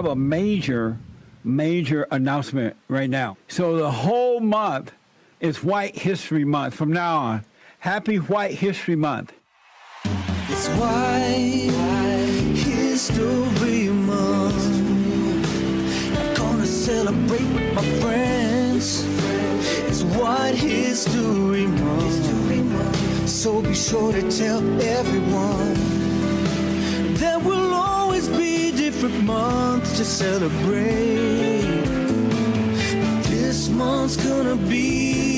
have a major announcement right now. So the whole month is White History Month from now on. Happy White History Month. It's White History Month. I'm gonna celebrate with my friends. It's White History Month. So be sure to tell everyone there will always be different months to celebrate. This month's gonna be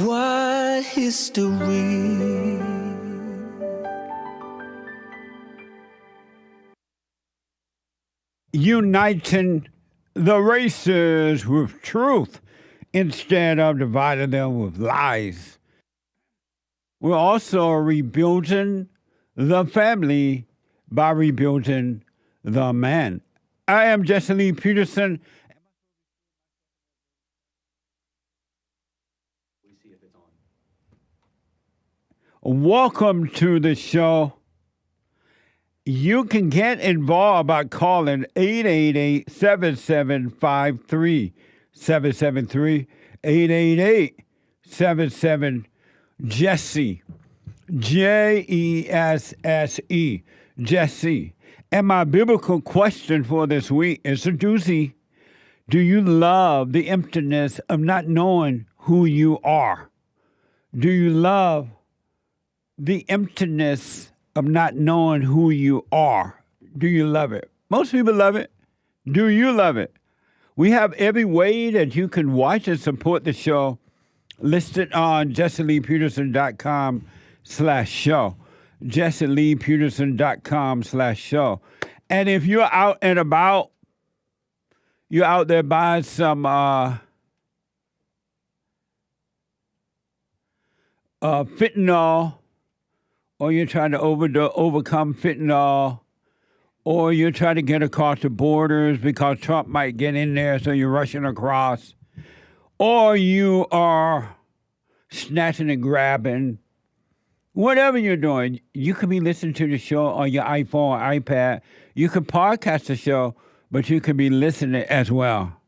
White History. Uniting the races with truth instead of dividing them with lies. We're also rebuilding the family by rebuilding the man. I am Jesse Lee Peterson. Welcome to the show. You can get involved by calling 888-7753-773, 888-77-JESSE, Jesse, Jesse. And my biblical question for this week is a doozy. Do you love the emptiness of not knowing who you are? Do you love the emptiness of not knowing who you are? Do you love it? Most people love it. Do you love it? We have every way that you can watch and support the show listed on jesseleepeterson.com/show. jesseleepeterson.com/show. And if you're out and about, you're out there buying some fentanyl, or you're trying to overcome fentanyl, or you're trying to get across the borders because Trump might get in there, so you're rushing across, or you are snatching and grabbing, whatever you're doing, you could be listening to the show on your iPhone or iPad. You can podcast the show, but you could be listening as well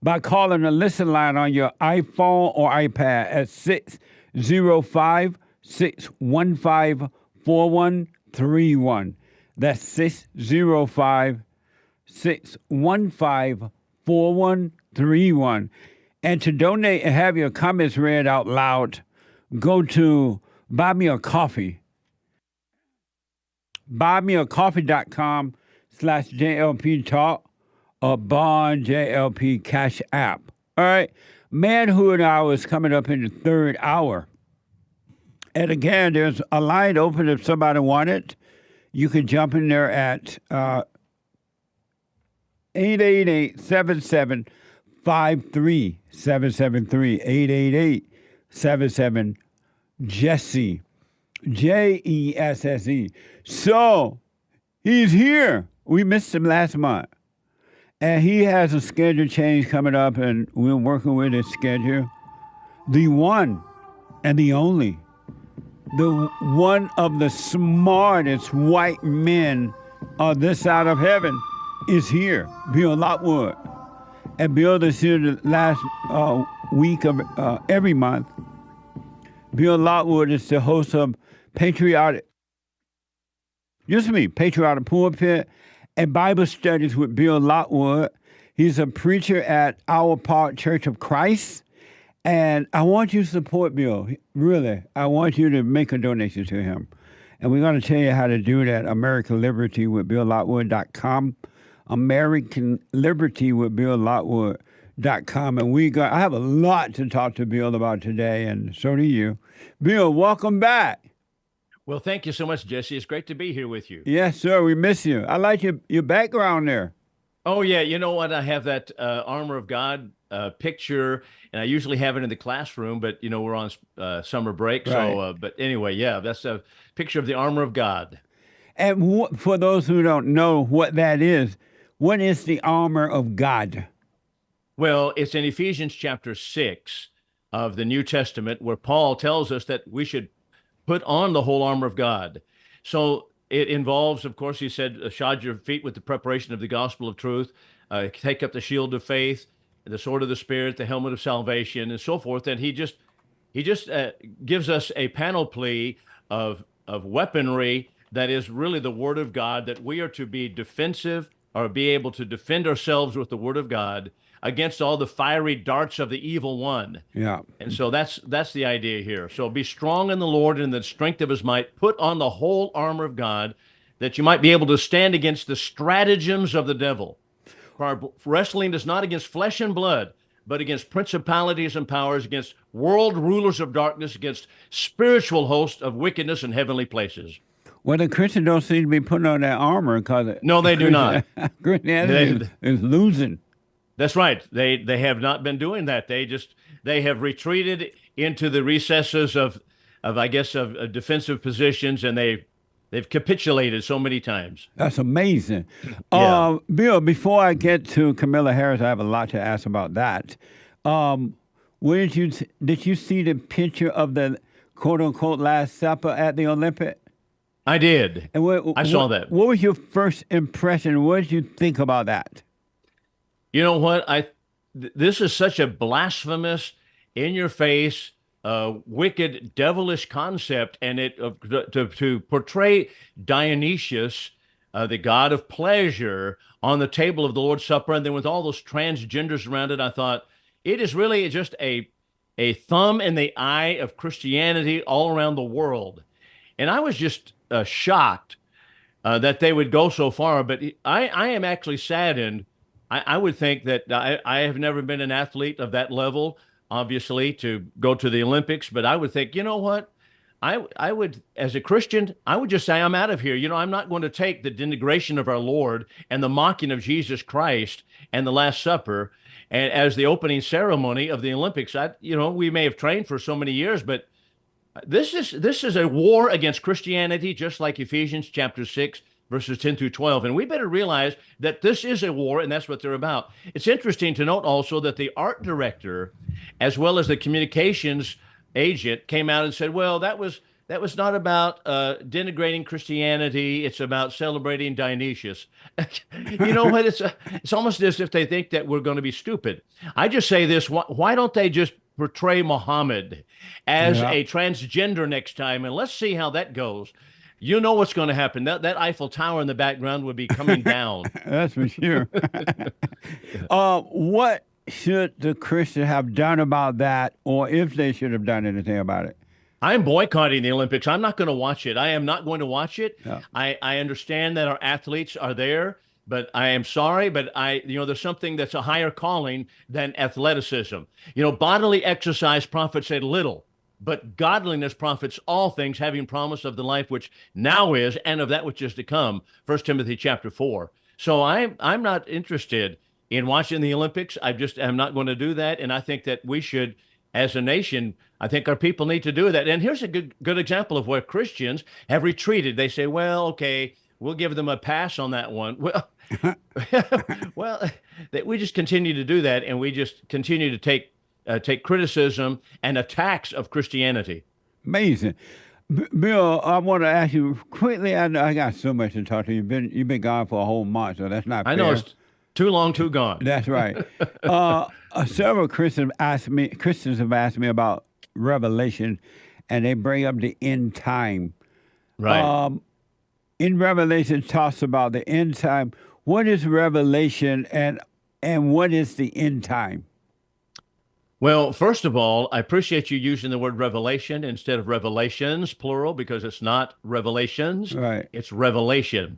by calling the listen line on your iPhone or iPad at 605-615-4131. That's 605-615-4131. And to donate and have your comments read out loud, go to Buy Me a Coffee. buymeacoffee.com/JLP Talk or Bond JLP Cash App. All right. Manhood Hour is coming up in the third hour. And again, there's a line open if somebody wants it. You can jump in there at 888-7753-773, 888-77-JESSE, JESSE. So, he's here. We missed him last month. And he has a schedule change coming up, and we're working with his schedule. The one and the only, the one of the smartest white men on this side of heaven is here, Bill Lockwood. And Bill is here the last week of every month. Bill Lockwood is the host of Patriotic Pulpit and Bible Studies with Bill Lockwood. He's a preacher at Our Park Church of Christ. And I want you to support Bill. Really, I want you to make a donation to him. And we're going to tell you how to do that. American Liberty with BillLockwood.com. American Liberty with BillLockwood.com. And I have a lot to talk to Bill about today, and so do you. Bill, welcome back. Well, thank you so much, Jesse. It's great to be here with you. Yes, sir. We miss you. I like your background there. Oh, yeah. You know what? I have that Armor of God picture, and I usually have it in the classroom, but, you know, we're on summer break. Right. So, but anyway, yeah, that's a picture of the Armor of God. And for those who don't know what that is, what is the armor of God? Well, it's in Ephesians chapter 6 of the New Testament, where Paul tells us that we should put on the whole armor of God. So it involves, of course, he said, shod your feet with the preparation of the gospel of truth, take up the shield of faith, the sword of the spirit, the helmet of salvation, and so forth. And he just gives us a panoply of weaponry that is really the word of God, that we are to be defensive or be able to defend ourselves with the word of God against all the fiery darts of the evil one. Yeah. And so that's the idea here. So be strong in the Lord and in the strength of his might. Put on the whole armor of God, that you might be able to stand against the stratagems of the devil. For our wrestling is not against flesh and blood, but against principalities and powers, against world rulers of darkness, against spiritual hosts of wickedness in heavenly places. Well, the Christians don't seem to be putting on that armor because No, they do not. Christianity is losing. That's right. They have not been doing that. They have retreated into the recesses of defensive positions, and they've capitulated so many times. That's amazing. Yeah. Bill, before I get to Kamala Harris, I have a lot to ask about that. Where did you see the picture of the quote unquote Last Supper at the Olympic? I did. And I saw that. What was your first impression? What did you think about that? You know what? This is such a blasphemous, in-your-face, wicked, devilish concept, and to portray Dionysus, the god of pleasure, on the table of the Lord's Supper, and then with all those transgenders around it, I thought it is really just a thumb in the eye of Christianity all around the world, and I was just shocked that they would go so far. But I am actually saddened. I would think that I have never been an athlete of that level, obviously, to go to the Olympics, but I would think, you know what? I would, as a Christian, I would just say, I'm out of here. You know, I'm not going to take the denigration of our Lord and the mocking of Jesus Christ and the Last Supper and as the opening ceremony of the Olympics. We may have trained for so many years, but this is a war against Christianity, just like Ephesians chapter 6, verses 10 through 12. And we better realize that this is a war, and that's what they're about. It's interesting to note also that the art director, as well as the communications agent, came out and said, well, that was not about denigrating Christianity. It's about celebrating Dionysus. You know what? It's almost as if they think that we're going to be stupid. I just say this, why don't they just portray Muhammad as a transgender next time, and let's see how that goes. You know what's going to happen. That Eiffel Tower in the background would be coming down. That's for sure. What should the Christian have done about that, or if they should have done anything about it? I'm boycotting the Olympics. I'm not going to watch it. I am not going to watch it. Yeah. I understand that our athletes are there, but I am sorry, but there's something that's a higher calling than athleticism. Bodily exercise profits a little, but godliness profits all things, having promise of the life which now is and of that which is to come. 1 Timothy chapter 4. So I'm not interested in watching the Olympics. I'm not going to do that. And I think that we should, as a nation, I think our people need to do that. And here's a good example of where Christians have retreated. They say, well, okay, we'll give them a pass on that one. Well, we just continue to do that, and we just continue to take criticism and attacks of Christianity. Amazing. Bill, I want to ask you quickly. I know I got so much to talk to you. You've been gone for a whole month, so that's not fair. I know it's too long, too gone. That's right. Several Christians have asked me about Revelation, and they bring up the end time. Right. In Revelation, it talks about the end time. What is Revelation, and what is the end time? Well, first of all, I appreciate you using the word revelation instead of revelations, plural, because it's not revelations, right? It's revelation.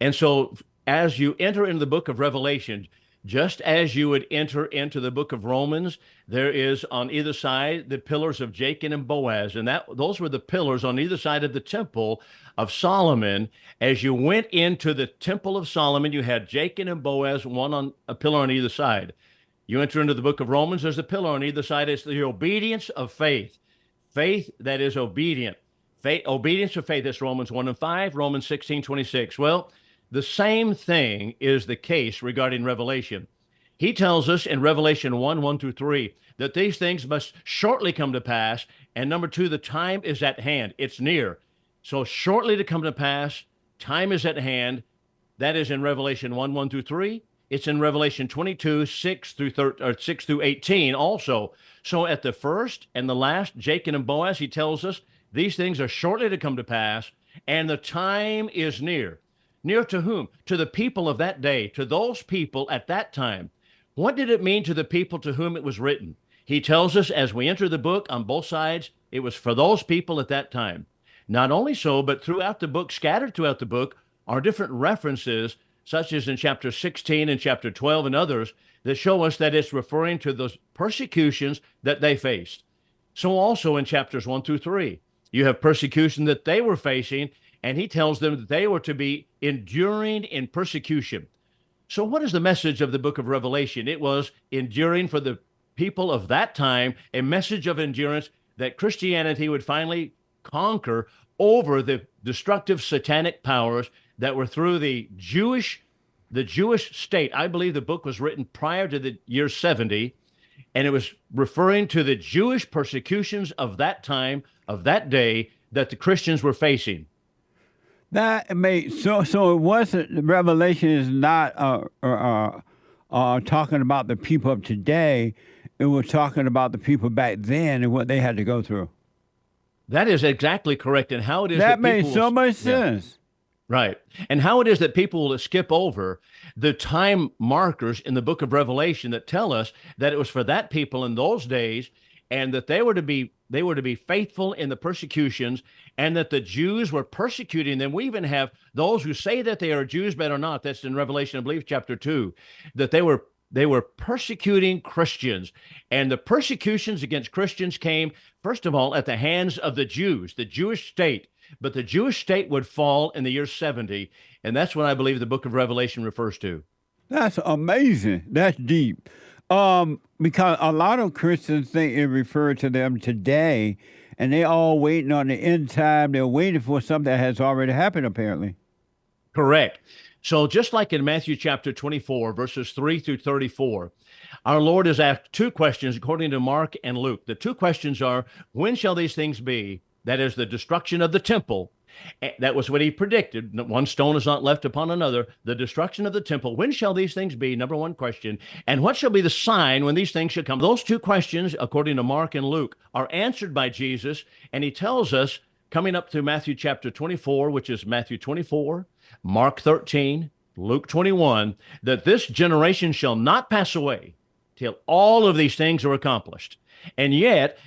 And so as you enter into the book of Revelation, just as you would enter into the book of Romans, there is on either side the pillars of Jacob and Boaz, and those were the pillars on either side of the temple of Solomon. As you went into the temple of Solomon, you had Jacob and Boaz, a pillar on either side. You enter into the book of Romans, there's a pillar on either side. It's the obedience of faith. Faith that is obedient. Obedience of faith, that's Romans 1 and 5, Romans 16:26. Well, the same thing is the case regarding Revelation. He tells us in Revelation 1 through 3, that these things must shortly come to pass. And number 2, the time is at hand. It's near. So shortly to come to pass, time is at hand. That is in Revelation 1, 1 through 3. It's in Revelation 22, 6 through 6 through 18 also. So at the first and the last, Jacob and Boaz, he tells us these things are shortly to come to pass, and the time is near. Near to whom? To the people of that day, to those people at that time. What did it mean to the people to whom it was written? He tells us as we enter the book on both sides, it was for those people at that time. Not only so, but throughout the book, scattered throughout the book, are different references, such as in chapter 16 and chapter 12 and others, that show us that it's referring to those persecutions that they faced. So also in chapters 1 through 3, you have persecution that they were facing, and he tells them that they were to be enduring in persecution. So what is the message of the book of Revelation? It was enduring for the people of that time, a message of endurance that Christianity would finally conquer over the destructive satanic powers that were through the Jewish state. I believe the book was written prior to the year 70, and it was referring to the Jewish persecutions of that time, of that day, that the Christians were facing. That makes so it wasn't, Revelation is not talking about the people of today. It was talking about the people back then and what they had to go through. That is exactly correct. And how it is that made so much sense. Right. And how it is that people will skip over the time markers in the book of Revelation that tell us that it was for that people in those days, and that they were to be faithful in the persecutions, and that the Jews were persecuting them. We even have those who say that they are Jews but are not. That's in Revelation, I believe, chapter 2, that they were persecuting Christians. And the persecutions against Christians came, first of all, at the hands of the Jews, the Jewish state. But the Jewish state would fall in the year 70, and that's what I believe the book of Revelation refers to. That's amazing. That's deep. Because a lot of Christians think it referred to them today, and they all waiting on the end time. They're waiting for something that has already happened, apparently. Correct. So just like in Matthew chapter 24, verses 3 through 34, our Lord has asked two questions according to Mark and Luke. The two questions are, when shall these things be? That is the destruction of the temple. That was what he predicted. One stone is not left upon another. The destruction of the temple. When shall these things be? Number one question. And what shall be the sign when these things shall come? Those two questions, according to Mark and Luke, are answered by Jesus. And he tells us, coming up through Matthew chapter 24, which is Matthew 24, Mark 13, Luke 21, that this generation shall not pass away till all of these things are accomplished. And yet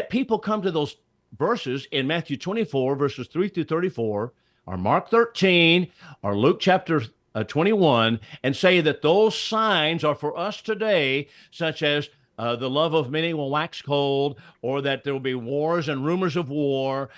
people come to those verses in Matthew 24, verses 3 through 34, or Mark 13, or Luke chapter 21, and say that those signs are for us today, such as the love of many will wax cold, or that there will be wars and rumors of war.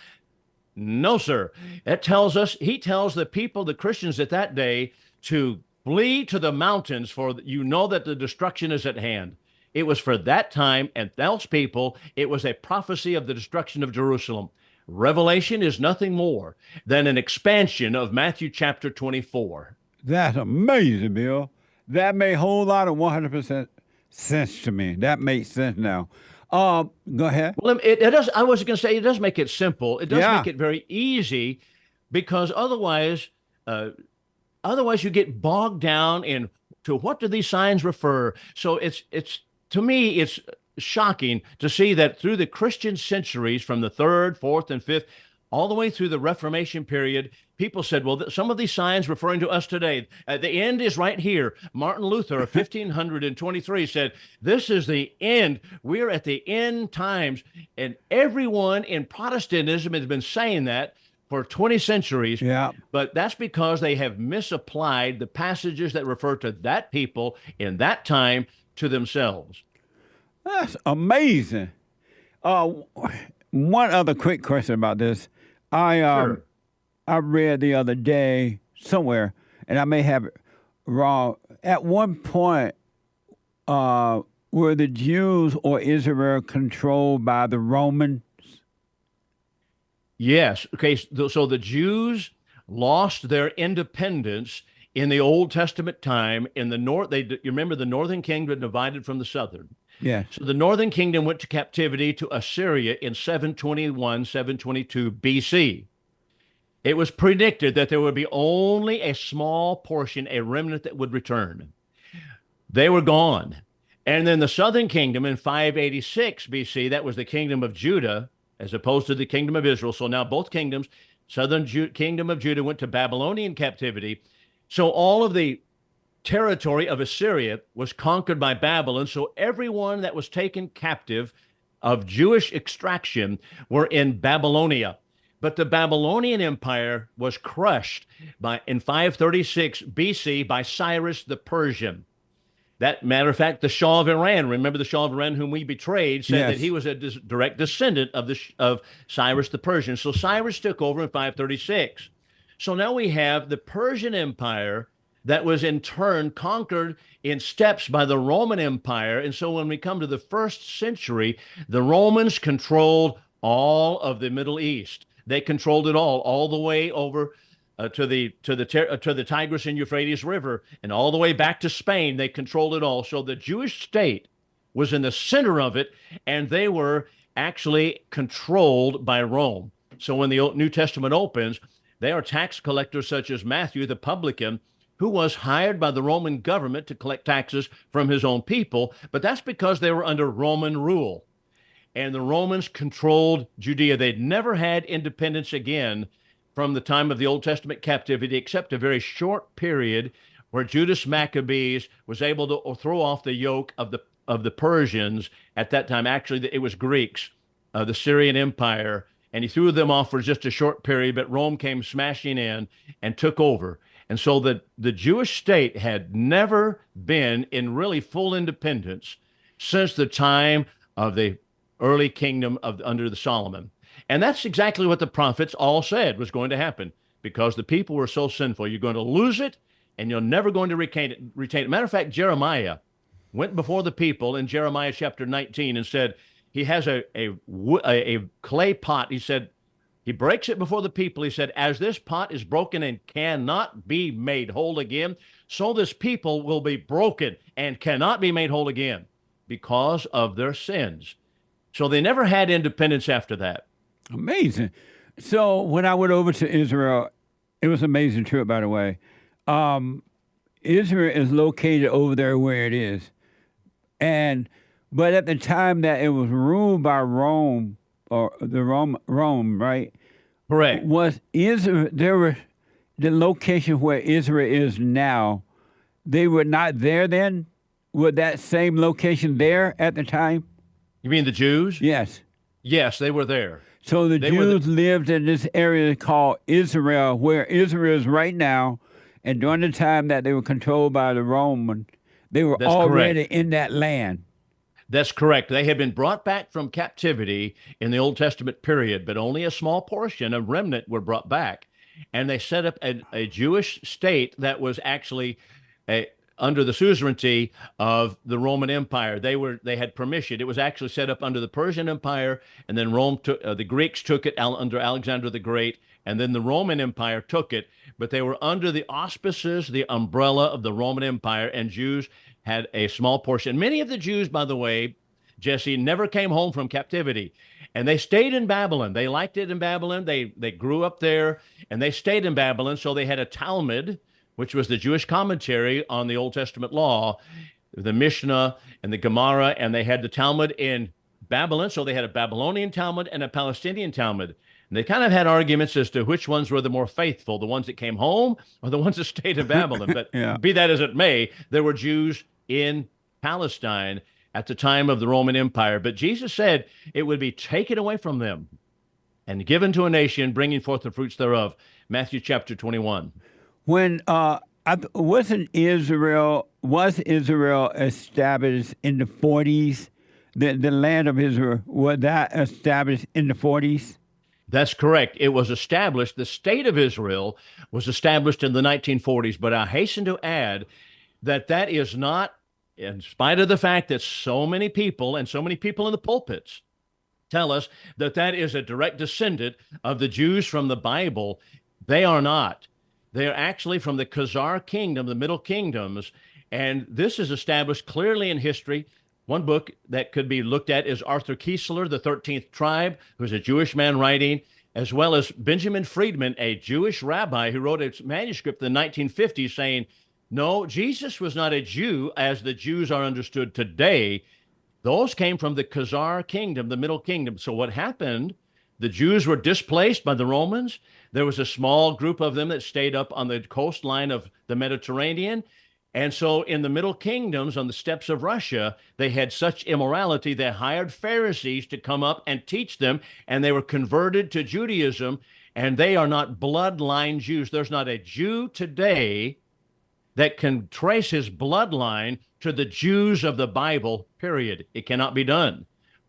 No, sir. It tells us, he tells the people, the Christians at that day, to flee to the mountains, for you know that the destruction is at hand. It was for that time and those people. It was a prophecy of the destruction of Jerusalem. Revelation is nothing more than an expansion of Matthew chapter 24. That's amazing, Bill. That made a whole lot of 100% sense to me. That makes sense now. Go ahead. Well, it does. I was going to say it does make it simple. It does make it very easy, because otherwise you get bogged down in to what do these signs refer. So it's to me, it's shocking to see that through the Christian centuries, from the 3rd, 4th, and 5th, all the way through the Reformation period, people said, well, some of these signs referring to us today, the end is right here. Martin Luther, 1523, said, this is the end. We're at the end times. And everyone in Protestantism has been saying that for 20 centuries. Yeah. But that's because they have misapplied the passages that refer to that people in that time to themselves. That's amazing. One other quick question about this. I read the other day somewhere, and I may have it wrong. At one point, were the Jews or Israel controlled by the Romans? Yes. Okay. So the Jews lost their independence in the Old Testament time. In the north, you remember the northern kingdom divided from the southern. Yes. So the northern kingdom went to captivity to Assyria in 721, 722 BC. It was predicted that there would be only a small portion, a remnant that would return. They were gone. And then the southern kingdom in 586 BC, that was the kingdom of Judah, as opposed to the kingdom of Israel. So now both kingdoms, kingdom of Judah went to Babylonian captivity. So all of the territory of Assyria was conquered by Babylon. So everyone that was taken captive of Jewish extraction were in Babylonia. But the Babylonian Empire was crushed in 536 BC by Cyrus the Persian. That matter of fact, the Shah of Iran, remember the Shah of Iran whom we betrayed, said that he was a direct descendant of Cyrus the Persian. So Cyrus took over in 536. So now we have the Persian Empire that was in turn conquered in steps by the Roman Empire. And so when we come to the first century, the Romans controlled all of the Middle East. They controlled it all the way over to the Tigris and Euphrates River, and all the way back to Spain. They controlled it all. So the Jewish state was in the center of it, and they were actually controlled by Rome. So when the New Testament opens, they are tax collectors such as Matthew the publican, who was hired by the Roman government to collect taxes from his own people, but that's because they were under Roman rule. And the Romans controlled Judea. They'd never had independence again from the time of the Old Testament captivity, except a very short period where Judas Maccabees was able to throw off the yoke of the Persians. At that time, actually, it was Greeks, the Syrian Empire, and he threw them off for just a short period, but Rome came smashing in and took over. And so the Jewish state had never been in really full independence since the time of the early kingdom under the Solomon. And that's exactly what the prophets all said was going to happen, because the people were so sinful. You're going to lose it, and you're never going to retain it. Matter of fact, Jeremiah went before the people in Jeremiah chapter 19 and said, he has a clay pot. He said, he breaks it before the people. He said, as this pot is broken and cannot be made whole again, so this people will be broken and cannot be made whole again because of their sins. So they never had independence after that. Amazing. So when I went over to Israel, it was an amazing trip, by the way. Israel is located over there where it is. But at the time that it was ruled by Rome, or the Rome, right? Correct. Was Israel, the location where Israel is now, they were not there then? Was that same location there at the time? You mean the Jews? Yes. Yes, they were there. So the Jews lived in this area called Israel, where Israel is right now. And during the time that they were controlled by the Romans, they were already in that land. That's correct. They had been brought back from captivity in the Old Testament period, but only a small portion, a remnant, were brought back. And they set up a Jewish state that was actually under the suzerainty of the Roman Empire. They had permission. It was actually set up under the Persian Empire, and then the Greeks took it under Alexander the Great, and then the Roman Empire took it. But they were under the auspices, the umbrella of the Roman Empire, and Jews had a small portion. Many of the Jews, by the way, Jesse, never came home from captivity, and they stayed in Babylon. They liked it in Babylon. They grew up there, and they stayed in Babylon. So they had a Talmud, which was the Jewish commentary on the Old Testament law, the Mishnah and the Gemara, and they had the Talmud in Babylon. So they had a Babylonian Talmud and a Palestinian Talmud. And they kind of had arguments as to which ones were the more faithful, the ones that came home or the ones that stayed in Babylon. But be that as it may, there were Jews in Palestine at the time of the Roman Empire. But Jesus said it would be taken away from them and given to a nation, bringing forth the fruits thereof. Matthew chapter 21. When was Israel established in the 40s? The land of Israel, was that established in the 40s? That's correct. It was established, the state of Israel was established in the 1940s, but I hasten to add that is not, in spite of the fact that so many people and so many people in the pulpits tell us that is a direct descendant of the Jews from the Bible. They are not. They are actually from the Khazar kingdom, the Middle Kingdoms, and this is established clearly in history. One book that could be looked at is Arthur Kiesler, The 13th Tribe, who's a Jewish man writing. as well as Benjamin Friedman, a Jewish rabbi who wrote a manuscript in the 1950s saying, no, Jesus was not a Jew as the Jews are understood today. Those came from the Khazar kingdom, the Middle Kingdom. So what happened, the Jews were displaced by the Romans. There was a small group of them that stayed up on the coastline of the Mediterranean. And so in the Middle Kingdoms, on the steppes of Russia, they had such immorality, they hired Pharisees to come up and teach them, and they were converted to Judaism, and they are not bloodline Jews. There's not a Jew today that can trace his bloodline to the Jews of the Bible, period. It cannot be done.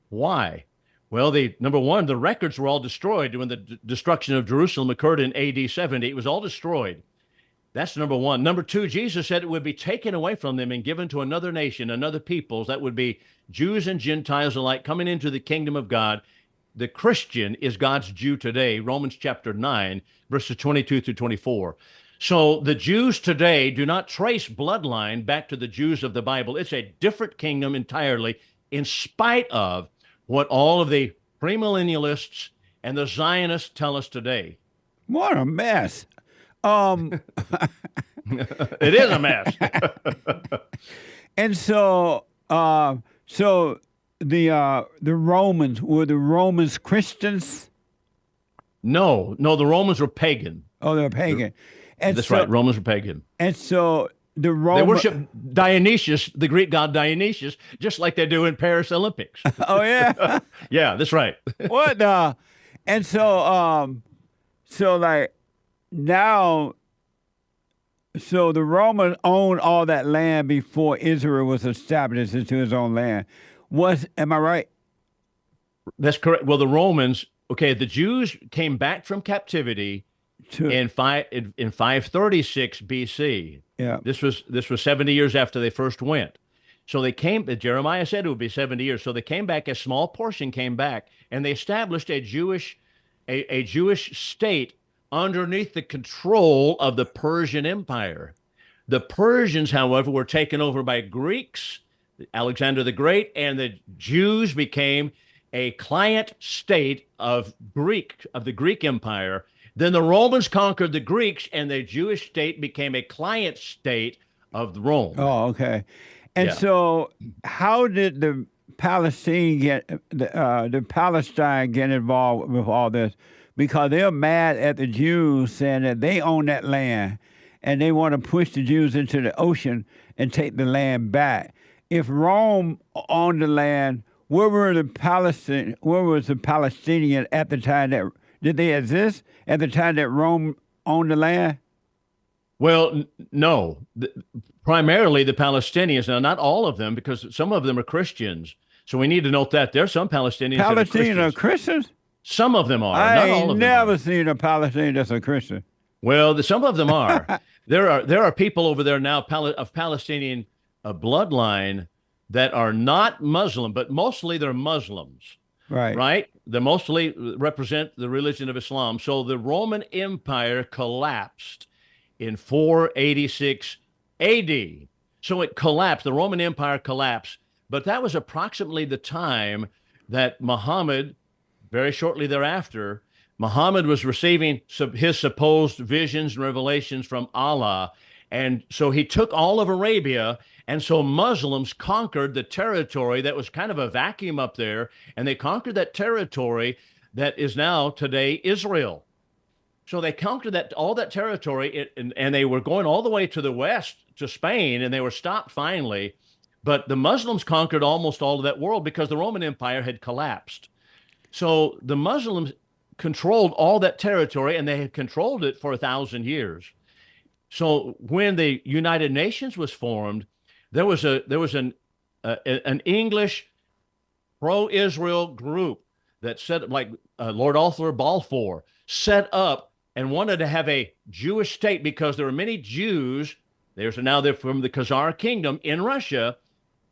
Why? Well, number one, the records were all destroyed when the destruction of Jerusalem occurred in AD 70. It was all destroyed. That's number one. Number two, Jesus said it would be taken away from them and given to another nation, another peoples. That would be Jews and Gentiles alike coming into the kingdom of God. The Christian is God's Jew today, Romans chapter 9, verses 22 through 24. So the Jews today do not trace bloodline back to the Jews of the Bible. It's a different kingdom entirely, in spite of what all of the premillennialists and the Zionists tell us today. What a mess. It is a mess. And so the Romans, were the Romans Christians? No, the Romans were pagan. Oh, they're pagan. That's right. Romans were pagan. And so they worship Dionysus, the Greek god Dionysus, just like they do in Paris Olympics. Oh yeah. Yeah, that's right. What? And so like now. So the Romans owned all that land before Israel was established into his own land. Am I right? That's correct. Well, the Romans, the Jews came back from captivity in 536 BC. Yeah. This was 70 years after they first went. So they came, Jeremiah said it would be 70 years. So they came back, a small portion came back, and they established a Jewish state underneath the control of the Persian Empire. The Persians, however, were taken over by Greeks, Alexander the Great, and the Jews became a client state of the Greek Empire. Then the Romans conquered the Greeks, and the Jewish state became a client state of Rome. Oh, okay. And so how did the Palestine get involved with all this? Because they're mad at the Jews saying that they own that land and they want to push the Jews into the ocean and take the land back. If Rome owned the land, where was the Palestinian at the time did they exist at the time that Rome owned the land? Well, no. Primarily the Palestinians. Now, not all of them, because some of them are Christians. So we need to note that there's some Palestinians Palestinians are Christians? Some of them are. I not all of ain't them never are. seen a Palestinian that's a Christian. Well, some of them are. There are people over there now of Palestinian bloodline that are not Muslim, but mostly they're Muslims. Right. Right? They mostly represent the religion of Islam. So the Roman Empire collapsed in 486 AD. So it collapsed. The Roman Empire collapsed. But that was approximately the time that Muhammad, very shortly thereafter, Muhammad was receiving his supposed visions and revelations from Allah. And so he took all of Arabia. And so Muslims conquered the territory that was kind of a vacuum up there. And they conquered that territory that is now today Israel. So they conquered all that territory, and they were going all the way to the west, to Spain, and they were stopped finally. But the Muslims conquered almost all of that world because the Roman Empire had collapsed. So the Muslims controlled all that territory, and they had controlled it for 1,000 years. So when the United Nations was formed, there was an English pro-Israel group that set up, like Lord Arthur Balfour set up and wanted to have a Jewish state because there were many Jews. They're from the Khazar kingdom in Russia,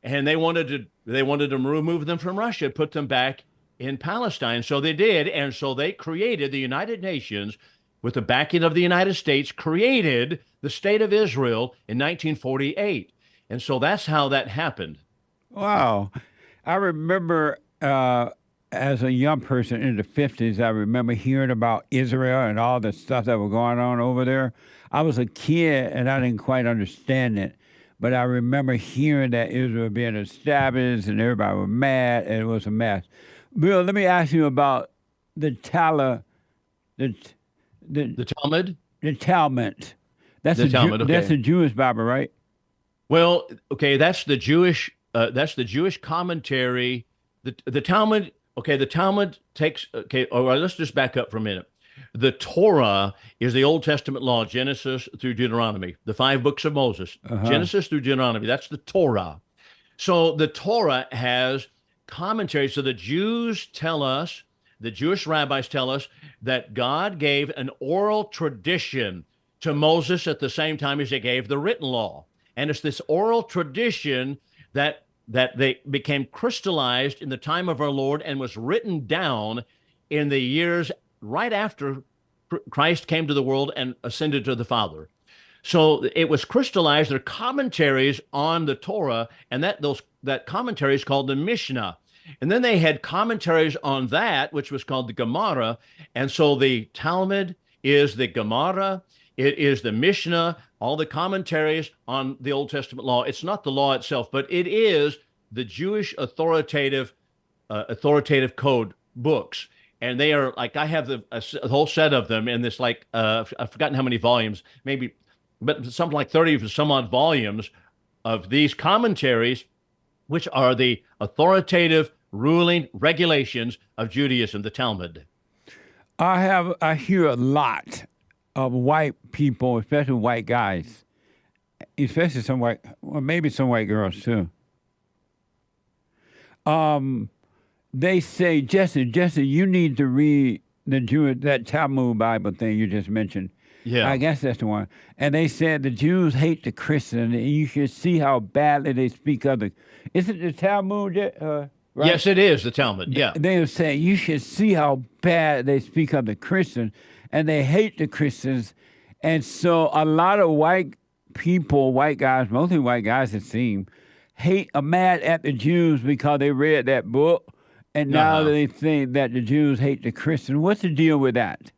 and they wanted to remove them from Russia, put them back in Palestine. So they did, and so they created the United Nations with the backing of the United States, created the state of Israel in 1948. And so that's how that happened. Wow. I remember as a young person in the 50s, I remember hearing about Israel and all the stuff that was going on over there. I was a kid and I didn't quite understand it, but I remember hearing that Israel being established and everybody was mad and it was a mess. Bill, let me ask you about the Talmud. The Talmud? The Talmud. That's the Talmud. Okay. That's a Jewish Bible, right? Well, okay, that's the Jewish commentary. The Talmud. Okay, the Talmud takes. Okay, all right. Let's just back up for a minute. The Torah is the Old Testament law, Genesis through Deuteronomy, the 5 books of Moses, Genesis through Deuteronomy. That's the Torah. So the Torah has commentaries. So the Jews tell us, the Jewish rabbis tell us that God gave an oral tradition to Moses at the same time as he gave the written law. And it's this oral tradition that they became crystallized in the time of our Lord and was written down in the years right after Christ came to the world and ascended to the Father. So it was crystallized. There are commentaries on the Torah, and that commentary is called the Mishnah. And then they had commentaries on that, which was called the Gemara. And so the Talmud is the Gemara. It is the Mishnah, all the commentaries on the Old Testament law. It's not the law itself, but it is the Jewish authoritative code books. And they are like, I have a whole set of them in this, like, I've forgotten how many volumes, maybe, but something like 30 or some odd volumes of these commentaries, which are the authoritative ruling regulations of Judaism, the Talmud. I hear a lot of white people, especially white guys, especially maybe some white girls too. They say, Jesse, you need to read that Talmud Bible thing you just mentioned. Yeah. I guess that's the one. And they said the Jews hate the Christians, and you should see how badly they speak of the... Is it the Talmud, right? Yes, it is the Talmud, yeah. They were saying you should see how bad they speak of the Christians, and they hate the Christians. And so a lot of white people, white guys, mostly white guys it seems, are mad at the Jews because they read that book, and now they think that the Jews hate the Christians. What's the deal with that?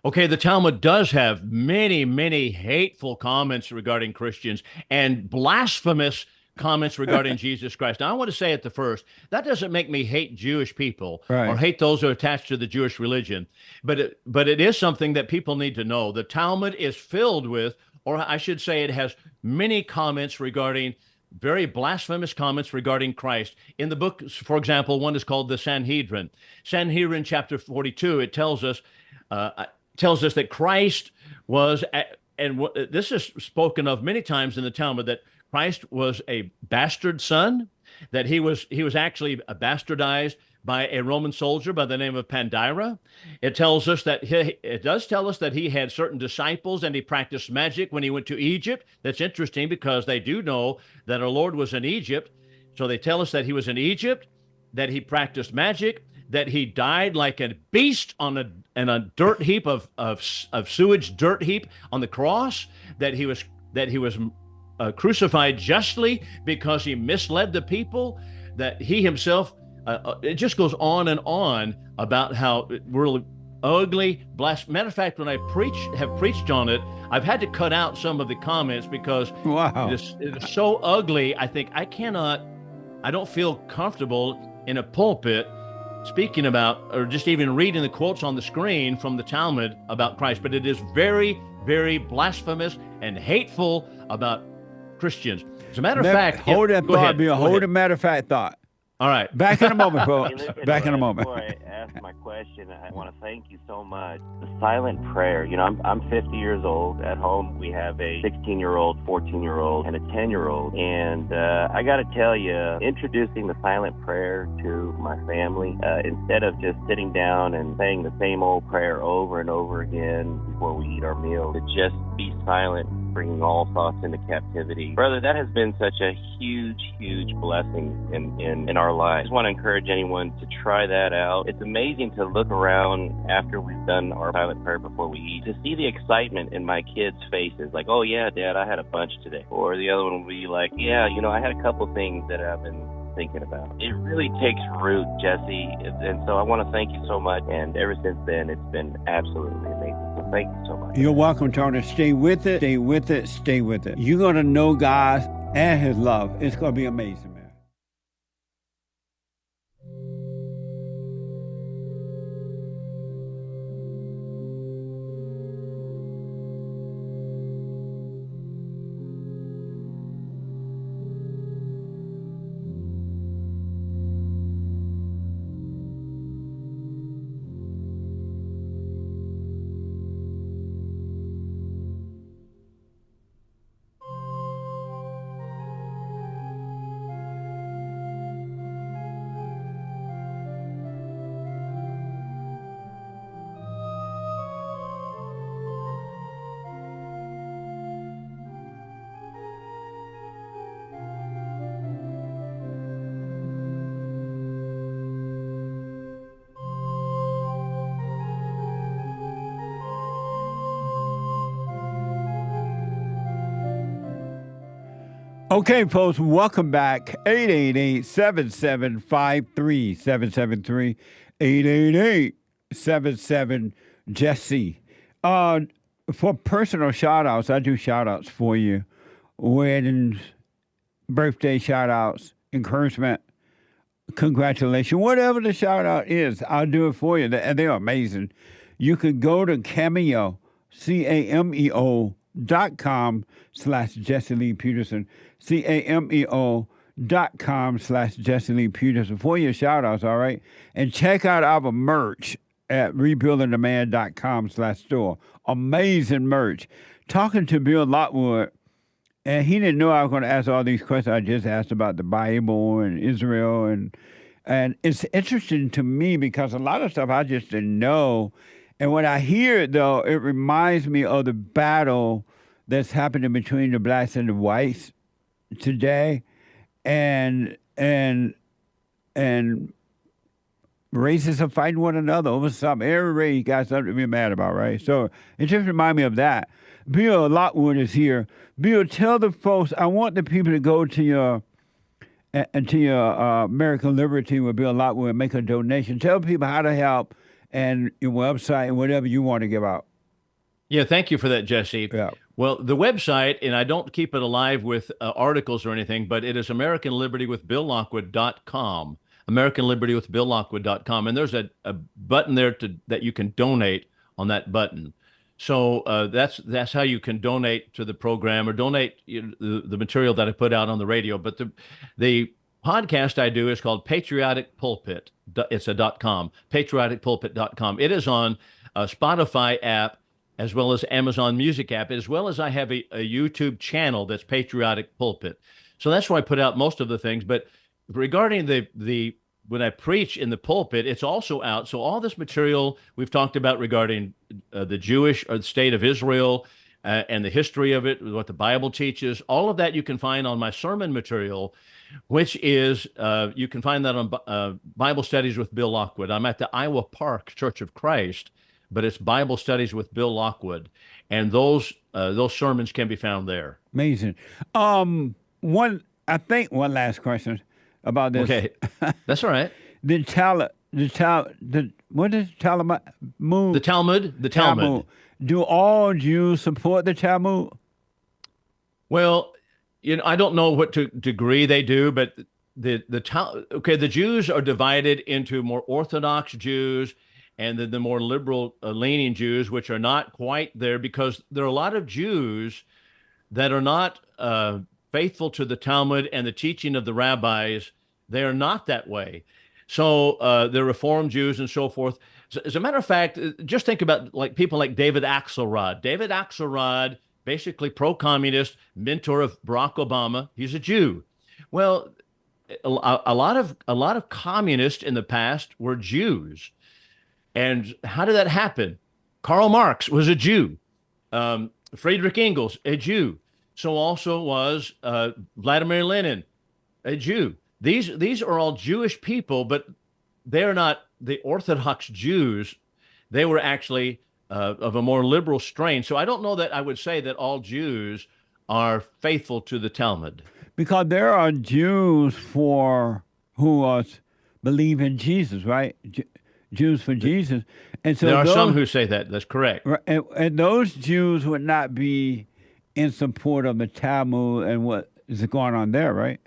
Okay, the Talmud does have many, many hateful comments regarding Christians and blasphemous comments regarding Jesus Christ. Now, I want to say at the first, that doesn't make me hate Jewish people or hate those who are attached to the Jewish religion, but it is something that people need to know. The Talmud is filled with, or I should say it has many comments regarding very blasphemous comments regarding Christ. In the book, for example, one is called the Sanhedrin. Sanhedrin chapter 42, it tells us that Christ was, and this is spoken of many times in the Talmud, that Christ was a bastard son, that he was actually bastardized by a Roman soldier by the name of Pandira. It tells us that it does tell us that he had certain disciples and he practiced magic when he went to Egypt. That's interesting because they do know that our Lord was in Egypt. So they tell us that he was in Egypt, that he practiced magic, that he died like a beast on a dirt heap of sewage dirt heap on the cross, that he was crucified justly because he misled the people, that he himself, it just goes on and on about how really ugly, matter of fact, when I have preached on it, I've had to cut out some of the comments because it is so ugly. I think I don't feel comfortable in a pulpit speaking about, or just even reading the quotes on the screen from the Talmud about Christ, but it is very, very blasphemous and hateful about Christians. As a matter of fact, hold that thought, Bill. Hold a matter of fact thought. All right. Back in a moment, folks. Hey, Back in a moment. Before I ask my question, I want to thank you so much. The silent prayer. You know, I'm 50 years old. At home, we have a 16-year-old, 14-year-old, and a 10-year-old. And I got to tell you, introducing the silent prayer to my family, instead of just sitting down and saying the same old prayer over and over again before we eat our meal, to just be silent, bringing all thoughts into captivity. Brother, that has been such a huge, huge blessing in our lives. I just want to encourage anyone to try that out. It's amazing to look around after we've done our silent prayer before we eat, to see the excitement in my kids' faces, like, oh yeah, Dad, I had a bunch today. Or the other one will be like, yeah, you know, I had a couple things that I've been thinking about. It really takes root, Jesse, and so I want to thank you so much. And ever since then, it's been absolutely amazing. So thank you so much. You're welcome, Tony. Stay with it. Stay with it. Stay with it. You're going to know God and His love. It's going to be amazing, man. Okay, folks, welcome back. 888-7753-773. 888-77-JESSE. For personal shout-outs, I do shout-outs for you. Weddings, birthday shout-outs, encouragement, congratulations, whatever the shout-out is, I'll do it for you. They're amazing. You can go to Cameo, CAMEO.com/Jesse Lee Peterson, CAMEO.com/Jesse Lee Peterson for your shout-outs, all right? And check out our merch at rebuildingthemand.com/store. Amazing merch. Talking to Bill Lockwood, and he didn't know I was going to ask all these questions. I just asked about the Bible and Israel, and it's interesting to me because a lot of stuff I just didn't know. And when I hear it, though, it reminds me of the battle that's happening between the blacks and the whites today, and races are fighting one another over something. Every race got something to be mad about, right? So it just reminds me of that. Bill Lockwood is here. Bill, tell the folks, I want the people to go to your American Liberty with Bill Lockwood and make a donation. Tell people how to help and your website and whatever you want to give out. Yeah, thank you for that, Jesse. Yeah. Well, the website, and I don't keep it alive with articles or anything, but it is AmericanLibertyWithBillLockwood.com. AmericanLibertyWithBillLockwood.com. And there's a button there that you can donate on that button. So that's how you can donate to the program or donate the material that I put out on the radio. But the podcast I do is called Patriotic Pulpit. It's a .com, patrioticpulpit.com. It is on a Spotify app as well as Amazon Music app, as well as I have a YouTube channel that's Patriotic Pulpit. So that's where I put out most of the things. But regarding the when I preach in the pulpit, it's also out. So all this material we've talked about regarding the Jewish or the state of Israel and the history of it, what the Bible teaches, all of that you can find on my sermon material, which is, you can find that on Bible Studies with Bill Lockwood. I'm at the Iowa Park Church of Christ, but it's Bible Studies with Bill Lockwood. And those sermons can be found there. Amazing. One last question about this. Okay, that's all right. What is Talmud? The Talmud. Do all Jews support the Talmud? Well, I don't know what degree they do, but the Jews are divided into more Orthodox Jews and the more liberal leaning Jews, which are not quite there because there are a lot of Jews that are not faithful to the Talmud and the teaching of the rabbis. They are not that way. So they're Reformed Jews and so forth. As a matter of fact, just think about like people like David Axelrod. David Axelrod, basically pro-communist, mentor of Barack Obama. He's a Jew. Well, a lot of communists in the past were Jews. And how did that happen? Karl Marx was a Jew. Friedrich Engels, a Jew. So also was Vladimir Lenin, a Jew. These are all Jewish people, but they are not the Orthodox Jews. They were actually of a more liberal strain. So I don't know that I would say that all Jews are faithful to the Talmud. Because there are Jews who believe in Jesus, right? Jews for Jesus. And so there are some who say that. That's correct. And those Jews would not be in support of the Talmud and what is going on there, right?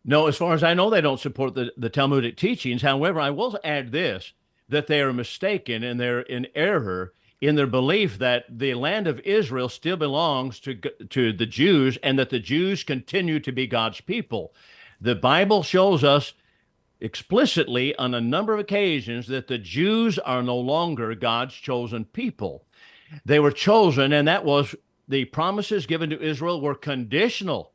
No, as far as I know, they don't support the Talmudic teachings. However, I will add this, that they are mistaken and they're in error in their belief that the land of Israel still belongs to the Jews and that the Jews continue to be God's people. The Bible shows us explicitly on a number of occasions that the Jews are no longer God's chosen people. They were chosen, and that was the promises given to Israel were conditional.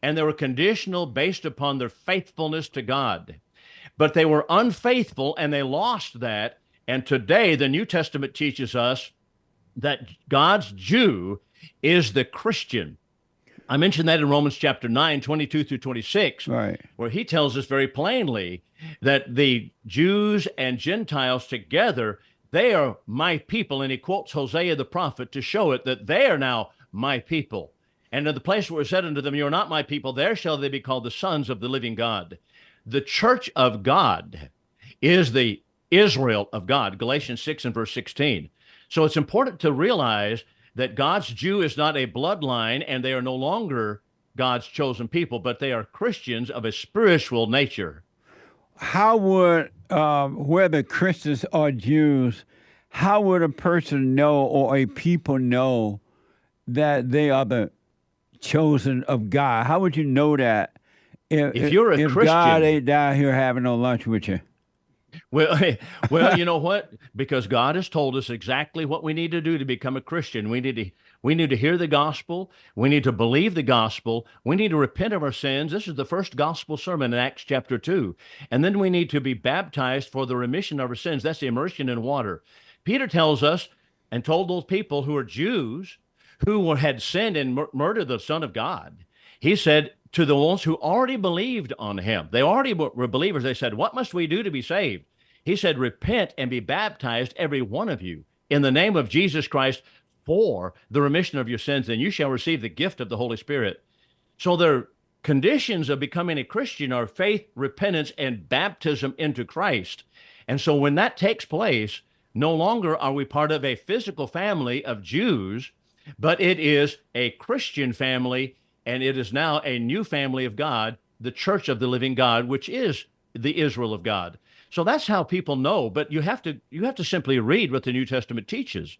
And they were conditional based upon their faithfulness to God. But they were unfaithful and they lost that. And today the New Testament teaches us that God's Jew is the Christian. I mentioned that in Romans chapter 9, 22 through 26, right, where he tells us very plainly that the Jews and Gentiles together, they are my people. And he quotes Hosea the prophet to show it that they are now my people. And in the place where it said unto them, you are not my people, there shall they be called the sons of the living God. The church of God is the Israel of God, Galatians 6 and verse 16. So it's important to realize that God's Jew is not a bloodline and they are no longer God's chosen people, but they are Christians of a spiritual nature. How would, whether Christians or Jews, how would a person know or a people know that they are the chosen of God? How would you know that if you're a Christian, God ain't down here having no lunch with you? Well, you know what? Because God has told us exactly what we need to do to become a Christian. We need to hear the gospel. We need to believe the gospel. We need to repent of our sins. This is the first gospel sermon in Acts chapter 2. And then we need to be baptized for the remission of our sins. That's the immersion in water. Peter tells us and told those people who are Jews who had sinned and murdered the Son of God, he said to the ones who already believed on him, they already were believers, they said, what must we do to be saved? He said, repent and be baptized, every one of you, in the name of Jesus Christ for the remission of your sins, and you shall receive the gift of the Holy Spirit. So their conditions of becoming a Christian are faith, repentance, and baptism into Christ. And so when that takes place, no longer are we part of a physical family of Jews, but it is a Christian family, and it is now a new family of God, the church of the living God, which is the Israel of God. So that's how people know, but you have to simply read what the New Testament teaches.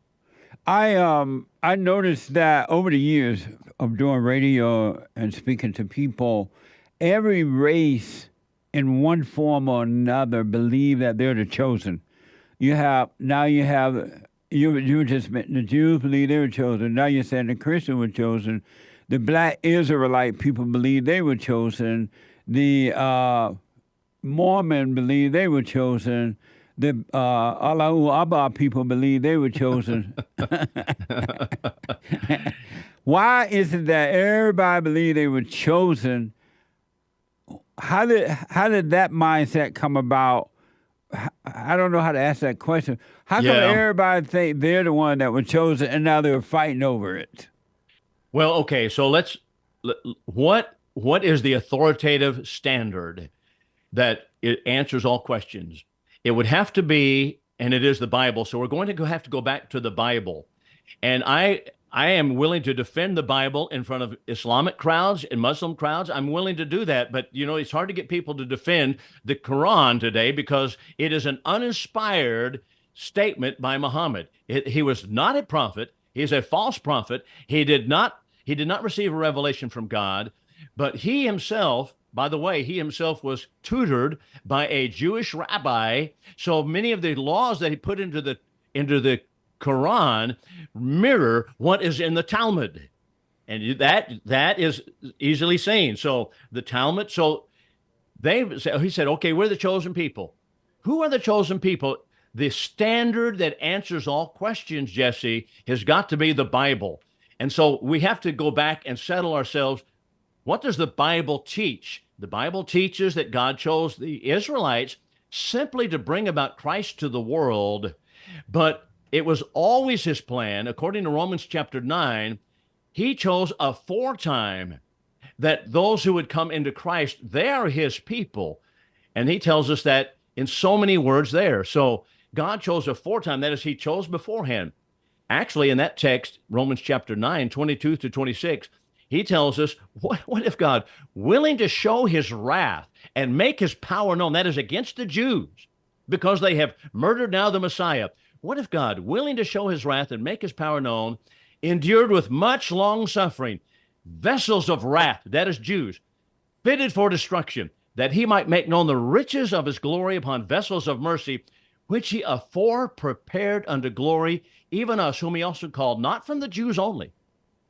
I noticed that over the years of doing radio and speaking to people, every race in one form or another believe that they're the chosen. You just meant the Jews believe they were chosen. Now you're saying the Christians were chosen. The black Israelite people believe they were chosen. The Mormon believe they were chosen. The Allahu Abba people believe they were chosen. Why is it that everybody believed they were chosen? How did that mindset come about? I don't know how to ask that question. How come everybody think they're the one that was chosen and now they're fighting over it? Well, okay, so what is the authoritative standard that it answers all questions? It would have to be, and it is the Bible, so we're going to have to go back to the Bible. And I am willing to defend the Bible in front of Islamic crowds and Muslim crowds. I'm willing to do that, but it's hard to get people to defend the Quran today because it is an uninspired statement by Muhammad. He was not a prophet. He's a false prophet. He did not receive a revelation from God, but he himself, by the way, he himself was tutored by a Jewish rabbi. So many of the laws that he put into the Quran mirror what is in the Talmud. And that is easily seen. So the Talmud, he said, okay, we're the chosen people. Who are the chosen people? The standard that answers all questions, Jesse, has got to be the Bible. And so we have to go back and settle ourselves. What does the Bible teach? The Bible teaches that God chose the Israelites simply to bring about Christ to the world, but it was always his plan, according to Romans chapter 9, he chose aforetime that those who would come into Christ, they are his people. And he tells us that in so many words there. So God chose aforetime, that is, he chose beforehand. Actually, in that text, Romans chapter 9, 22 to 26, he tells us, what if God, willing to show his wrath and make his power known, that is against the Jews, because they have murdered now the Messiah. What if God, willing to show his wrath and make his power known, endured with much long suffering vessels of wrath, that is Jews, fitted for destruction, that he might make known the riches of his glory upon vessels of mercy, which he afore prepared unto glory, even us, whom he also called, not from the Jews only,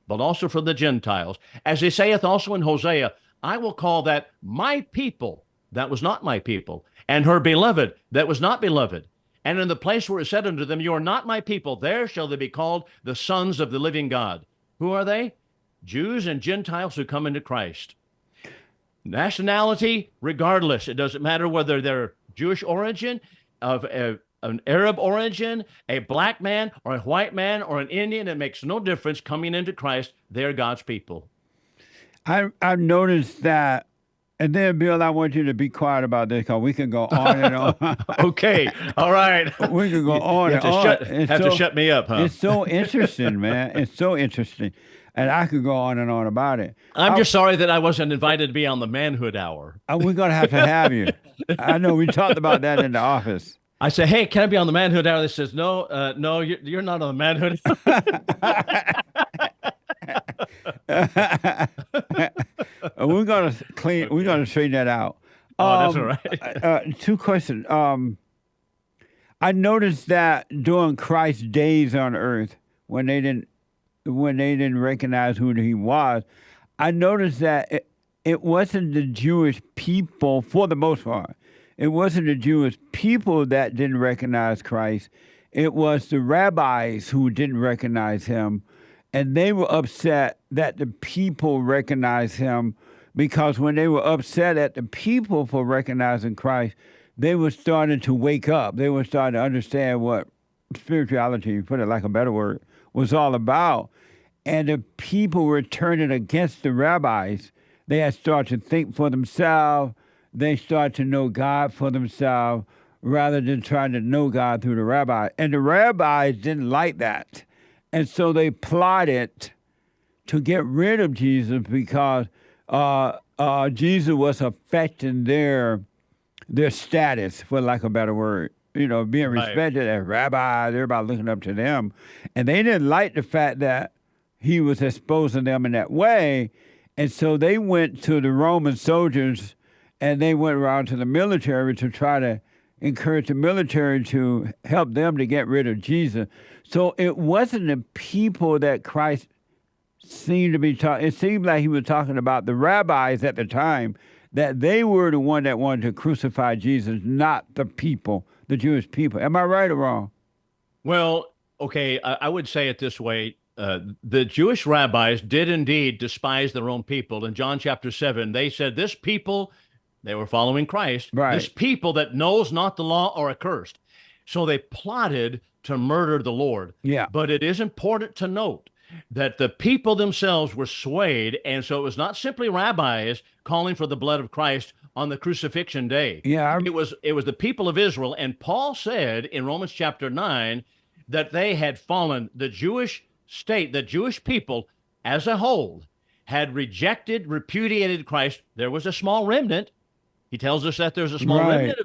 but also from the Gentiles. As he saith also in Hosea, I will call that my people, that was not my people, and her beloved, that was not beloved. And in the place where it said unto them, you are not my people, there shall they be called the sons of the living God. Who are they? Jews and Gentiles who come into Christ. Nationality, regardless. It doesn't matter whether they're Jewish origin, of an Arab origin, a black man, or a white man, or an Indian. It makes no difference. Coming into Christ, they're God's people. I've noticed that. And then, Bill, I want you to be quiet about this because we can go on and on. Okay. All right. We can go on and on. Have to shut me up, huh? It's so interesting, man. It's so interesting. And I could go on and on about it. I'm just sorry that I wasn't invited to be on the Manhood Hour. We're going to have you. I know we talked about that in the office. I say, hey, can I be on the Manhood Hour? They says, no, you're not on the Manhood Hour. We're going to straighten that out. That's all right. Two questions. I noticed that during Christ's days on earth, when they didn't recognize who he was, I noticed that it wasn't the Jewish people, for the most part. It wasn't the Jewish people that didn't recognize Christ. It was the rabbis who didn't recognize him. And they were upset that the people recognized him, because when they were upset at the people for recognizing Christ, they were starting to wake up. They were starting to understand what spirituality, put it like a better word, was all about. And the people were turning against the rabbis. They had started to think for themselves. They started to know God for themselves rather than trying to know God through the rabbi. And the rabbis didn't like that. And so they plotted to get rid of Jesus because Jesus was affecting their status, for lack of a better word. You know, being respected as rabbis, everybody looking up to them. And they didn't like the fact that he was exposing them in that way. And so they went to the Roman soldiers and they went around to the military to try to encourage the military to help them to get rid of Jesus. So it wasn't the people that Christ seemed to be talking. It seemed like he was talking about the rabbis at the time, that they were the one that wanted to crucify Jesus, not the people, the Jewish people. Am I right or wrong? Well, okay, I would say it this way. The Jewish rabbis did indeed despise their own people. In John chapter 7, they said, this people, they were following Christ, this people that knows not the law are accursed. So they plotted to murder the Lord. Yeah. But it is important to note that the people themselves were swayed, and so it was not simply rabbis calling for the blood of Christ on the crucifixion day. Yeah. It was the people of Israel, and Paul said in Romans chapter 9 that they had fallen. The Jewish state, the Jewish people as a whole had rejected, repudiated Christ. There was a small remnant. He tells us that there's a small remnant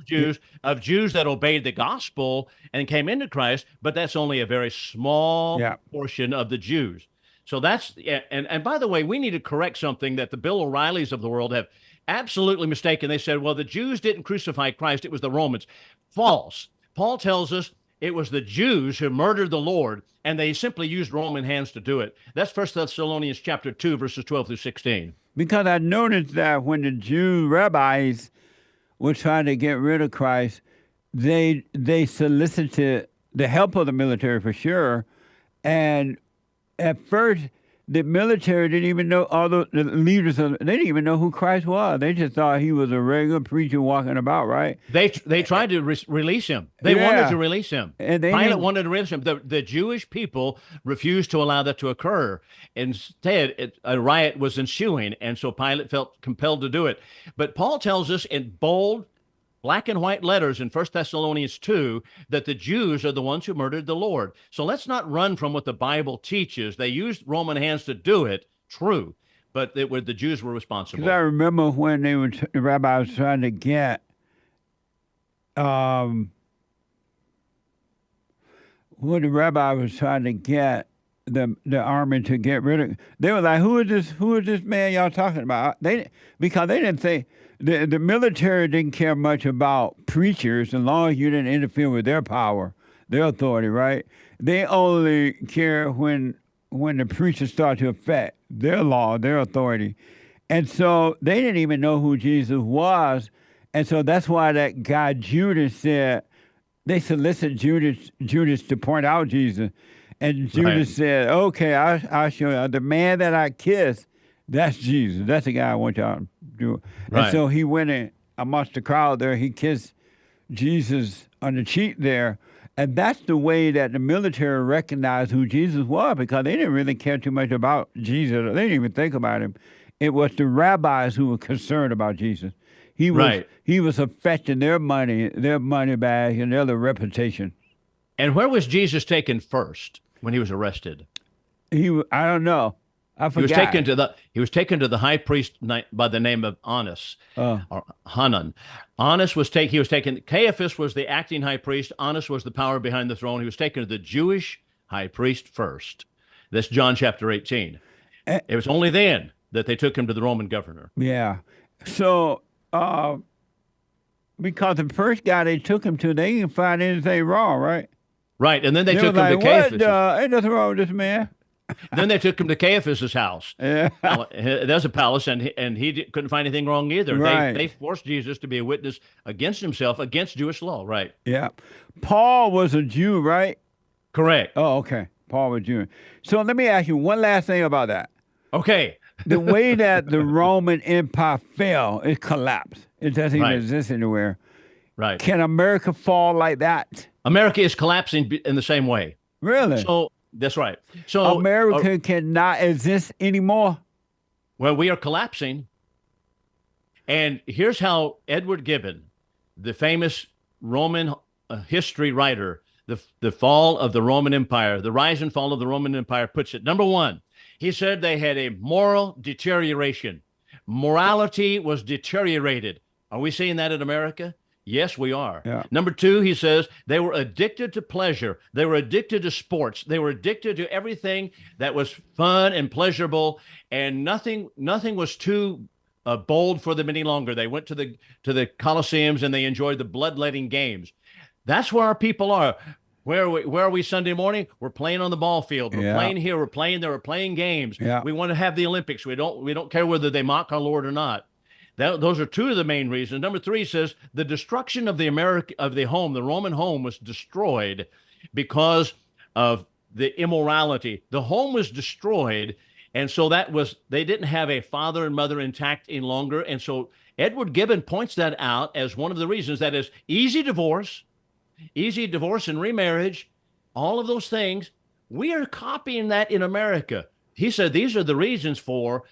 of Jews that obeyed the gospel and came into Christ, but that's only a very small portion of the Jews. So that's, and by the way, we need to correct something that the Bill O'Reillys of the world have absolutely mistaken. They said, well, the Jews didn't crucify Christ, it was the Romans. False. Paul tells us it was the Jews who murdered the Lord, and they simply used Roman hands to do it. That's 1 Thessalonians chapter 2, verses 12 through 16. Because I noticed that when the Jew rabbis were trying to get rid of Christ, they solicited the help of the military for sure. And at first, the military didn't even know, all the leaders, they didn't even know who Christ was. They just thought he was a regular preacher walking about, right? They tried to release him. They wanted to release him. And Pilate wanted to release him. The Jewish people refused to allow that to occur. Instead, a riot was ensuing, and so Pilate felt compelled to do it. But Paul tells us in bold, black and white letters in 1 Thessalonians 2 that the Jews are the ones who murdered the Lord. So let's not run from what the Bible teaches. They used Roman hands to do it, true, but the Jews were responsible. Because I remember when the rabbi was trying to get, when the rabbi was trying to get the army to get rid of, they were like, who is this man y'all talking about? Because they didn't think. The military didn't care much about preachers as long as you didn't interfere with their power, their authority, right? They only care when the preachers start to affect their law, their authority. And so they didn't even know who Jesus was. And so that's why that guy Judas said, they solicited Judas to point out Jesus. And Judas said, okay, I'll show you. The man that I kissed, that's Jesus. That's the guy I want y'all to do. Right. And so he went in amongst the crowd there. He kissed Jesus on the cheek there. And that's the way that the military recognized who Jesus was, because they didn't really care too much about Jesus. They didn't even think about him. It was the rabbis who were concerned about Jesus. He was affecting their money bag, and their reputation. And where was Jesus taken first when he was arrested? I don't know. I forgot. He was taken to the high priest by the name of Annas, or Hanan. Annas was taken. Caiaphas was the acting high priest. Annas was the power behind the throne. He was taken to the Jewish high priest first. That's John chapter 18. It was only then that they took him to the Roman governor. Yeah. So, because the first guy they took him to, they didn't find anything wrong, right? Right, and then they took him to Caiaphas. Ain't nothing wrong with this man. Then they took him to Caiaphas's house. Yeah. There's a palace, and he couldn't find anything wrong either. Right. They forced Jesus to be a witness against himself, against Jewish law, right? Yeah. Paul was a Jew, right? Correct. Oh, okay. Paul was Jew. So let me ask you one last thing about that. Okay. The way that the Roman Empire fell, it collapsed. It doesn't even exist anywhere. Right. Can America fall like that? America is collapsing in the same way. Really? So that's right. So America cannot exist anymore. Well, we are collapsing. And here's how Edward Gibbon, the famous Roman history writer, the fall of the Roman Empire, the rise and fall of the Roman Empire, puts it. Number one, he said they had a moral deterioration. Morality was deteriorated. Are we seeing that in America? Yes, we are. Yeah. Number two, he says they were addicted to pleasure. They were addicted to sports. They were addicted to everything that was fun and pleasurable, and nothing was too bold for them any longer. They went to the Colosseums and they enjoyed the bloodletting games. That's where our people are. Where are we Sunday morning? We're playing on the ball field. We're playing here. We're playing there. We're playing games. Yeah. We want to have the Olympics. We don't care whether they mock our Lord or not. Those are two of the main reasons. Number three says the destruction of the home, the Roman home, was destroyed because of the immorality. The home was destroyed, and so they didn't have a father and mother intact any longer. And so Edward Gibbon points that out as one of the reasons. That is easy divorce and remarriage, all of those things. We are copying that in America. He said these are the reasons for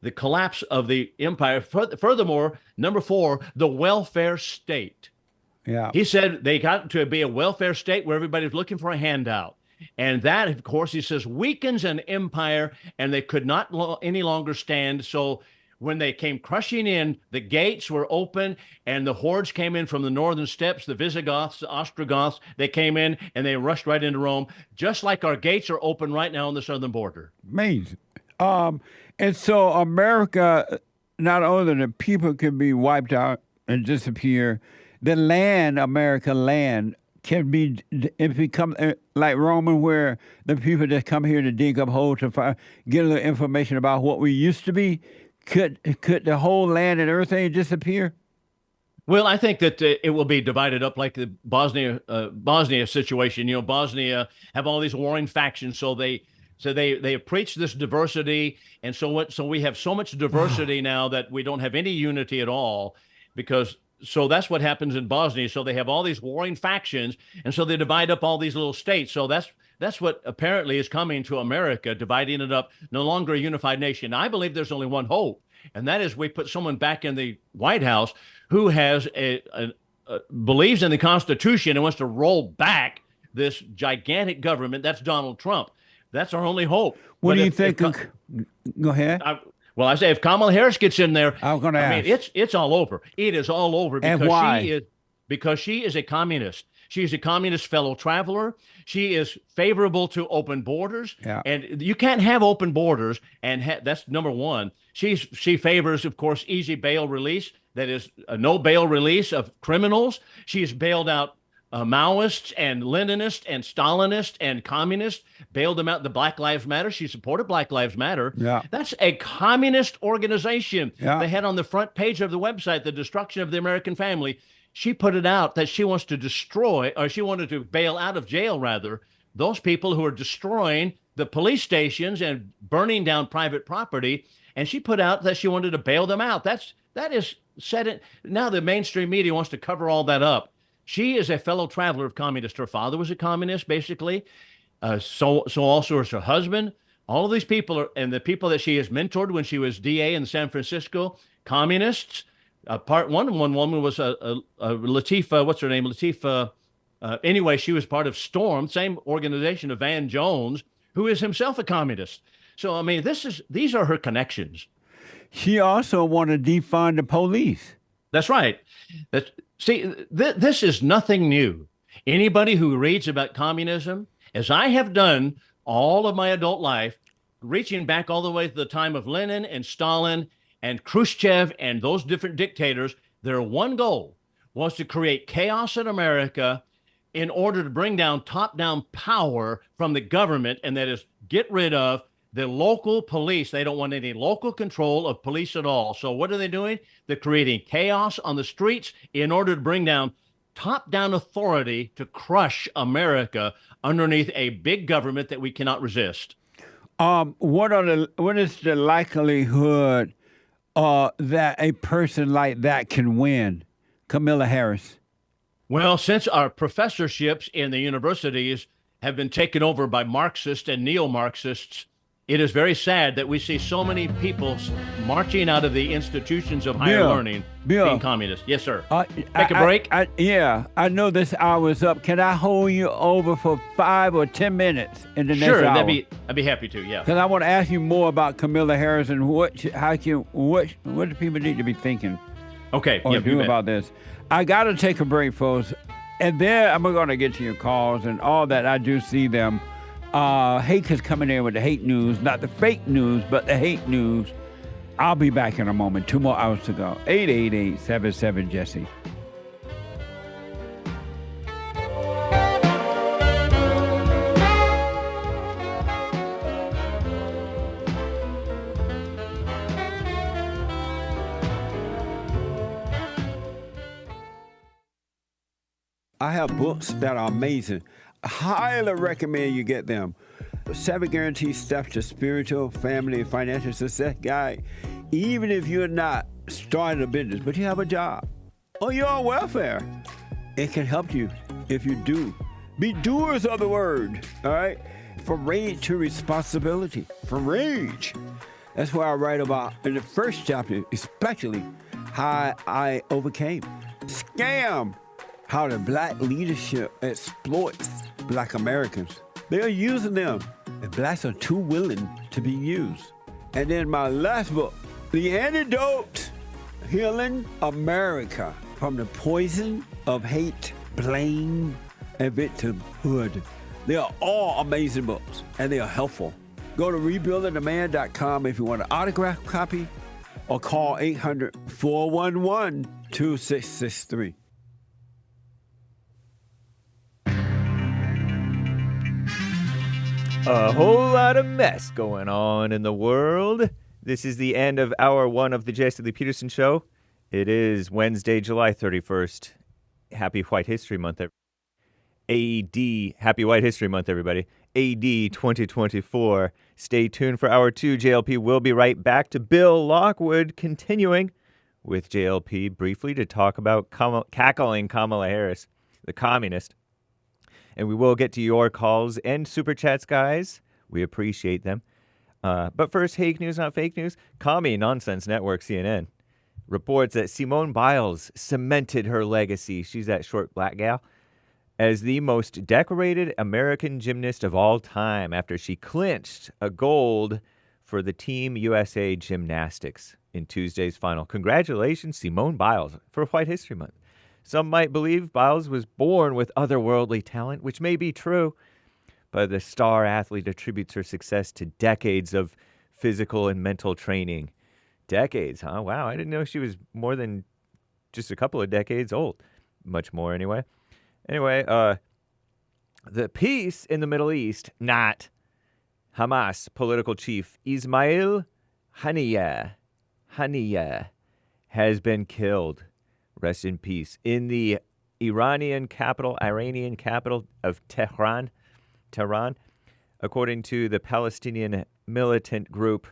the collapse of the empire. Furthermore, number four, the welfare state. Yeah. He said they got to be a welfare state where everybody's looking for a handout. And that, of course, he says, weakens an empire, and they could not any longer stand. So when they came crushing in, the gates were open, and the hordes came in from the northern steppes, the Visigoths, the Ostrogoths. They came in, and they rushed right into Rome, just like our gates are open right now on the southern border. Amazing. And so America, not only the people can be wiped out and disappear, the land, America land, can be, it becomes like Roman, where the people just come here to dig up holes to get a little information about what we used to be. Could the whole land and everything disappear? Well, I think that it will be divided up like the Bosnia situation. Bosnia have all these warring factions, so they So they have preached this diversity, and so we have so much diversity now that we don't have any unity at all, because so that's what happens in Bosnia. So they have all these warring factions, and so they divide up all these little states. So that's what apparently is coming to America, dividing it up, no longer a unified nation. I believe there's only one hope, and that is we put someone back in the White House who has believes in the Constitution and wants to roll back this gigantic government. That's Donald Trump. That's our only hope. What do you think? Go ahead. I say if Kamala Harris gets in there, I'm going to ask. I mean, it's all over. It is all over because and why? Because she is a communist. She is a communist fellow traveler. She is favorable to open borders, and you can't have open borders. And that's number one. She favors, of course, easy bail release. That is a no bail release of criminals. She's bailed out Maoists and Leninists and Stalinists and communists, bailed them out. The Black Lives Matter. She supported Black Lives Matter. Yeah. That's a communist organization. Yeah. They had on the front page of the website, the destruction of the American family. She put it out that she wants to destroy, or she wanted to bail out of jail, rather, those people who are destroying the police stations and burning down private property. And she put out that she wanted to bail them out. That is said it. Now the mainstream media wants to cover all that up. She is a fellow traveler of communists. Her father was a communist, basically. So also is her husband. All of these people are, and the people that she has mentored when she was DA in San Francisco, communists. One woman was Latifah. What's her name? Latifah. Anyway, she was part of Storm, same organization of Van Jones, who is himself a communist. So I mean, these are her connections. She also wanted to defund the police. That's right. This is nothing new. Anybody who reads about communism, as I have done all of my adult life, reaching back all the way to the time of Lenin and Stalin and Khrushchev and those different dictators, their one goal was to create chaos in America in order to bring down top-down power from the government, and that is get rid of the local police. They don't want any local control of police at all. So what are they doing? They're creating chaos on the streets in order to bring down top-down authority to crush America underneath a big government that we cannot resist. What is the likelihood that a person like that can win? Kamala Harris. Well, since our professorships in the universities have been taken over by Marxists and neo-Marxists, it is very sad that we see so many people marching out of the institutions of higher learning being communist. Yes, sir. Take a break? I know this hour's up. Can I hold you over for 5 or 10 minutes in the next hour? Sure, I'd be happy to, yeah. Because I want to ask you more about Kamala Harris and what do people need to be thinking or doing about this. I got to take a break, folks. And then I'm going to get to your calls and all that. I do see them. Hake is coming in with the hate news, not the fake news, but the hate news. I'll be back in a moment. 2 more hours to go. 888-77-JESSE. I have books that are amazing. I highly recommend you get them. 7 guaranteed steps to spiritual, family, and financial success guide. Even if you're not starting a business, but you have a job or you're on welfare, it can help you if you do. Be doers of the word, all right? From rage to responsibility. From rage. That's what I write about in the first chapter, especially how I overcame. Scam. How the black leadership exploits black Americans. They are using them, and blacks are too willing to be used. And then my last book, The Antidote, Healing America from the Poison of Hate, Blame, and Victimhood. They are all amazing books, and they are helpful. Go to rebuildingtheman.com if you want an autographed copy, or call 800-411-2663. A whole lot of mess going on in the world. This is the end of hour 1 of the Jesse Lee Peterson Show. It is Wednesday, July 31st. Happy White History Month. AD, Happy White History Month, everybody. AD 2024. Stay tuned for Hour 2. JLP will be right back to Bill Lockwood, continuing with JLP briefly to talk about cackling Kamala Harris, the communist. And we will get to your calls and super chats, guys. We appreciate them. But first, fake news, not fake news. Commie Nonsense Network, CNN, reports that Simone Biles cemented her legacy. She's that short black gal. As the most decorated American gymnast of all time after she clinched a gold for the Team USA Gymnastics in Tuesday's final. Congratulations, Simone Biles, for White History Month. Some might believe Biles was born with otherworldly talent, which may be true, but the star athlete attributes her success to decades of physical and mental training. Decades, huh? Wow, I didn't know she was more than just a couple of decades old. Much more, anyway. Anyway, the peace in the Middle East, not Hamas political chief Ismail Haniyeh, has been killed. Rest in peace. In the Iranian capital of Tehran, according to the Palestinian militant group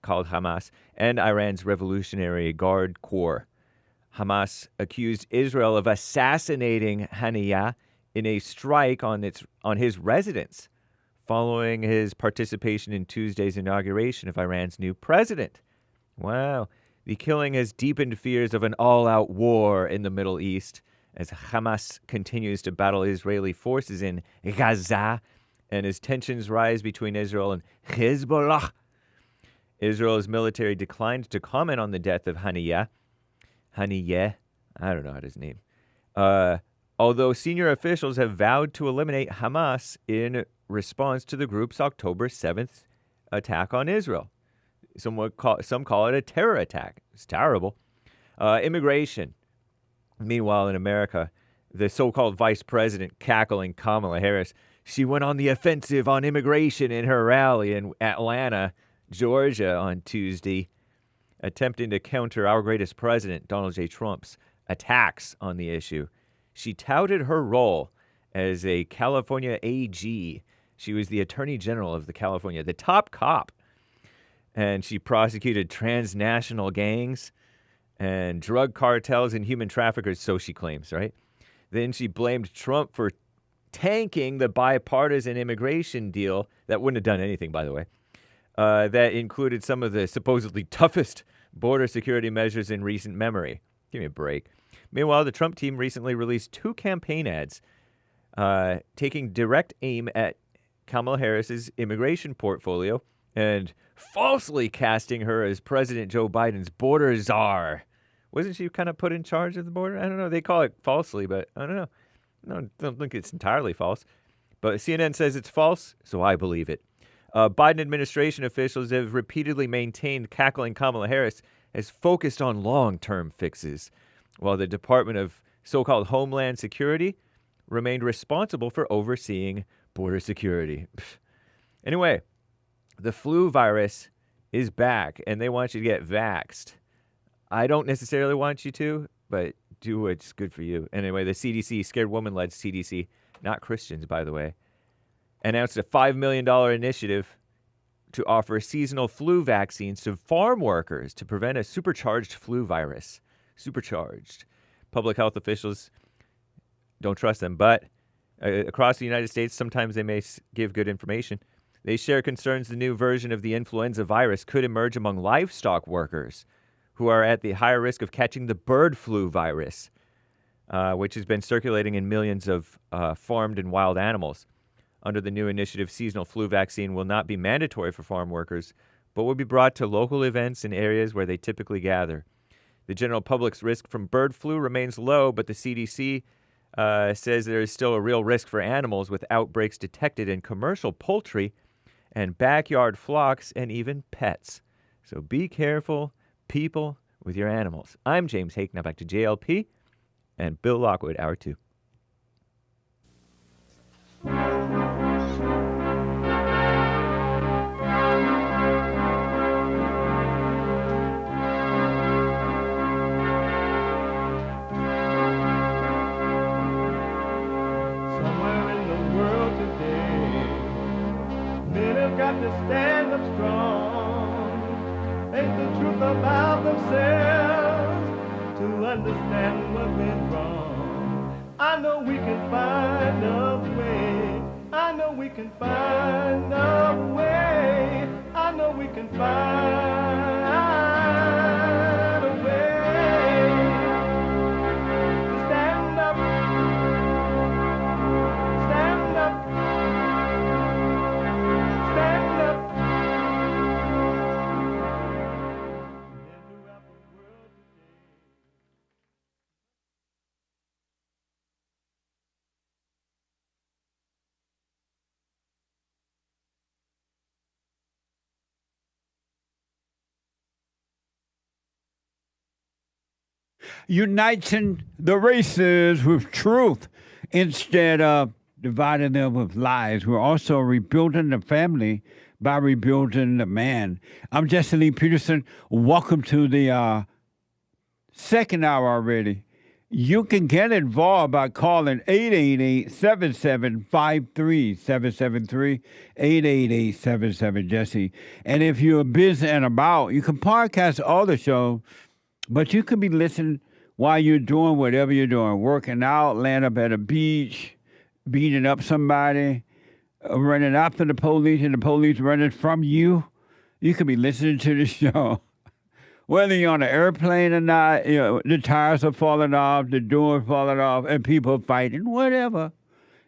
called Hamas and Iran's Revolutionary Guard Corps. Hamas accused Israel of assassinating Haniyeh in a strike on his residence following his participation in Tuesday's inauguration of Iran's new president. Wow. The killing has deepened fears of an all-out war in the Middle East as Hamas continues to battle Israeli forces in Gaza and as tensions rise between Israel and Hezbollah. Israel's military declined to comment on the death of Haniyeh, I don't know how his name. Although senior officials have vowed to eliminate Hamas in response to the group's October 7th attack on Israel. Some call it a terror attack. It's terrible. Immigration. Meanwhile, in America, the so-called vice president cackling Kamala Harris, she went on the offensive on immigration in her rally in Atlanta, Georgia on Tuesday, attempting to counter our greatest president, Donald J. Trump's attacks on the issue. She touted her role as a California AG. She was the Attorney General of California, the top cop. And she prosecuted transnational gangs and drug cartels and human traffickers, so she claims, right? Then she blamed Trump for tanking the bipartisan immigration deal that wouldn't have done anything, by the way, that included some of the supposedly toughest border security measures in recent memory. Give me a break. Meanwhile, the Trump team recently released 2 campaign ads taking direct aim at Kamala Harris's immigration portfolio and falsely casting her as President Joe Biden's border czar. Wasn't she kind of put in charge of the border? I don't know. They call it falsely, but I don't know. No, don't think it's entirely false. But CNN says it's false, so I believe it. Biden administration officials have repeatedly maintained cackling Kamala Harris has focused on long-term fixes, while the Department of so-called Homeland Security remained responsible for overseeing border security. Anyway, the flu virus is back, and they want you to get vaxxed. I don't necessarily want you to, but do what's good for you. Anyway, the CDC, scared woman-led CDC, not Christians, by the way, announced a $5 million initiative to offer seasonal flu vaccines to farm workers to prevent a supercharged flu virus. Supercharged. Public health officials don't trust them, but across the United States, sometimes they may give good information. They share concerns the new version of the influenza virus could emerge among livestock workers who are at the higher risk of catching the bird flu virus, which has been circulating in millions of farmed and wild animals. Under the new initiative, seasonal flu vaccine will not be mandatory for farm workers, but will be brought to local events in areas where they typically gather. The general public's risk from bird flu remains low, but the CDC says there is still a real risk for animals with outbreaks detected in commercial poultry and backyard flocks and even pets. So be careful, people, with your animals. I'm James Hake. Now back to JLP and Bill Lockwood, Hour 2. got to stand up strong. Think the truth about themselves to understand what went wrong. I know we can find a way. I know we can find a way. I know we can find a way to stand up, stand up, stand up. Uniting the races with truth instead of dividing them with lies. We're also rebuilding the family by rebuilding the man. I'm Jesse Lee Peterson. Welcome to the second hour already. You can get involved by calling 888-7753-773, 888-77-JESSE. And if you're busy and about, you can podcast all the shows, but you could be listening while you're doing whatever you're doing, working out, laying up at a beach, beating up somebody, running after the police, and the police running from you. You could be listening to the show. Whether you're on an airplane or not, you know, the tires are falling off, the doors falling off, and people fighting, whatever.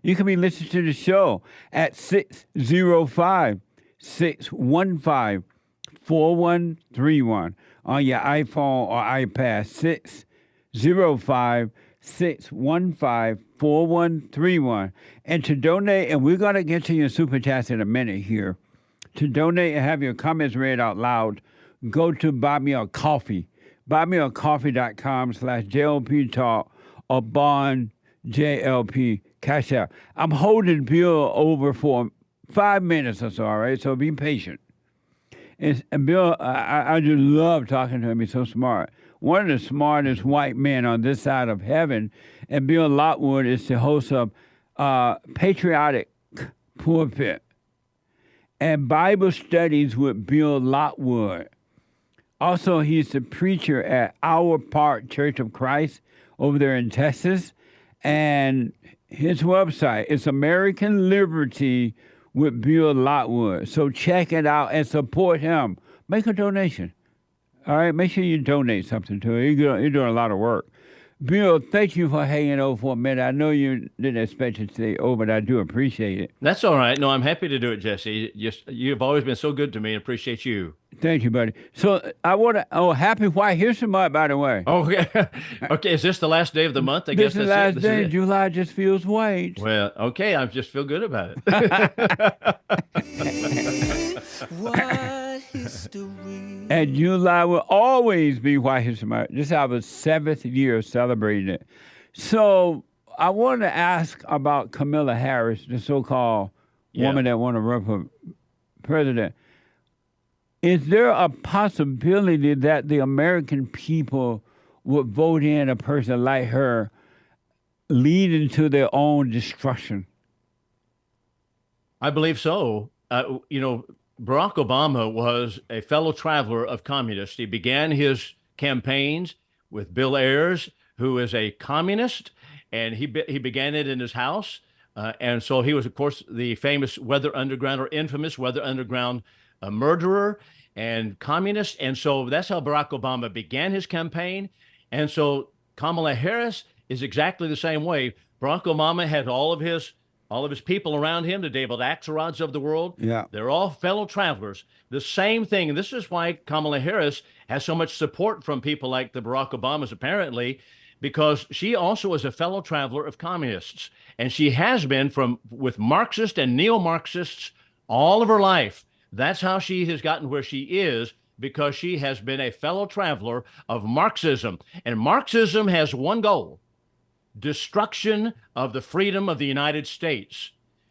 You can be listening to the show at 605-615-4131 on your iPhone or iPad, 605-615-4131. And to donate, and we're going to get to your super chats in a minute here. To donate and have your comments read out loud, go to Buy Me a Coffee, buymeacoffee.com/JLP Talk or Bond JLP Cash App. I'm holding Bill over for 5 minutes or so, all right? So be patient. And Bill, I just love talking to him. He's so smart. One of the smartest white men on this side of heaven. And Bill Lockwood is the host of Patriotic Pulpit and Bible Studies with Bill Lockwood. Also, he's the preacher at Our Park Church of Christ over there in Texas. And his website is American Liberty with Bill Lockwood. So check it out and support him. Make a donation. All right, make sure you donate something to it. You're doing a lot of work. Bill, thank you for hanging over for a minute. I know you didn't expect it to stay over, but I do appreciate it. That's all right. No, I'm happy to do it, Jesse. You've always been so good to me. I appreciate you. Thank you, buddy. So I want to, happy White History Month, by the way. Okay. Okay, is this the last day of the month? I guess this is the last day. July just feels white. Well, okay, I just feel good about it. White history. And July will always be White History Month. This is our 7th year celebrating it. So I want to ask about Kamala Harris, the so-called woman that want to run for president. Is there a possibility that the American people would vote in a person like her, leading to their own destruction? I believe so. Barack Obama was a fellow traveler of communists. He began his campaigns with Bill Ayers, who is a communist, and he began it in his house. And so he was, of course, the famous Weather Underground or infamous Weather Underground murderer and communist. And so that's how Barack Obama began his campaign. And so Kamala Harris is exactly the same way. Barack Obama had all of his people around him, the David Axelrods of the world. Yeah. They're all fellow travelers. The same thing. And this is why Kamala Harris has so much support from people like the Barack Obamas, apparently, because she also is a fellow traveler of communists. And she has been with Marxists and neo-Marxists all of her life. That's how she has gotten where she is, because she has been a fellow traveler of Marxism. And Marxism has one goal: destruction of the freedom of the United States.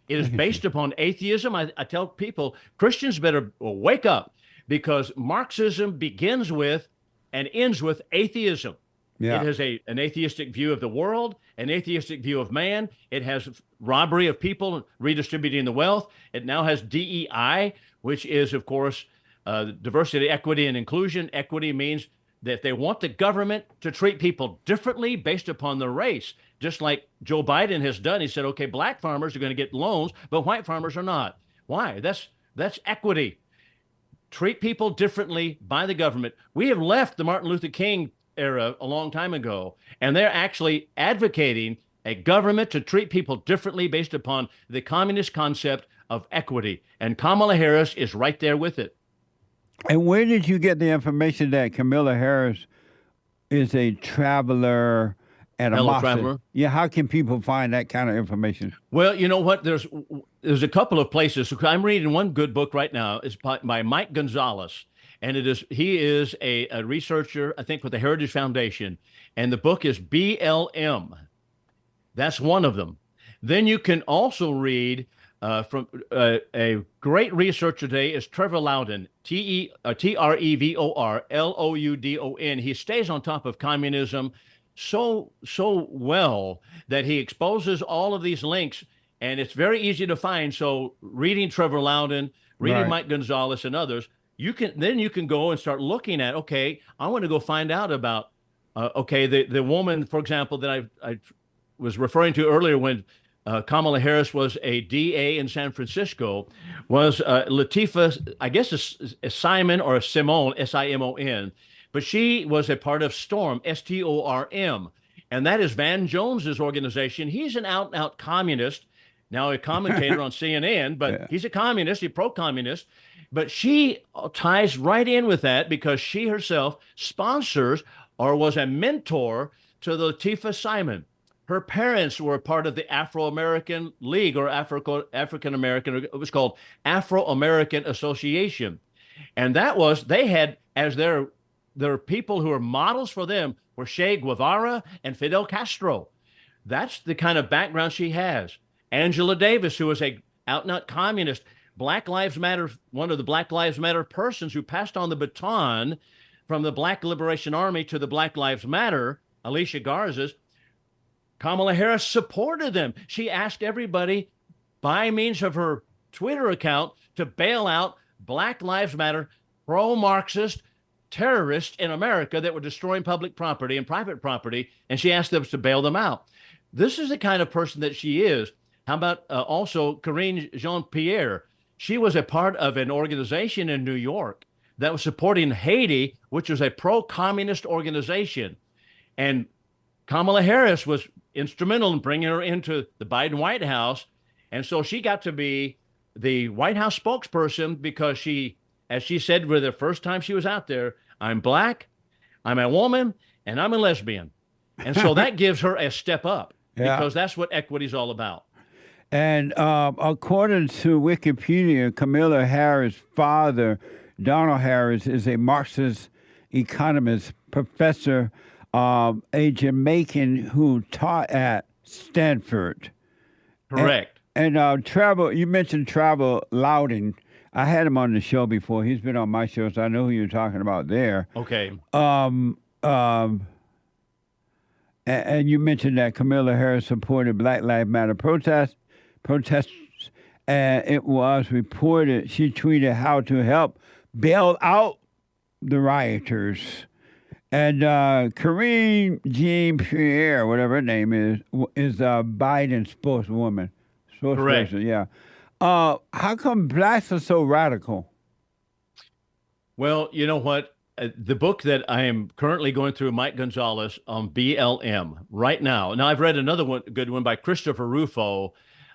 It is based upon atheism. I tell people, Christians better wake up, because Marxism begins with and ends with atheism. Yeah. It has an atheistic view of the world, an atheistic view of man. It has robbery of people, redistributing the wealth. It now has DEI, which is, of course, diversity, equity, and inclusion. Equity means that they want the government to treat people differently based upon their race, just like Joe Biden has done. He said, okay, black farmers are going to get loans, but white farmers are not. Why? That's equity. Treat people differently by the government. We have left the Martin Luther King era a long time ago, and they're actually advocating a government to treat people differently based upon the communist concept of equity. And Kamala Harris is right there with it. And where did you get the information that Kamala Harris is a traveler at a Fellow mosque? traveler? Yeah, how can people find that kind of information? Well, you know what? There's a couple of places. I'm reading one good book right now. It's by Mike Gonzalez, and he is a researcher, I think, with the Heritage Foundation, and the book is BLM. That's one of them. Then you can also read from a great researcher today is Trevor Loudon, Trevor Loudon. He stays on top of communism so well that he exposes all of these links, and it's very easy to find. So reading Trevor Loudon, reading Right. Mike Gonzalez and others, you can go and start looking at, okay, I want to go find out about the woman, for example, that I was referring to earlier when Kamala Harris was a DA in San Francisco, was Latifah, I guess a Simon or a Simone, Simon, but she was a part of STORM, STORM, and that is Van Jones's organization. He's an out-and-out communist, now a commentator on CNN, but Yeah. he's a communist, he's pro-communist, but she ties right in with that because she herself sponsors or was a mentor to the Latifah Simon. Her parents were part of the Afro-American League or African-American, it was called Afro-American Association. And they had as their people who were models for them were Che Guevara and Fidel Castro. That's the kind of background she has. Angela Davis, who was a out-and-out communist, Black Lives Matter, one of the Black Lives Matter persons who passed on the baton from the Black Liberation Army to the Black Lives Matter, Alicia Garza's, Kamala Harris supported them. She asked everybody by means of her Twitter account to bail out Black Lives Matter, pro-Marxist terrorists in America that were destroying public property and private property, and she asked them to bail them out. This is the kind of person that she is. How about also Karine Jean-Pierre? She was a part of an organization in New York that was supporting Haiti, which was a pro-communist organization. And Kamala Harris was instrumental in bringing her into the Biden White House. And so she got to be the White House spokesperson because she, as she said for the first time she was out there, I'm Black, I'm a woman, and I'm a lesbian. And so that gives her a step up because that's what equity is all about. And according to Wikipedia, Kamala Harris' father, Donald Harris, is a Marxist economist, professor, a Jamaican who taught at Stanford. Correct. And you mentioned Trevor Loudon. I had him on the show before. He's been on my show, so I know who you're talking about there. Okay. And you mentioned that Kamala Harris supported Black Lives Matter protests, and it was reported she tweeted how to help bail out the rioters. And Karine Jean-Pierre, whatever her name is Biden's spokeswoman. Correct. Yeah. How come blacks are so radical? Well, you know what? The book that I am currently going through, Mike Gonzalez on BLM right now. Now, I've read another good one by Christopher Rufo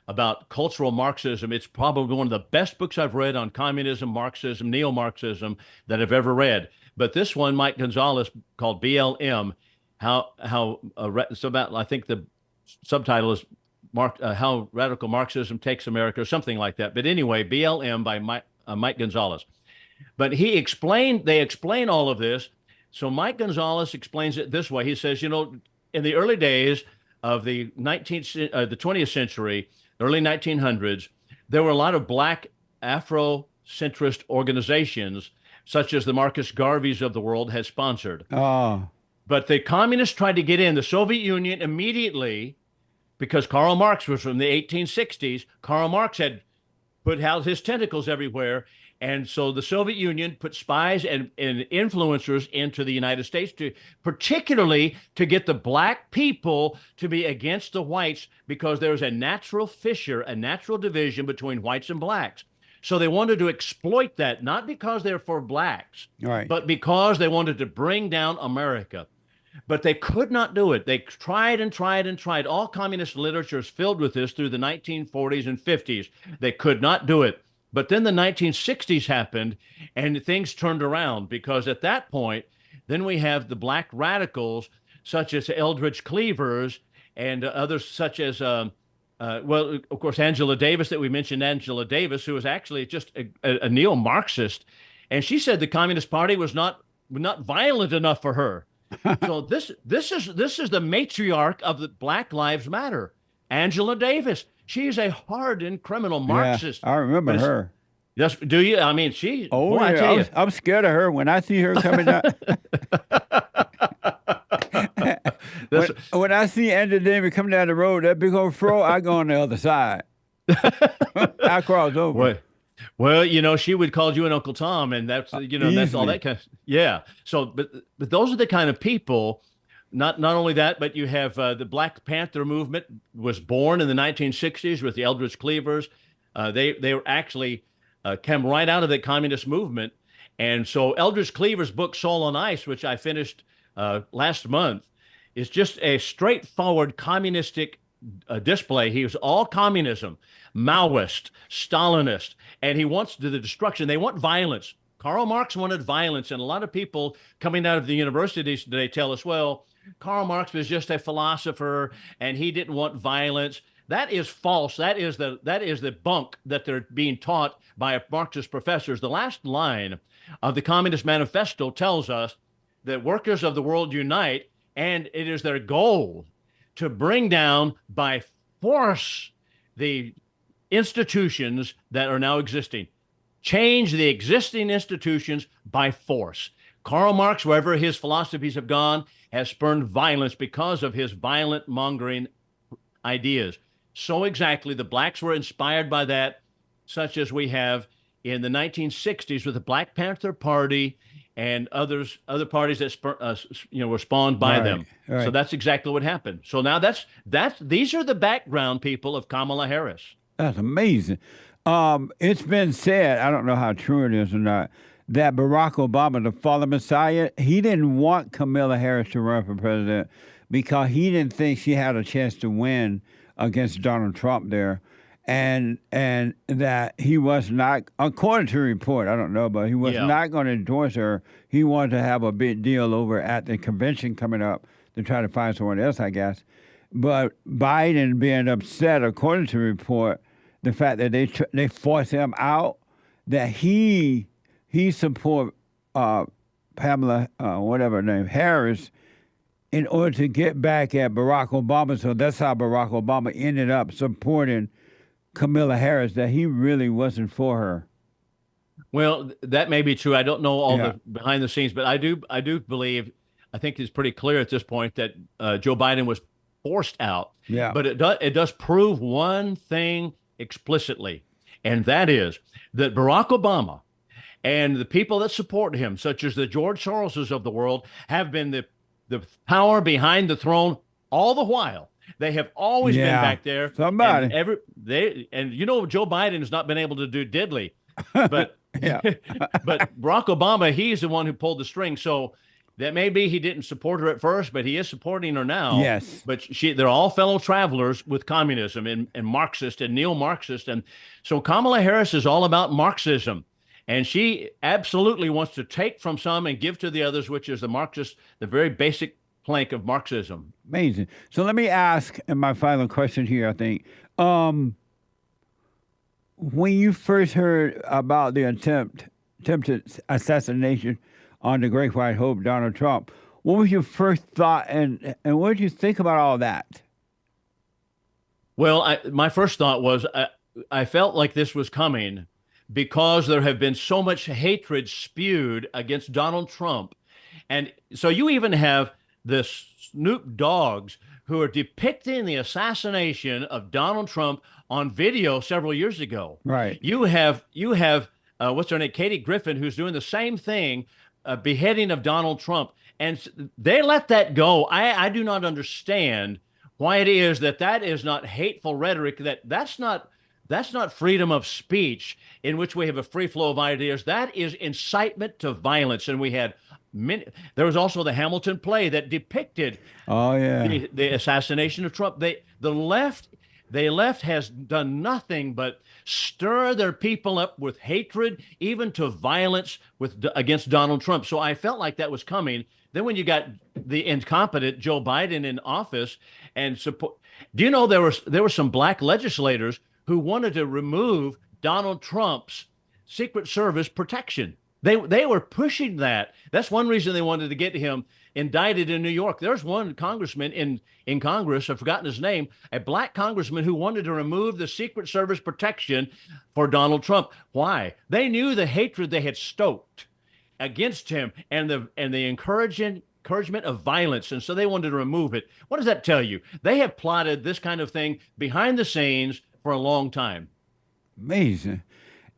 about cultural Marxism. It's probably one of the best books I've read on communism, Marxism, neo-Marxism that I've ever read. But this one, Mike Gonzalez, called BLM, it's about, I think the subtitle is How Radical Marxism Takes America or something like that. But anyway, BLM by Mike Gonzalez. But they explain all of this. So Mike Gonzalez explains it this way. He says, in the early days of the 20th century, early 1900s, there were a lot of Black Afrocentrist organizations, such as the Marcus Garveys of the world had sponsored. Oh. But the communists tried to get in. The Soviet Union immediately, because Karl Marx was from the 1860s, Karl Marx had put out his tentacles everywhere, And so the Soviet Union put spies and influencers into the United States particularly to get the black people to be against the whites, because there was a natural fissure, a natural division between whites and blacks. So they wanted to exploit that, not because they're for blacks, Right. but because they wanted to bring down America. But they could not do it. They tried and tried and tried. All communist literature is filled with this through the 1940s and 50s. They could not do it. But then the 1960s happened and things turned around, because at that point, then we have the black radicals such as Eldridge Cleavers and others such as, well, of course, Angela Davis, that we mentioned, Angela Davis, who was actually just a neo-Marxist. And she said the Communist Party was not violent enough for her. So this is the matriarch of the Black Lives Matter, Angela Davis. She's a hardened criminal Marxist. Yeah, I remember her. Yes, do you? I mean, she. Oh, boy, I yeah. tell you. I'm scared of her when I see her coming down. when I see Angela Davis coming down the road, that big old fro, I go on the other side. I cross over. Well, she would call you an Uncle Tom, and that's that's all that kind of, yeah. So, but those are the kind of people. Not only that, but you have the Black Panther movement was born in the 1960s with the Eldridge Cleavers. They were actually came right out of the communist movement, and so Eldridge Cleaver's book Soul on Ice, which I finished last month, is just a straightforward communistic display. He was all communism, Maoist, Stalinist, and he wants the destruction. They want violence. Karl Marx wanted violence, and a lot of people coming out of the universities today tell us, well, Karl Marx was just a philosopher and he didn't want violence. That is false. That is the bunk that they're being taught by Marxist professors. The last line of the Communist Manifesto tells us that workers of the world unite, and it is their goal to bring down by force the institutions that are now existing. Change the existing institutions by force. Karl Marx, wherever his philosophies have gone, has spurned violence because of his violent mongering ideas. So exactly, the blacks were inspired by that, such as we have in the 1960s with the Black Panther Party and other parties that were spawned by them. Right. So that's exactly what happened. So now these are the background people of Kamala Harris. That's amazing. It's been said, I don't know how true it is or not, that Barack Obama, the fallen Messiah, he didn't want Kamala Harris to run for president because he didn't think she had a chance to win against Donald Trump there. And that he was not, according to the report, I don't know, but he was not going to endorse her. He wanted to have a big deal over at the convention coming up to try to find someone else, I guess. But Biden being upset, according to the report, the fact that they forced him out, that he support Pamela, whatever her name, Harris, in order to get back at Barack Obama. So that's how Barack Obama ended up supporting Kamala Harris, that he really wasn't for her. Well, that may be true. I don't know all the behind the scenes, but I do believe, I think it's pretty clear at this point that Joe Biden was forced out. Yeah. But it does prove one thing explicitly, and that is that Barack Obama and the people that support him, such as the George Soroses of the world, have been the power behind the throne all the while. They have always been back there. Somebody. And Joe Biden has not been able to do diddly, but but Barack Obama, he's the one who pulled the string. So that may be he didn't support her at first, but he is supporting her now. Yes. But they're all fellow travelers with communism and Marxist and neo-Marxist. And so Kamala Harris is all about Marxism. And she absolutely wants to take from some and give to the others, which is the very basic plank of Marxism. Amazing. So let me ask, and my final question here, I think. When you first heard about the attempted assassination on the Great White Hope, Donald Trump, what was your first thought, and what did you think about all that? Well, my first thought was I felt like this was coming because there have been so much hatred spewed against Donald Trump. And so you even have the Snoop Dogs who are depicting the assassination of Donald Trump on video several years ago. Right. You have what's her name, Katie Griffin, who's doing the same thing, beheading of Donald Trump, and they let that go. I do not understand why it is that is not hateful rhetoric. That's not freedom of speech in which we have a free flow of ideas. That is incitement to violence, and we had. There was also the Hamilton play that depicted the assassination of Trump. The left has done nothing but stir their people up with hatred, even to violence against Donald Trump. So I felt like that was coming. Then when you got the incompetent Joe Biden in office and support, do you know there were some black legislators who wanted to remove Donald Trump's Secret Service protection? They were pushing that. That's one reason they wanted to get him indicted in New York. There's one congressman in Congress, I've forgotten his name, a black congressman who wanted to remove the Secret Service protection for Donald Trump. Why? They knew the hatred they had stoked against him and the encouragement of violence, and so they wanted to remove it. What does that tell you? They have plotted this kind of thing behind the scenes for a long time. Amazing.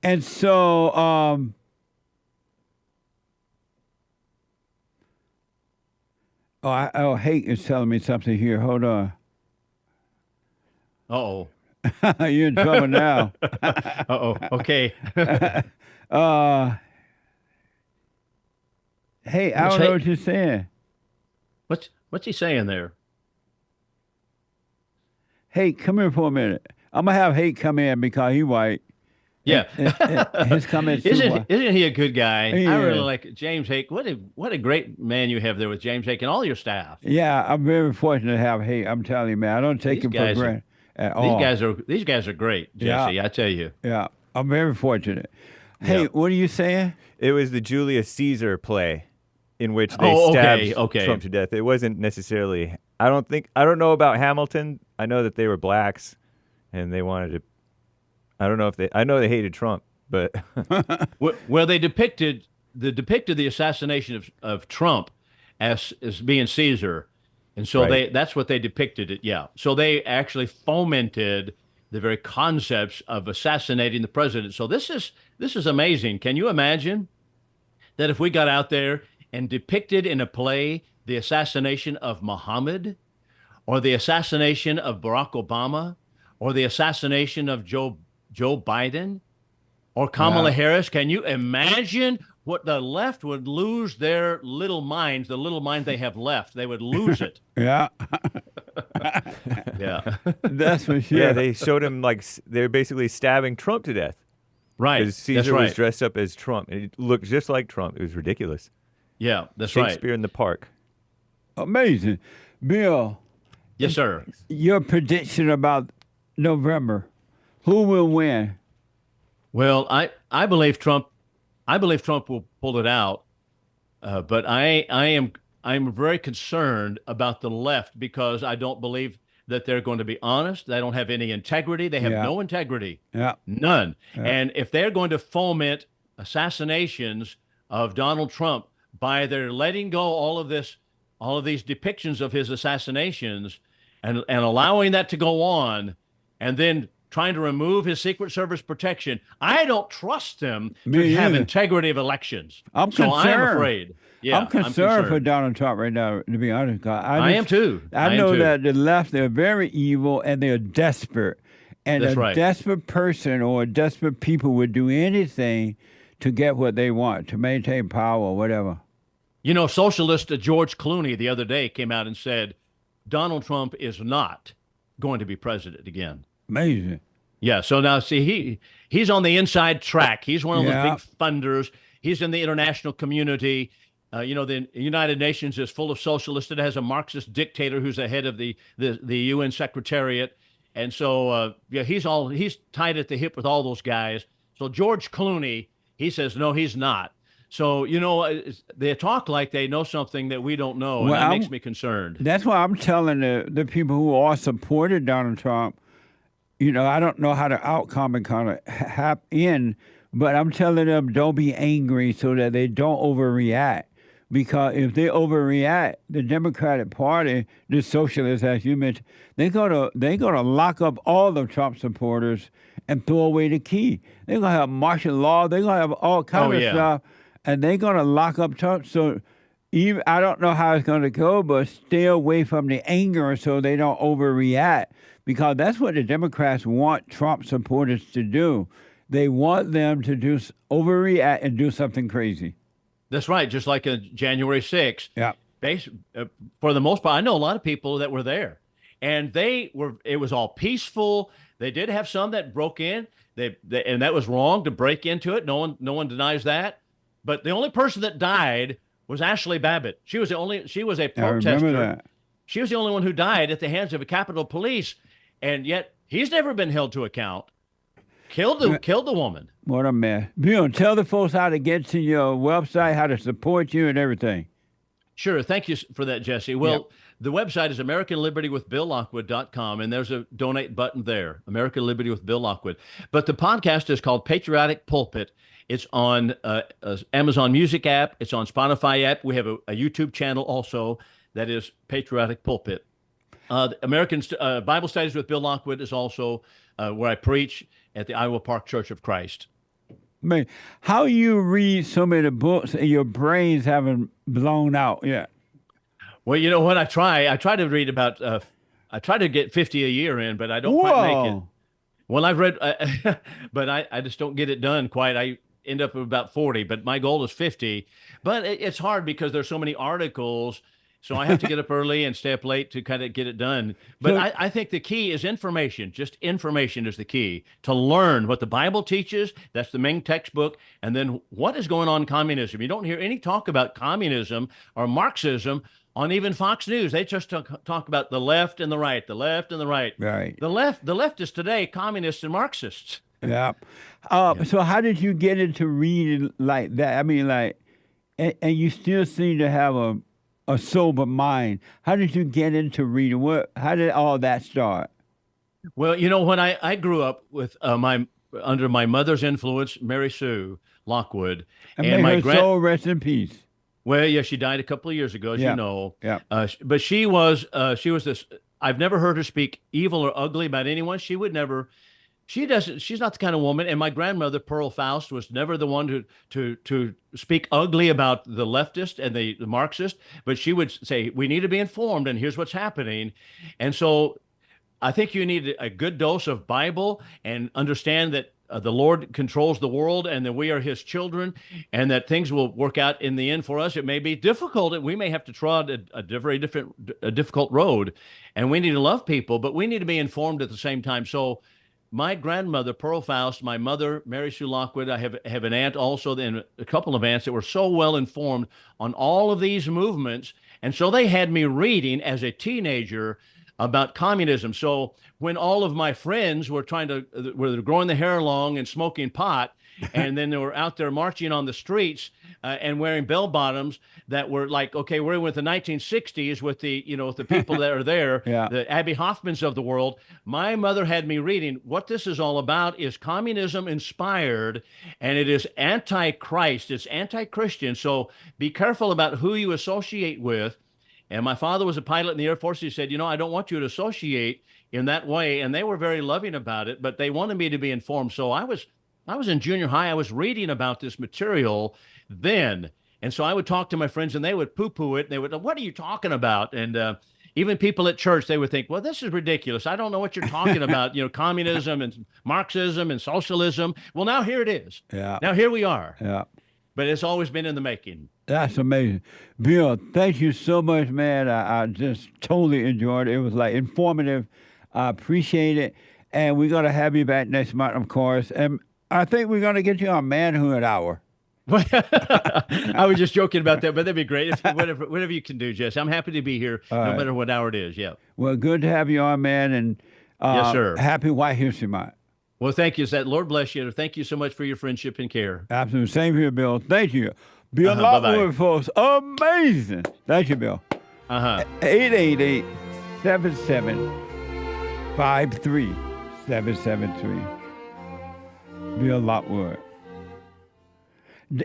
And so Hake is telling me something here. Hold on. Uh-oh. You're in trouble now. Uh-oh. Okay. Hey, I don't know what you're saying. What's he saying there? Hey, come here for a minute. I'm going to have Hake come in because he's white. Yeah. His comments isn't he a good guy? Yeah. I really like James Hake. What a great man you have there with James Hake and all your staff. Yeah, I'm very fortunate to have Hake. I'm telling you, man. I don't take him for granted at all. These guys are great, Jesse. I tell you. Yeah, I'm very fortunate. Hey, what are you saying? It was the Julius Caesar play in which they stabbed Trump to death. It wasn't necessarily. I don't know about Hamilton. I know that they were blacks, and they wanted to. I know they hated Trump, but well, they depicted the assassination of Trump as being Caesar, and so that's what they depicted it. Yeah, so they actually fomented the very concepts of assassinating the president. So this is amazing. Can you imagine that if we got out there and depicted in a play the assassination of Muhammad, or the assassination of Barack Obama, or the assassination of Joe Biden, or Kamala Harris? Can you imagine what the left would lose their little minds, the little mind they have left? They would lose it. Yeah. Yeah. That's for sure. Yeah, they showed him like they're basically stabbing Trump to death. Right. Because Caesar was dressed up as Trump. It looked just like Trump. It was ridiculous. Yeah, that's right. Shakespeare in the Park. Amazing. Bill. Yes, sir. Your prediction about November. Who will win? Well, I believe Trump. I believe Trump will pull it out, but I'm very concerned about the left because I don't believe that they're going to be honest. They don't have any integrity. They have no integrity. Yeah, none. Yeah. And if they're going to foment assassinations of Donald Trump by their letting go all of these depictions of his assassinations and allowing that to go on, and then trying to remove his Secret Service protection, I don't trust them to have integrity of elections. I'm concerned. I'm afraid. Yeah, I'm concerned for Donald Trump right now, to be honest. I am too. I know that the left, they're very evil and they're desperate. And desperate person or a desperate people would do anything to get what they want, to maintain power or whatever. You know, socialist George Clooney the other day came out and said, Donald Trump is not going to be president again. Amazing. Yeah. So now, see, he's on the inside track. He's one of those big funders. He's in the international community. The United Nations is full of socialists. It has a Marxist dictator who's the head of the UN Secretariat. And so, he's tied at the hip with all those guys. So George Clooney, he says, no, he's not. So, they talk like they know something that we don't know, and that makes me concerned. That's why I'm telling the people who all supported Donald Trump, I don't know how the outcome is going to happen, but I'm telling them don't be angry so that they don't overreact. Because if they overreact, the Democratic Party, the socialists, as you mentioned, they're gonna lock up all the Trump supporters and throw away the key. They're going to have martial law. They're going to have all kinds of stuff, and they're going to lock up Trump. So even I don't know how it's going to go, but stay away from the anger so they don't overreact, because that's what the Democrats want Trump supporters to do. They want them to overreact and do something crazy. That's right, just like January 6th. Yeah. For the most part, I know a lot of people that were there, and it was all peaceful. They did have some that broke in, and that was wrong to break into it. No one denies that. But the only person that died was Ashley Babbitt. She was a protester. I remember that. She was the only one who died at the hands of a Capitol Police, and yet he's never been held to account. Killed the woman. What a mess. Bill, tell the folks how to get to your website, how to support you and everything. Sure. Thank you for that, Jesse. Well, the website is AmericanLibertyWithBillLockwood.com, and there's a donate button there, American Liberty with Bill Lockwood. But the podcast is called Patriotic Pulpit. It's on Amazon Music app. It's on Spotify app. We have a YouTube channel also that is Patriotic Pulpit. American Bible Studies with Bill Lockwood is also where I preach at the Iowa Park Church of Christ. Man, how you read so many books and your brains haven't blown out yet? Well, you know what? I try to read about, I try to get 50 a year in, but I don't quite make it. Well, I've read, but I just don't get it done quite. I end up with about 40, but my goal is 50. But it's hard because there's so many articles. So I have to get up early and stay up late to kind of get it done. But I think the key is information. Just information is the key. To learn what the Bible teaches, that's the main textbook. And then what is going on in communism? You don't hear any talk about communism or Marxism on even Fox News. They just talk about the left and the right, the left and the right. Right. The left is today communists and Marxists. Yeah. So how did you get into reading like that? I mean, like, and you still seem to have a sober mind. How did you get into reading? How did all that start? Well, you know, when I grew up with under my mother's influence, Mary Sue Lockwood, and may her soul rest in peace. Well, yeah, she died a couple of years ago, as you know. Yeah. But she was this. I've never heard her speak evil or ugly about anyone. She would never. She's not the kind of woman. And my grandmother, Pearl Faust, was never the one to speak ugly about the leftist and the Marxist, but she would say, we need to be informed, and here's what's happening. And so I think you need a good dose of Bible and understand that the Lord controls the world and that we are his children and that things will work out in the end for us. It may be difficult, and we may have to trod a very difficult road, and we need to love people, but we need to be informed at the same time. So my grandmother, Pearl Faust, my mother, Mary Sue Lockwood, I have an aunt also, and a couple of aunts that were so well informed on all of these movements. And so they had me reading as a teenager about communism. So when all of my friends were were growing their hair long and smoking pot, and then they were out there marching on the streets and wearing bell bottoms that were like, okay, we're with the 1960s with the, with the people that are there, the Abby Hoffmans of the world. My mother had me reading what this is all about is communism inspired, and it is anti-Christ. It's anti-Christian. So be careful about who you associate with. And my father was a pilot in the Air Force. He said, I don't want you to associate in that way. And they were very loving about it, but they wanted me to be informed. So I was in junior high. I was reading about this material then. And so I would talk to my friends and they would poo-poo it. And they would, what are you talking about? And even people at church, they would think, well, this is ridiculous. I don't know what you're talking about, communism and Marxism and socialism. Well, now here it is. Yeah. Now here we are. Yeah. But it's always been in the making. That's amazing. Bill, thank you so much, man. I just totally enjoyed it. It was like informative. I appreciate it. And we're going to have you back next month, of course. And I think we're going to get you on Manhood Hour. I was just joking about that, but that'd be great. Whatever you can do, Jess. I'm happy to be here, no matter what hour it is. Yeah. Well, good to have you on, man. And yes, sir. Happy White History Month. Well, thank you. Lord bless you. Thank you so much for your friendship and care. Absolutely. Same here, Bill. Thank you. Bill Lockwood, folks. Amazing. Thank you, Bill. 888-77-53773. Bill Lockwood.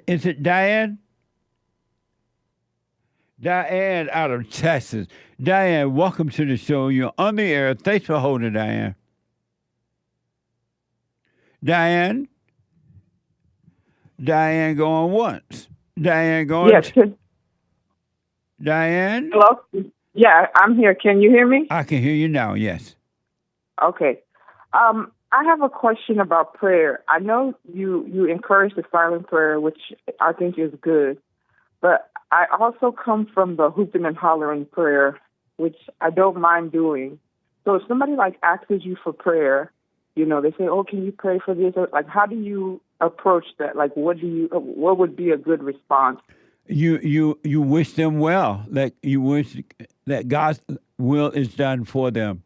Is it Diane? Diane out of Texas. Diane, welcome to the show. You're on the air. Thanks for holding, Diane. Diane? Diane going once. Diane going. Yes. Diane? Hello? Yeah, I'm here. Can you hear me? I can hear you now, yes. Okay. I have a question about prayer. I know you encourage the silent prayer, which I think is good, but I also come from the hooping and hollering prayer, which I don't mind doing. So if somebody asks you for prayer, they say, "Oh, can you pray for this?" How do you approach that? What would be a good response? You wish them well. You wish that God's will is done for them.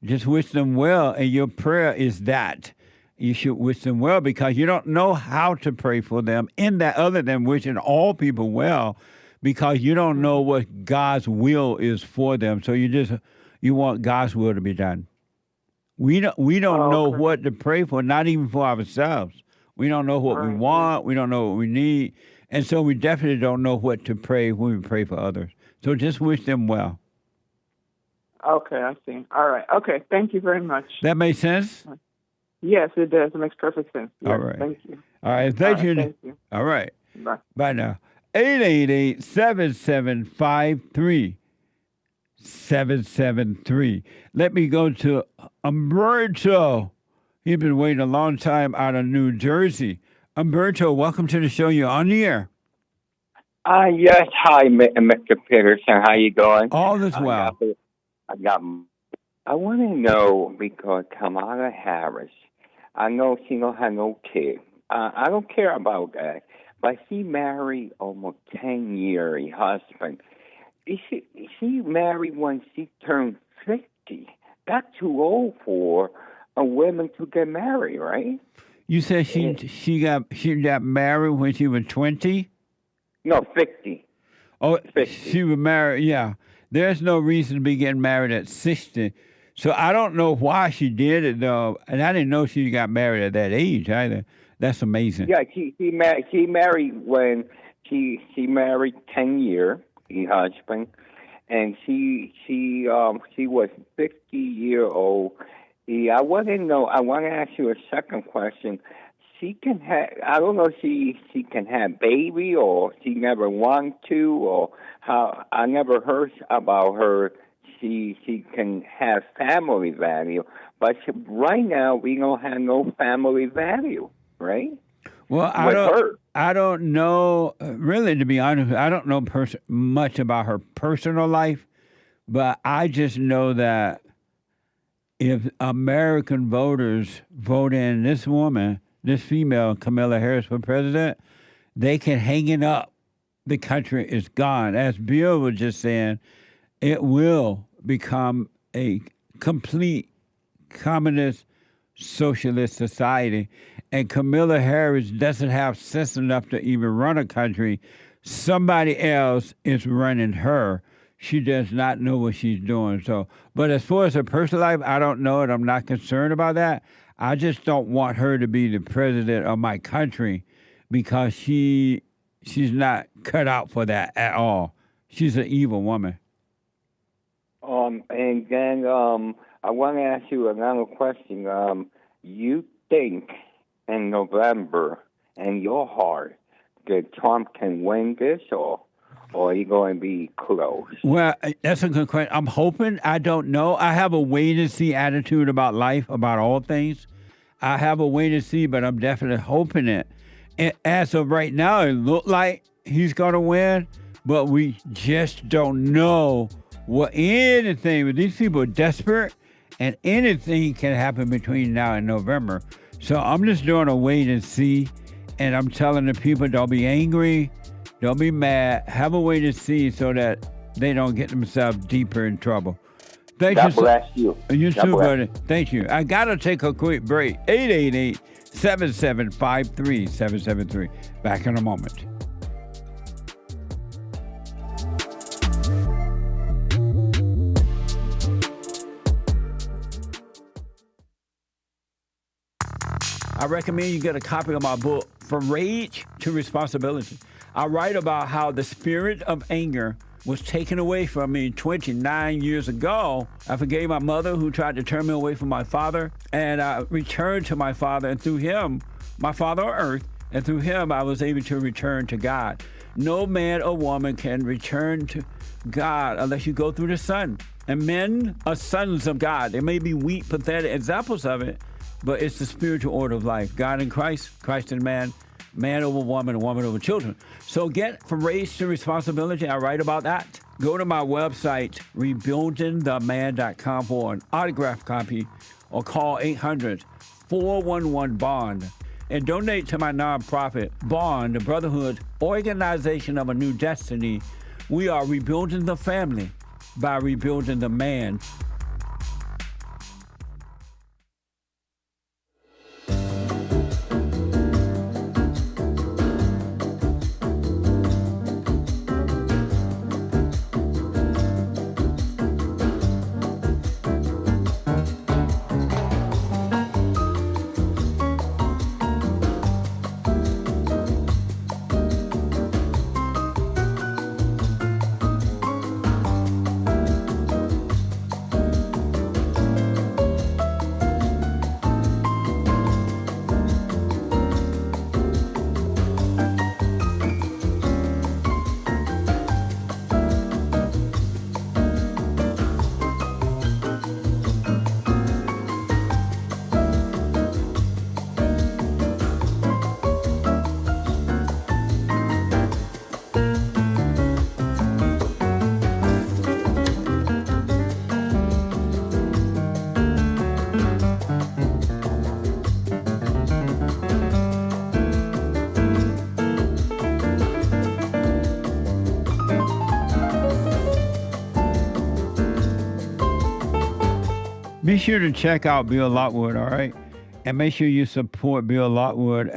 Just wish them well, and your prayer is that. You should wish them well because you don't know how to pray for them in that other than wishing all people well because you don't know what God's will is for them. So you want God's will to be done. We don't know what to pray for, not even for ourselves. We don't know what we want. We don't know what we need. And so we definitely don't know what to pray when we pray for others. So just wish them well. Okay, I see. All right. Okay, thank you very much. That makes sense? Yes, it does. It makes perfect sense. Yes, all right. Thank you. All right. Thank you. Thank you. All right. Bye. Bye now. 888-7753-773. Let me go to Humberto. He's been waiting a long time out of New Jersey. Humberto, welcome to the show. You're on the air. Yes. Hi, Mr. Peterson. How you doing? All is well. I want to know because Kamala Harris, I know she don't have no kid. I don't care about that. But she married almost 10-year husband. She married when she turned 50. That's too old for a woman to get married, right? You said she got married when she was 20? No, 50. Oh, 50. She was married, yeah. There's no reason to be getting married at 60. So I don't know why she did it, though. And I didn't know she got married at that age either. That's amazing. Yeah, she married when she married 10-year husband, and she was 50-year-old. I want to know. I want to ask you a second question. She can have. I don't know if she can have baby or she never want to or how. I never heard about her. She can have family value, but right now we don't have no family value, right? Well, I don't know. Really, to be honest, I don't know much about her personal life, but I just know that if American voters vote in this woman, this female, Kamala Harris, for president, they can hang it up. The country is gone. As Bill was just saying, it will become a complete communist socialist society. And Kamala Harris doesn't have sense enough to even run a country. Somebody else is running her. She does not know what she's doing. So, but as far as her personal life, I don't know it. I'm not concerned about that. I just don't want her to be the president of my country because she's not cut out for that at all. She's an evil woman. And then I want to ask you another question. You think in November, in your heart, that Trump can win this, or are you going to be close? Well, that's a good question. I'm hoping. I don't know. I have a wait-and-see attitude about life, about all things. I have a wait-and-see, but I'm definitely hoping it. And as of right now, it looks like he's going to win, but we just don't know what anything. These people are desperate, and anything can happen between now and November. So I'm just doing a wait-and-see, and I'm telling the people, don't be angry. Don't be mad. Have a wait-and-see so that they don't get themselves deeper in trouble. Thank you. God bless you. You God too, bless. buddy. Thank you. I got to take a quick break. 888-7753-773. Back in a moment. I recommend you get a copy of my book, From Rage to Responsibility. I write about how the spirit of anger was taken away from me 29 years ago. I forgave my mother who tried to turn me away from my father, and I returned to my father, and through him, my father on earth, and through him I was able to return to God. No man or woman can return to God unless you go through the Son. And men are sons of God. There may be weak, pathetic examples of it, but it's the spiritual order of life. God in Christ, Christ in man, man over woman, and woman over children. So get from race to responsibility. I write about that. Go to my website, rebuildingtheman.com for an autographed copy, or call 800-411-BOND. And donate to my nonprofit, Bond, the Brotherhood Organization of a New Destiny. We are rebuilding the family by rebuilding the man. Be sure to check out Bill Lockwood, all right? And make sure you support Bill Lockwood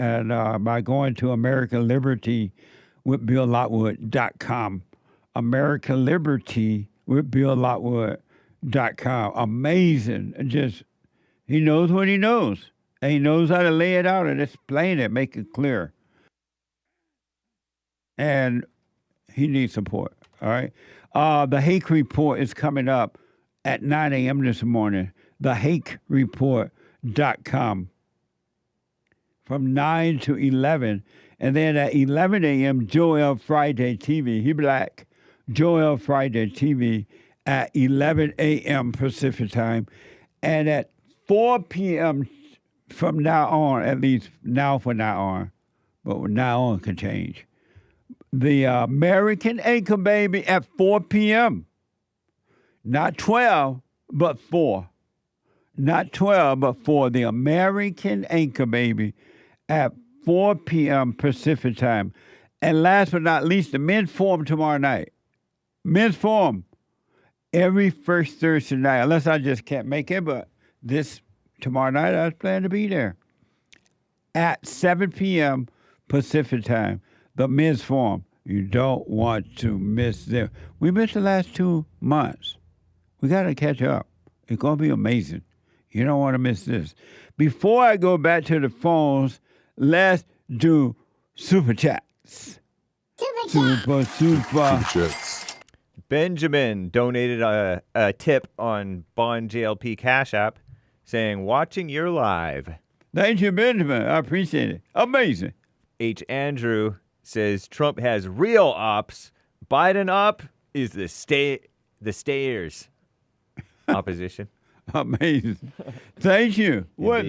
by going to AmericanLibertyWithBillLockwood.com. AmericanLibertyWithBillLockwood.com. Amazing. He knows what he knows. And he knows how to lay it out and explain it, make it clear. And he needs support, all right? The Hake Report is coming up at 9 a.m. this morning. TheHakeReport.com from 9 to 11. And then at 11 a.m., Joel Friday TV. He black. Joel Friday TV at 11 a.m. Pacific time. And at 4 p.m. from now on, at least now from now on, but from now on can change. The American Anchor Baby at 4 p.m. Not 12, but 4. Not 12, but 4. The American Anchor Baby at 4 p.m. Pacific time. And last but not least, the Men's Forum tomorrow night. Men's Forum every first Thursday night, unless I just can't make it, but this tomorrow night I was planning to be there. At 7 p.m. Pacific time, the Men's Forum. You don't want to miss them. We missed the last 2 months. We got to catch up. It's going to be amazing. You don't want to miss this. Before I go back to the phones, let's do Super Chats. Super Chats. Benjamin donated a tip on Bond JLP Cash App saying, watching your live. Thank you, Benjamin. I appreciate it. Amazing. H. Andrew says, Trump has real ops. Biden op is the stayers. Opposition. Amazing. Thank you. What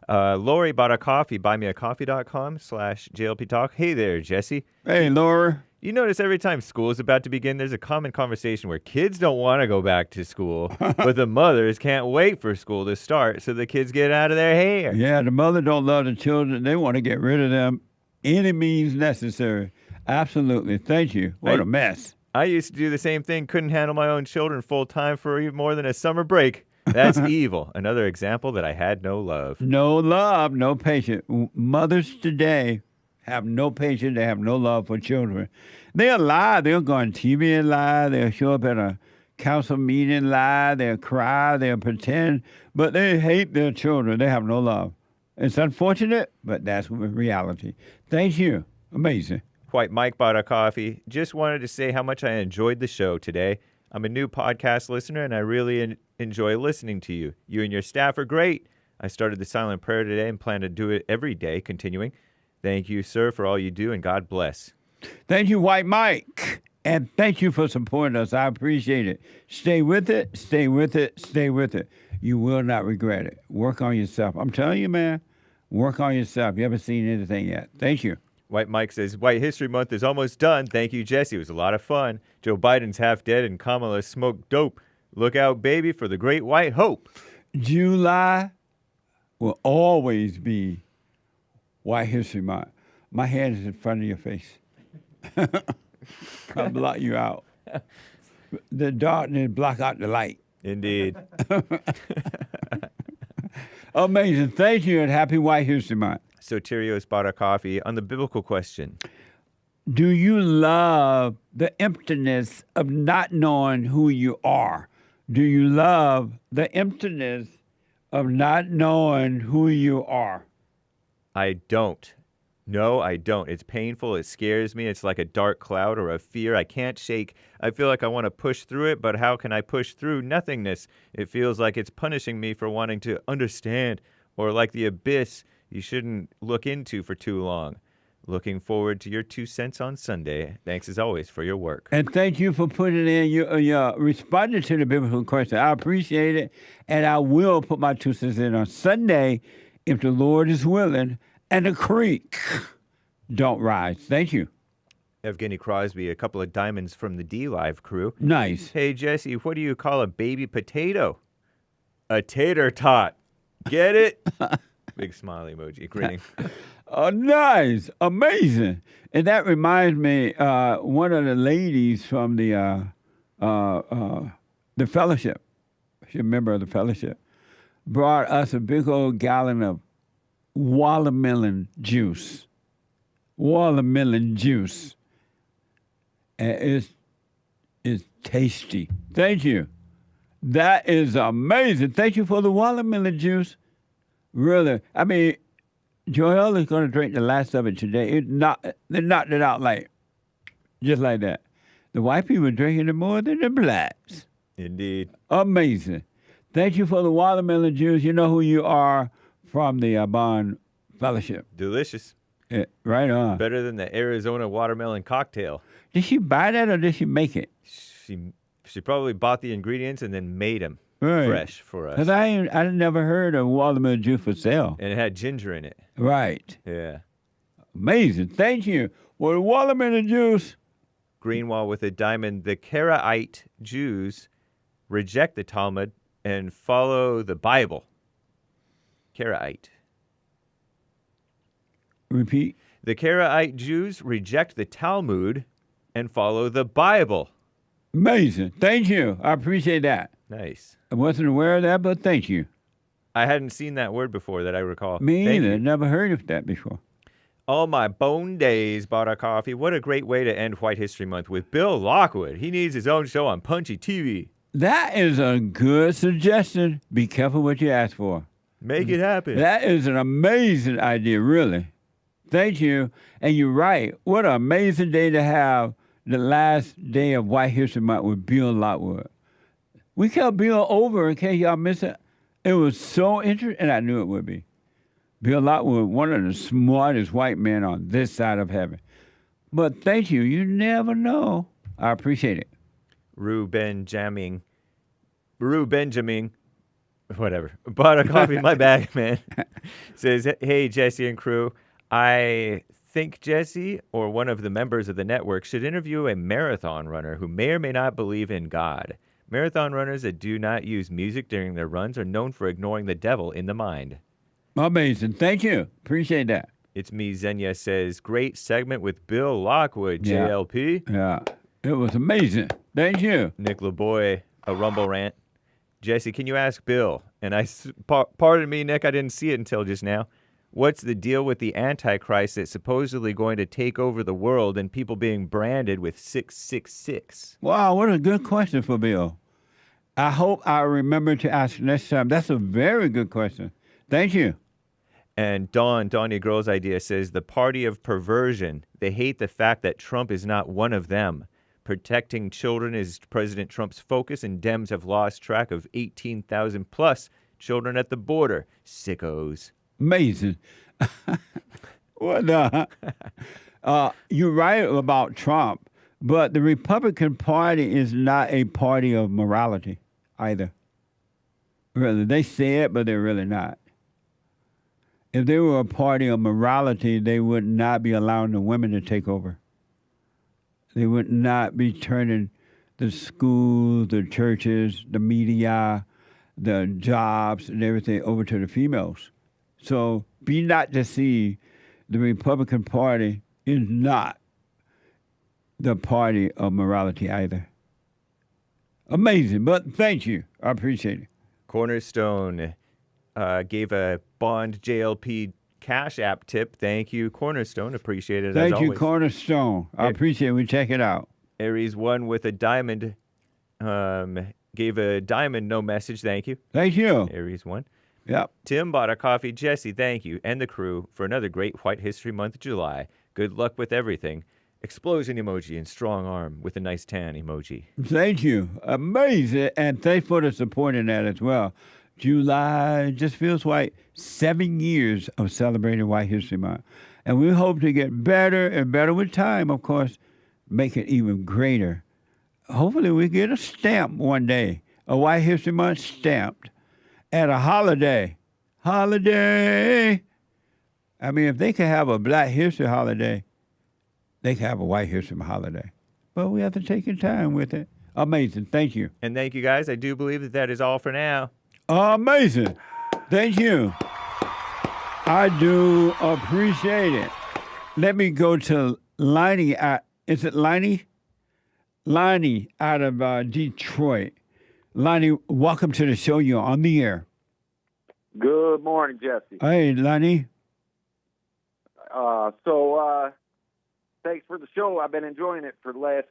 Lori bought a coffee, buymeacoffee.com/JLP Talk. Hey there, Jesse. Hey, Lori. You notice every time school is about to begin, there's a common conversation where kids don't want to go back to school, but the mothers can't wait for school to start so the kids get out of their hair. Yeah, the mother don't love the children. They want to get rid of them any means necessary. Absolutely. Thank you. What a mess. I used to do the same thing, couldn't handle my own children full time for even more than a summer break. That's evil. Another example that I had no love. No love, no patience. Mothers today have no patience. They have no love for children. They'll lie. They'll go on TV and lie. They'll show up at a council meeting, lie. They'll cry. They'll pretend. But they hate their children. They have no love. It's unfortunate, but that's reality. Thank you. Amazing. White Mike bought a coffee. Just wanted to say how much I enjoyed the show today. I'm a new podcast listener, and I really enjoy listening to you. You and your staff are great. I started the silent prayer today and plan to do it every day, continuing. Thank you, sir, for all you do, and God bless. Thank you, White Mike. And thank you for supporting us. I appreciate it. Stay with it, stay with it, stay with it. You will not regret it. Work on yourself. I'm telling you, man, work on yourself. You haven't seen anything yet. Thank you. White Mike says, White History Month is almost done. Thank you, Jesse. It was a lot of fun. Joe Biden's half dead and Kamala smoked dope. Look out, baby, for the great white hope. July will always be White History Month. My hand is in front of your face. I'll block you out. The darkness block out the light. Indeed. Amazing. Thank you, and happy White History Month. Soterios bought a coffee on the biblical question. Do you love the emptiness of not knowing who you are? Do you love the emptiness of not knowing who you are? I don't. No, I don't. It's painful. It scares me. It's like a dark cloud or a fear I can't shake. I feel like I want to push through it, but how can I push through nothingness? It feels like it's punishing me for wanting to understand, or like the abyss you shouldn't look into for too long. Looking forward to your 2 cents on Sunday. Thanks as always for your work. And thank you for putting in your responding to the biblical question. I appreciate it, and I will put my 2 cents in on Sunday if the Lord is willing and the creek don't rise. Thank you. Evgeny Crosby, a couple of diamonds from the D-Live crew. Nice. Hey, Jesse, what do you call a baby potato? A tater tot. Get it? Big smiley emoji, grinning. Oh, nice. Amazing. And that reminds me, one of the ladies from the fellowship, she's a member of the fellowship, brought us a big old gallon of watermelon juice. Watermelon juice. And it's tasty. Thank you. That is amazing. Thank you for the watermelon juice. Really. I mean, Joel is going to drink the last of it today. They knocked it out just like that. The white people are drinking it more than the blacks. Indeed. Amazing. Thank you for the watermelon juice. You know who you are from the Bond Fellowship. Delicious. Right on. Better than the Arizona watermelon cocktail. Did she buy that or did she make it? She probably bought the ingredients and then made them fresh for us. Because I never heard of watermelon juice for sale. And it had ginger in it. Right. Yeah. Amazing. Thank you. Well, the watermelon juice. Greenwall with a diamond. The Karaite Jews reject the Talmud and follow the Bible. Karaite. Repeat. The Karaite Jews reject the Talmud and follow the Bible. Amazing. Thank you. I appreciate that. Nice. I wasn't aware of that, but thank you. I hadn't seen that word before that I recall. Me either. Never heard of that before. All my bone days bought a coffee. What a great way to end White History Month with Bill Lockwood. He needs his own show on Punchy TV. That is a good suggestion. Be careful what you ask for. Make it happen. That is an amazing idea, really. Thank you. And you're right. What an amazing day to have the last day of White History Month with Bill Lockwood. We kept Bill over in case y'all miss it. It was so interesting, and I knew it would be. Bill Lockwood, one of the smartest white men on this side of heaven. But thank you. You never know. I appreciate it. Rue Benjamin, whatever. Bought a coffee, my bag, man. Says, hey, Jesse and crew. I think Jesse or one of the members of the network should interview a marathon runner who may or may not believe in God. Marathon runners that do not use music during their runs are known for ignoring the devil in the mind. Amazing. Thank you. Appreciate that. It's me, Xenia says, great segment with Bill Lockwood, JLP. Yeah. It was amazing. Thank you. Nick LeBoy, a Rumble rant. Jesse, can you ask Bill? And pardon me, Nick, I didn't see it until just now. What's the deal with the Antichrist that's supposedly going to take over the world and people being branded with 666? Wow, what a good question for Bill. I hope I remember to ask next time. That's a very good question. Thank you. And Donnie Girl's idea says the party of perversion. They hate the fact that Trump is not one of them. Protecting children is President Trump's focus, and Dems have lost track of 18,000 plus children at the border. Sickos. Amazing. What you're right about Trump, but the Republican Party is not a party of morality either. Really, they say it, but they're really not. If they were a party of morality, they would not be allowing the women to take over. They would not be turning the schools, the churches, the media, the jobs, and everything over to the females. So be not deceived. The Republican Party is not the party of morality either. Amazing, but thank you. I appreciate it. Cornerstone gave a Bond JLP Cash App tip. Thank you, Cornerstone. Appreciate it. Thank as you, always. Cornerstone. I appreciate it. We check it out. Aries 1 with a diamond gave a diamond no message. Thank you. Thank you. Aries 1. Yep. Tim bought a coffee. Jesse, thank you. And the crew for another great White History Month, July. Good luck with everything. Explosion emoji and strong arm with a nice tan emoji. Thank you. Amazing. And thanks for the support in that as well. July just feels like 7 years of celebrating White History Month. And we hope to get better and better with time, of course, make it even greater. Hopefully we get a stamp one day, a White History Month stamped at a holiday. Holiday. I mean, if they could have a Black History holiday, they could have a White History holiday. But we have to take your time with it. Amazing. Thank you. And thank you, guys. I do believe that that is all for now. Amazing. Thank you. I do appreciate it. Let me go to Lonnie. Is it Lonnie? Lonnie out of Detroit. Lonnie, welcome to the show. You're on the air. Good morning, Jesse. Hey, Lonnie. Thanks for the show. I've been enjoying it for the last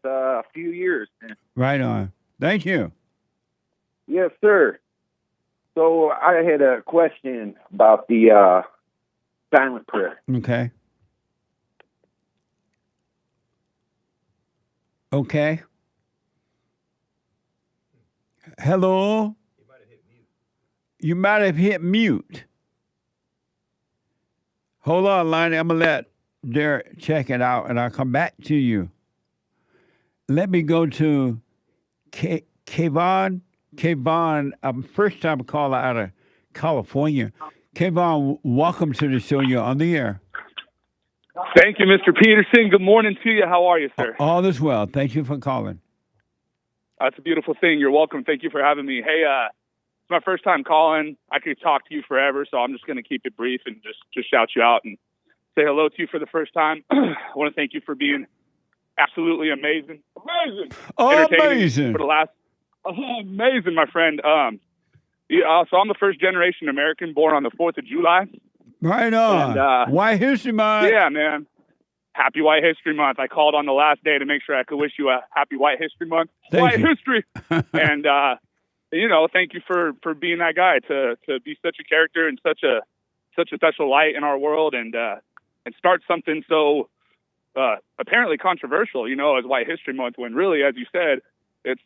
few years. Right on. Thank you. Yes, sir. So I had a question about the silent prayer. Okay. Okay. Hello? You might have hit mute. Hold on, Lonnie. I'm going to let Derek check it out, and I'll come back to you. Let me go to KAYVAN. KAYVAN, first-time caller out of California. KAYVAN, welcome to the show. You're on the air. Thank you, Mr. Peterson. Good morning to you. How are you, sir? All is well. Thank you for calling. That's a beautiful thing. You're welcome. Thank you for having me. Hey, it's my first time calling. I could talk to you forever, so I'm just going to keep it brief and just shout you out and say hello to you for the first time. I want to thank you for being absolutely amazing. Amazing. For the last... amazing, my friend. So I'm the first generation American born on the 4th of July. Right on. And, White History Month. Yeah, man. Happy White History Month. I called on the last day to make sure I could wish you a happy White History Month. Thank you. History. And, thank you for being that guy to be such a character and such a special light in our world and start something so apparently controversial, as White History Month, when really, as you said, it's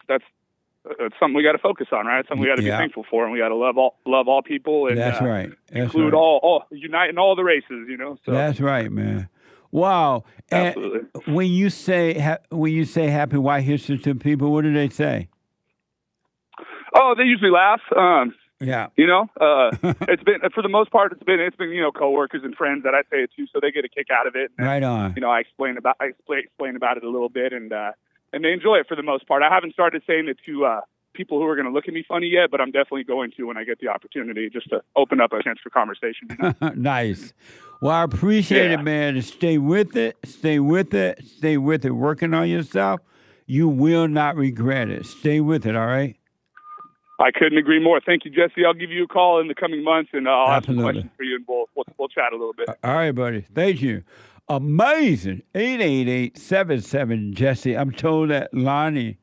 that's something we got to focus on, right? It's something we got to be thankful for, and we got to love all people, and that's right. Include all uniting all the races, So that's right, man. Wow. Absolutely. And when you say Happy White History to people, what do they say? Oh, they usually laugh. Yeah. It's been for the most part. It's been coworkers and friends that I say it to, so they get a kick out of it. And, right on. I explain about it a little bit, and they enjoy it for the most part. I haven't started saying it to people who are going to look at me funny yet, but I'm definitely going to when I get the opportunity, just to open up a chance for conversation. Nice. Well, I appreciate it, man. Stay with it. Stay with it. Stay with it. Working on yourself. You will not regret it. Stay with it, all right? I couldn't agree more. Thank you, Jesse. I'll give you a call in the coming months, and I'll have some questions for you, and we'll chat a little bit. All right, buddy. Thank you. Amazing. 888-77-JESSE. I'm told that Lonnie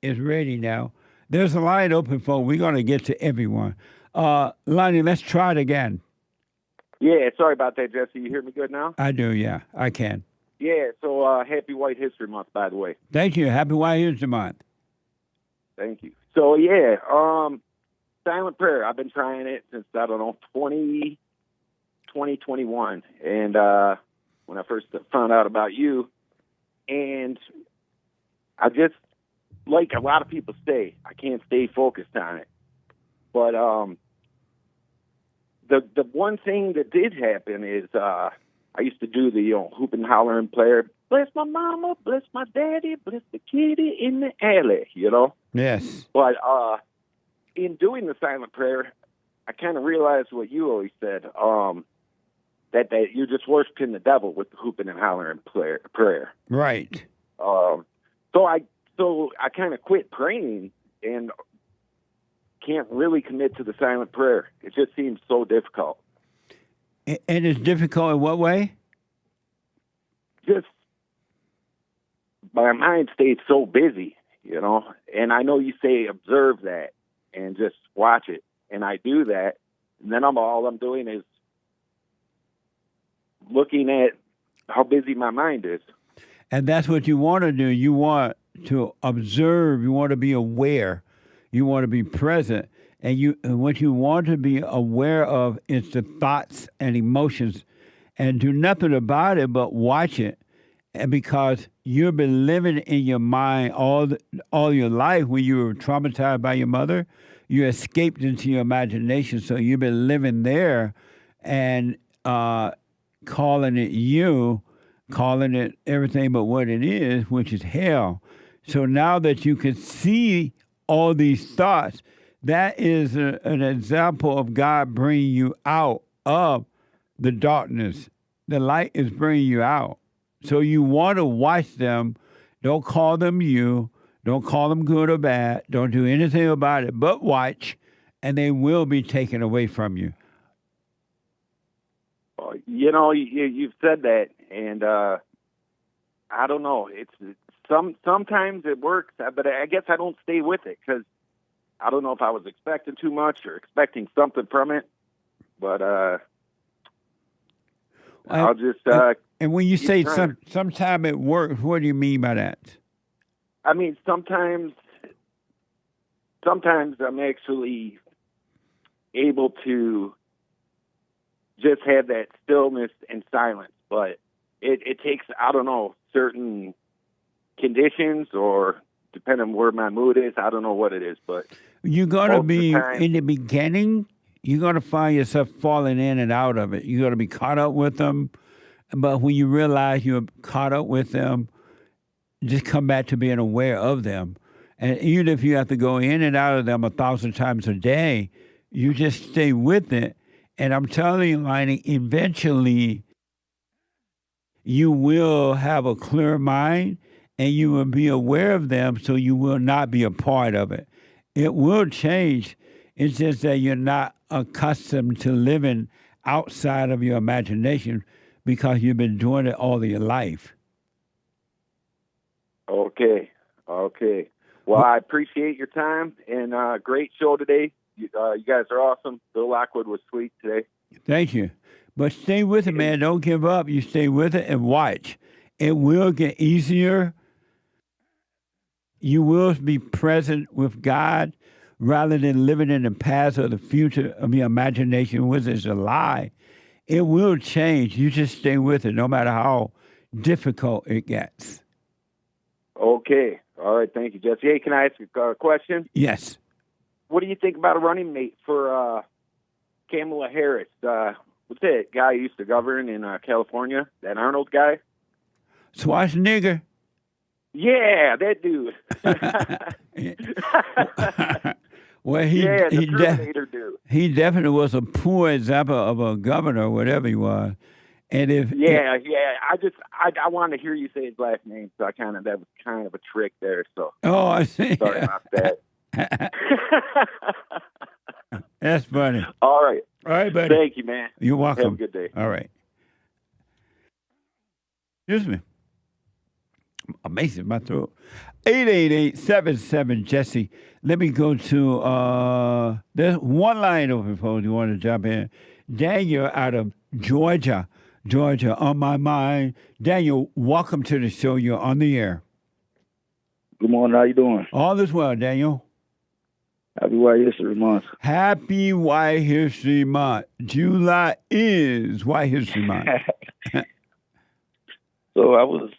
is ready now. There's a line open, folks. We're going to get to everyone. Lonnie, let's try it again. Yeah, sorry about that, Jesse. You hear me good now? I do, yeah. I can. Yeah, so happy White History Month, by the way. Thank you. Happy White History Month. Thank you. So, yeah, silent prayer. I've been trying it since, 2021. And when I first found out about you, and I just, like a lot of people say, I can't stay focused on it. But the one thing that did happen is I used to do the hoop and hollering prayer. Bless my mama, bless my daddy, bless the kitty in the alley, Yes. But in doing the silent prayer, I kind of realized what you always said, that you're just worshiping the devil with the hooping and hollering prayer. Right. So I kind of quit praying and can't really commit to the silent prayer. It just seems so difficult. And it's difficult in what way? Just my mind stays so busy, and I know you say observe that and just watch it, and I do that, and then all I'm doing is looking at how busy my mind is. And that's what you want to do. You want to observe. You want to be aware. You want to be present. And what you want to be aware of is the thoughts and emotions, and do nothing about it but watch it. And because you've been living in your mind all your life, when you were traumatized by your mother, you escaped into your imagination. So you've been living there and calling it everything but what it is, which is hell. So now that you can see all these thoughts, that is an example of God bringing you out of the darkness. The light is bringing you out. So you want to watch them. Don't call them you. Don't call them good or bad. Don't do anything about it but watch, and they will be taken away from you. You've said that, and I don't know. It's sometimes it works, but I guess I don't stay with it because I don't know if I was expecting too much or expecting something from it. But I'll just and when you say sometime it works, what do you mean by that? I mean, sometimes I'm actually able to just have that stillness and silence, but it takes, I don't know, certain conditions, or depending on where my mood is, I don't know what it is, but you're going to be, in the beginning, you're going to find yourself falling in and out of it. You're going to be caught up with them, but when you realize you're caught up with them, just come back to being aware of them. And even if you have to go in and out of them 1,000 times a day, you just stay with it. And I'm telling you, Lonnie, eventually you will have a clear mind and you will be aware of them, so you will not be a part of it. It will change. It's just that you're not accustomed to living outside of your imagination because you've been doing it all of your life. Okay. Well, I appreciate your time, and great show today. You guys are awesome. Bill Lockwood was sweet today. Thank you. But stay with it, man. Don't give up. You stay with it and watch. It will get easier. You will be present with God rather than living in the past or the future of your imagination, which is a lie. It will change. You just stay with it no matter how difficult it gets. Okay. All right. Thank you, Jesse. Hey, can I ask you a question? Yes. What do you think about a running mate for Kamala Harris? What's that guy who used to govern in California? That Arnold guy? Schwarzenegger. Yeah, that dude. Well, he definitely was a poor example of a governor, or whatever he was. And if I wanted to hear you say his last name, so that was kind of a trick there. So I see. Sorry about that. That's funny. All right, buddy. Thank you, man. You're welcome. Have a good day. All right. Excuse me. Amazing, my throat. 888-77-JESSE. Let me go to, there's one line open, folks. You want to jump in? Daniel out of Georgia. Georgia on my mind. Daniel, welcome to the show. You're on the air. Good morning. How you doing? All is well, Daniel. Happy White History Month. Happy White History Month. July is White History Month. So I was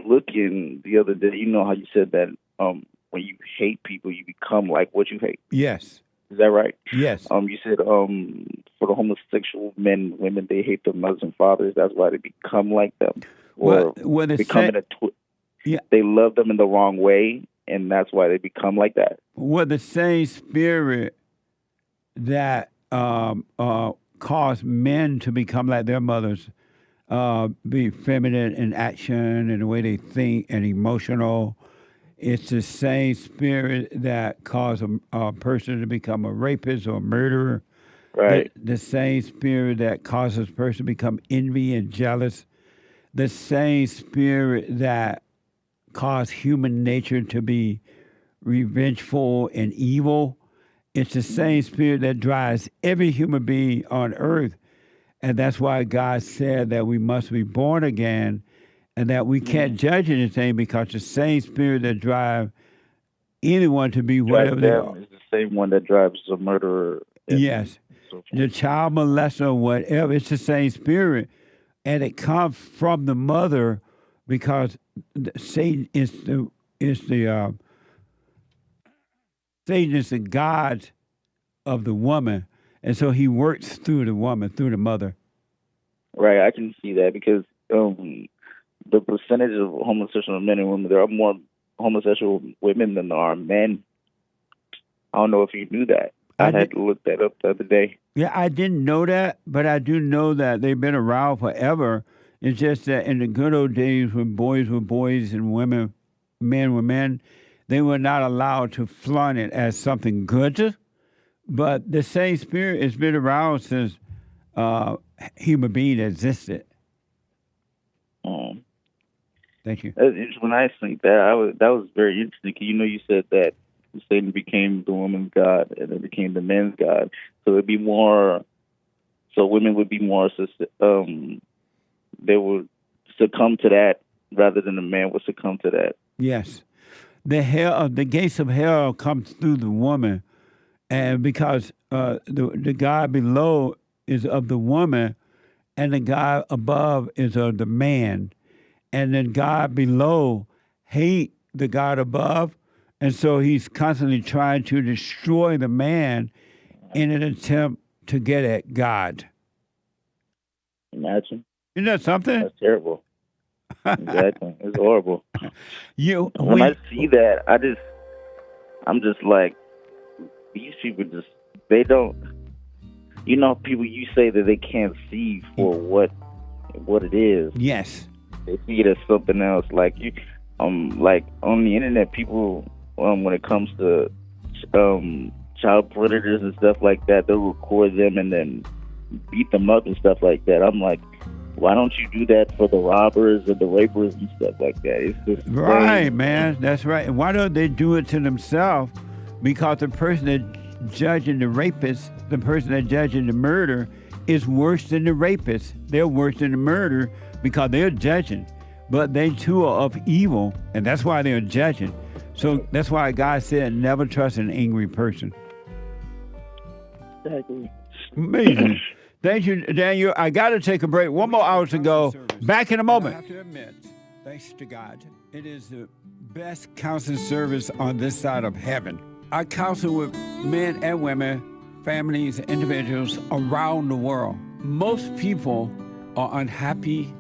looking the other day. You know how you said that when you hate people, you become like what you hate. Yes. Is that right? Yes. You said for the homosexual men, women, they hate their mothers and fathers. That's why they become like them. Or they love them in the wrong way, and that's why they become like that. Well, the same spirit that caused men to become like their mothers, be feminine in action and the way they think and emotional. It's the same spirit that caused a person to become a rapist or a murderer. Right. The same spirit that causes a person to become envy and jealous. The same spirit that caused human nature to be revengeful and evil. It's the same spirit that drives every human being on earth. And that's why God said that we must be born again and that we can't judge anything because the same spirit that drives anyone to be whatever they are. Is the same one that drives a murderer. Yes. The child molester, whatever, it's the same spirit. And it comes from the mother because Satan is the God of the woman. And so he works through the woman, through the mother. Right, I can see that because the percentage of homosexual men and women, there are more homosexual women than there are men. I don't know if you knew that. I had to look that up the other day. Yeah, I didn't know that, but I do know that they've been around forever. It's just that in the good old days when boys were boys and men were men, they were not allowed to flaunt it as something good. But the same spirit has been around since human being existed. Thank you. When I think that, that was very interesting. You know, you said that Satan became the woman's god and it became the man's god. So it'd be more. So women would be more. They would succumb to that rather than the man would succumb to that. Yes, the gates of hell comes through the woman, and because the God below is of the woman, and the God above is of the man. And then God below hate the God above. And so he's constantly trying to destroy the man in an attempt to get at God. Imagine. Isn't that something? That's terrible. Exactly. It's horrible. When I see that, I'm just like, these people they don't, you know, people you say that they can't see for what it is. Yes. They see it as something else. Like like on the internet, people, when it comes to child predators and stuff like that, they'll record them and then beat them up and stuff like that. I'm like, why don't you do that for the robbers and the rapers and stuff like that? It's just right, man. That's right. And why don't they do it to themselves? Because the person that judging the rapist, the person that judging the murder, is worse than the rapist. They're worse than the murder because they're judging. But they too are of evil, and that's why they're judging. So that's why God said, never trust an angry person. Exactly. Amazing. Thank you, Daniel. I got to take a break. One more hour to go. Back in a moment. I have to admit, thanks to God, it is the best counseling service on this side of heaven. I counsel with men and women, families, individuals around the world. Most people are unhappy.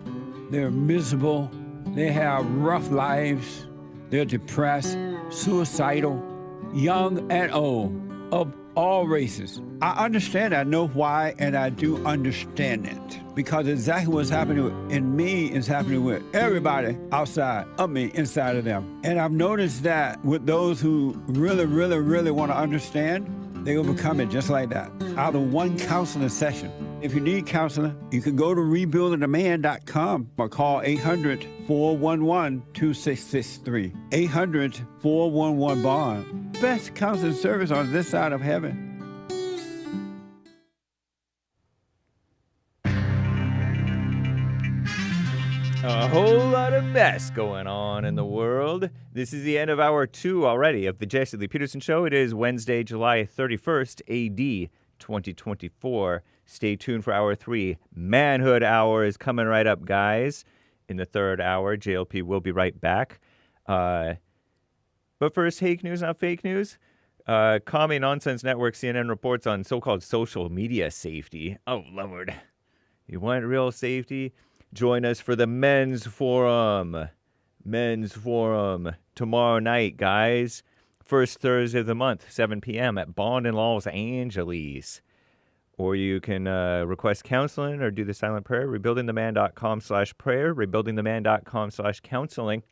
They're miserable. They have rough lives. They're depressed, suicidal, young and old, of all races. I understand, I know why, and I do understand it. Because exactly what's happening in me is happening with everybody outside of me, inside of them. And I've noticed that with those who really, really, really want to understand, they overcome it just like that, out of one counseling session. If you need counseling, you can go to rebuildingaman.com or call 800-411-2663. 800-411-BOND. Best counseling service on this side of heaven. A whole lot of mess going on in the world. This is the end of hour 2 already of the Jesse Lee Peterson Show. It is Wednesday, July 31st, AD 2024. Stay tuned for hour 3. Manhood Hour is coming right up, guys. In the third hour, JLP will be right back. But first, fake news, not fake news. Commie Nonsense Network CNN reports on so-called social media safety. Oh, Lord. You want real safety? Join us for the Men's Forum. Men's Forum tomorrow night, guys. First Thursday of the month, 7 p.m. at Bond in Los Angeles. Or you can request counseling or do the silent prayer. Rebuildingtheman.com/prayer. Rebuildingtheman.com/counseling.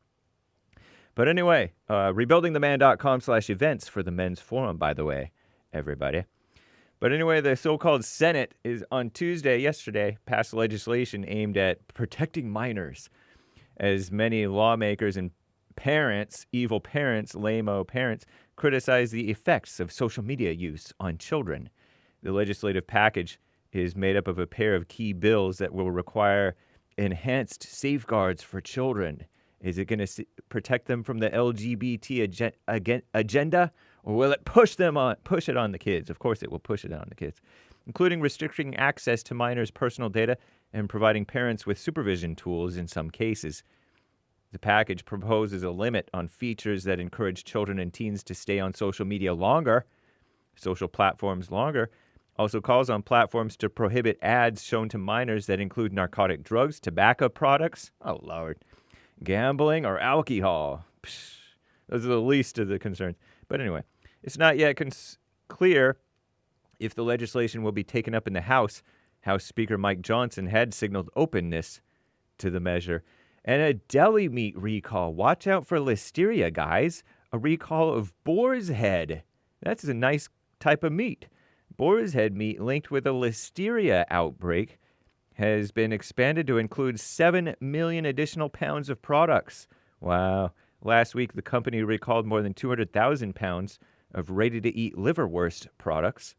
But anyway, rebuildingtheman.com/events for the Men's Forum, by the way, everybody. But anyway, the so-called Senate is on Tuesday, yesterday, passed legislation aimed at protecting minors, as many lawmakers and parents, evil parents, lame-o parents, criticize the effects of social media use on children. The legislative package is made up of a pair of key bills that will require enhanced safeguards for children. Is it going to protect them from the LGBT agenda, or will it push it on the kids? Of course it will push it on the kids, including restricting access to minors' personal data and providing parents with supervision tools in some cases. The package proposes a limit on features that encourage children and teens to stay on social media longer, social platforms longer. Also calls on platforms to prohibit ads shown to minors that include narcotic drugs, tobacco products, oh Lord, gambling, or alcohol. Psh, those are the least of the concerns. But anyway, it's not yet clear if the legislation will be taken up in the House. House Speaker Mike Johnson had signaled openness to the measure. And a deli meat recall. Watch out for listeria, guys. A recall of boar's head. That's a nice type of meat. Boar's head meat linked with a listeria outbreak has been expanded to include 7 million additional pounds of products. Wow. Last week, the company recalled more than 200,000 pounds of ready-to-eat liverwurst products,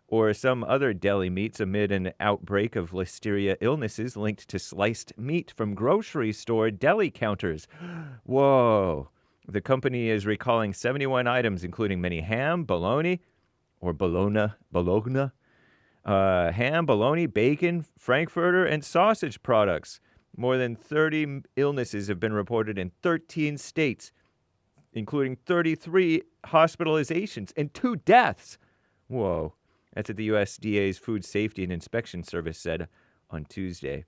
or some other deli meats amid an outbreak of listeria illnesses linked to sliced meat from grocery store deli counters. Whoa. The company is recalling 71 items, including many ham, bologna, ham, bologna, bacon, frankfurter, and sausage products. More than 30 illnesses have been reported in 13 states, including 33 hospitalizations and 2 deaths. Whoa. That's what the USDA's Food Safety and Inspection Service said on Tuesday.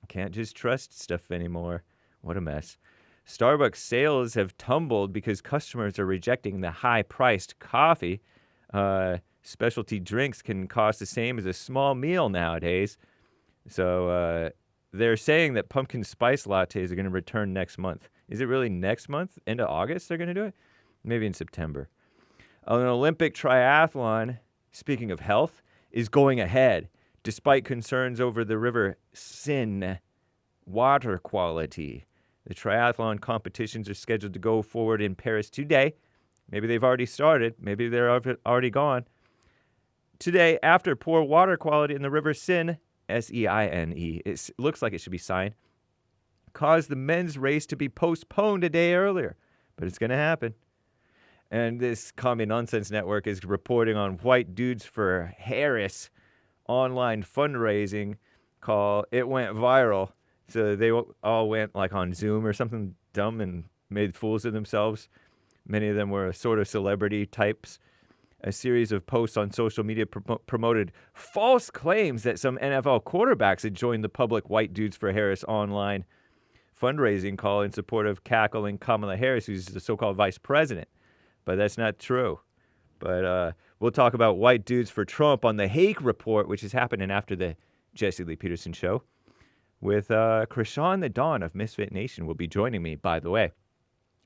Can't just trust stuff anymore. What a mess. Starbucks sales have tumbled because customers are rejecting the high-priced coffee. Specialty drinks can cost the same as a small meal nowadays. So they're saying that pumpkin spice lattes are going to return next month. Is it really next month? End of August they're going to do it? Maybe in September. An Olympic triathlon, speaking of health, is going ahead, despite concerns over the river Seine water quality. The triathlon competitions are scheduled to go forward in Paris today. Maybe they've already started. Maybe they're already gone. Today, after poor water quality in the river Seine, S-E-I-N-E, it looks like it should be Seine, caused the men's race to be postponed a day earlier. But it's going to happen. And this Commie Nonsense Network is reporting on White Dudes for Harris online fundraising call. It went viral. So they all went like on Zoom or something dumb and made fools of themselves. Many of them were sort of celebrity types. A series of posts on social media promoted false claims that some NFL quarterbacks had joined the public White Dudes for Harris online fundraising call in support of cackling Kamala Harris, who's the so-called vice president. But that's not true. But we'll talk about White Dudes for Trump on the Hake Report, which is happening after the Jesse Lee Peterson Show, with Krishan the Dawn of Misfit Nation will be joining me, by the way.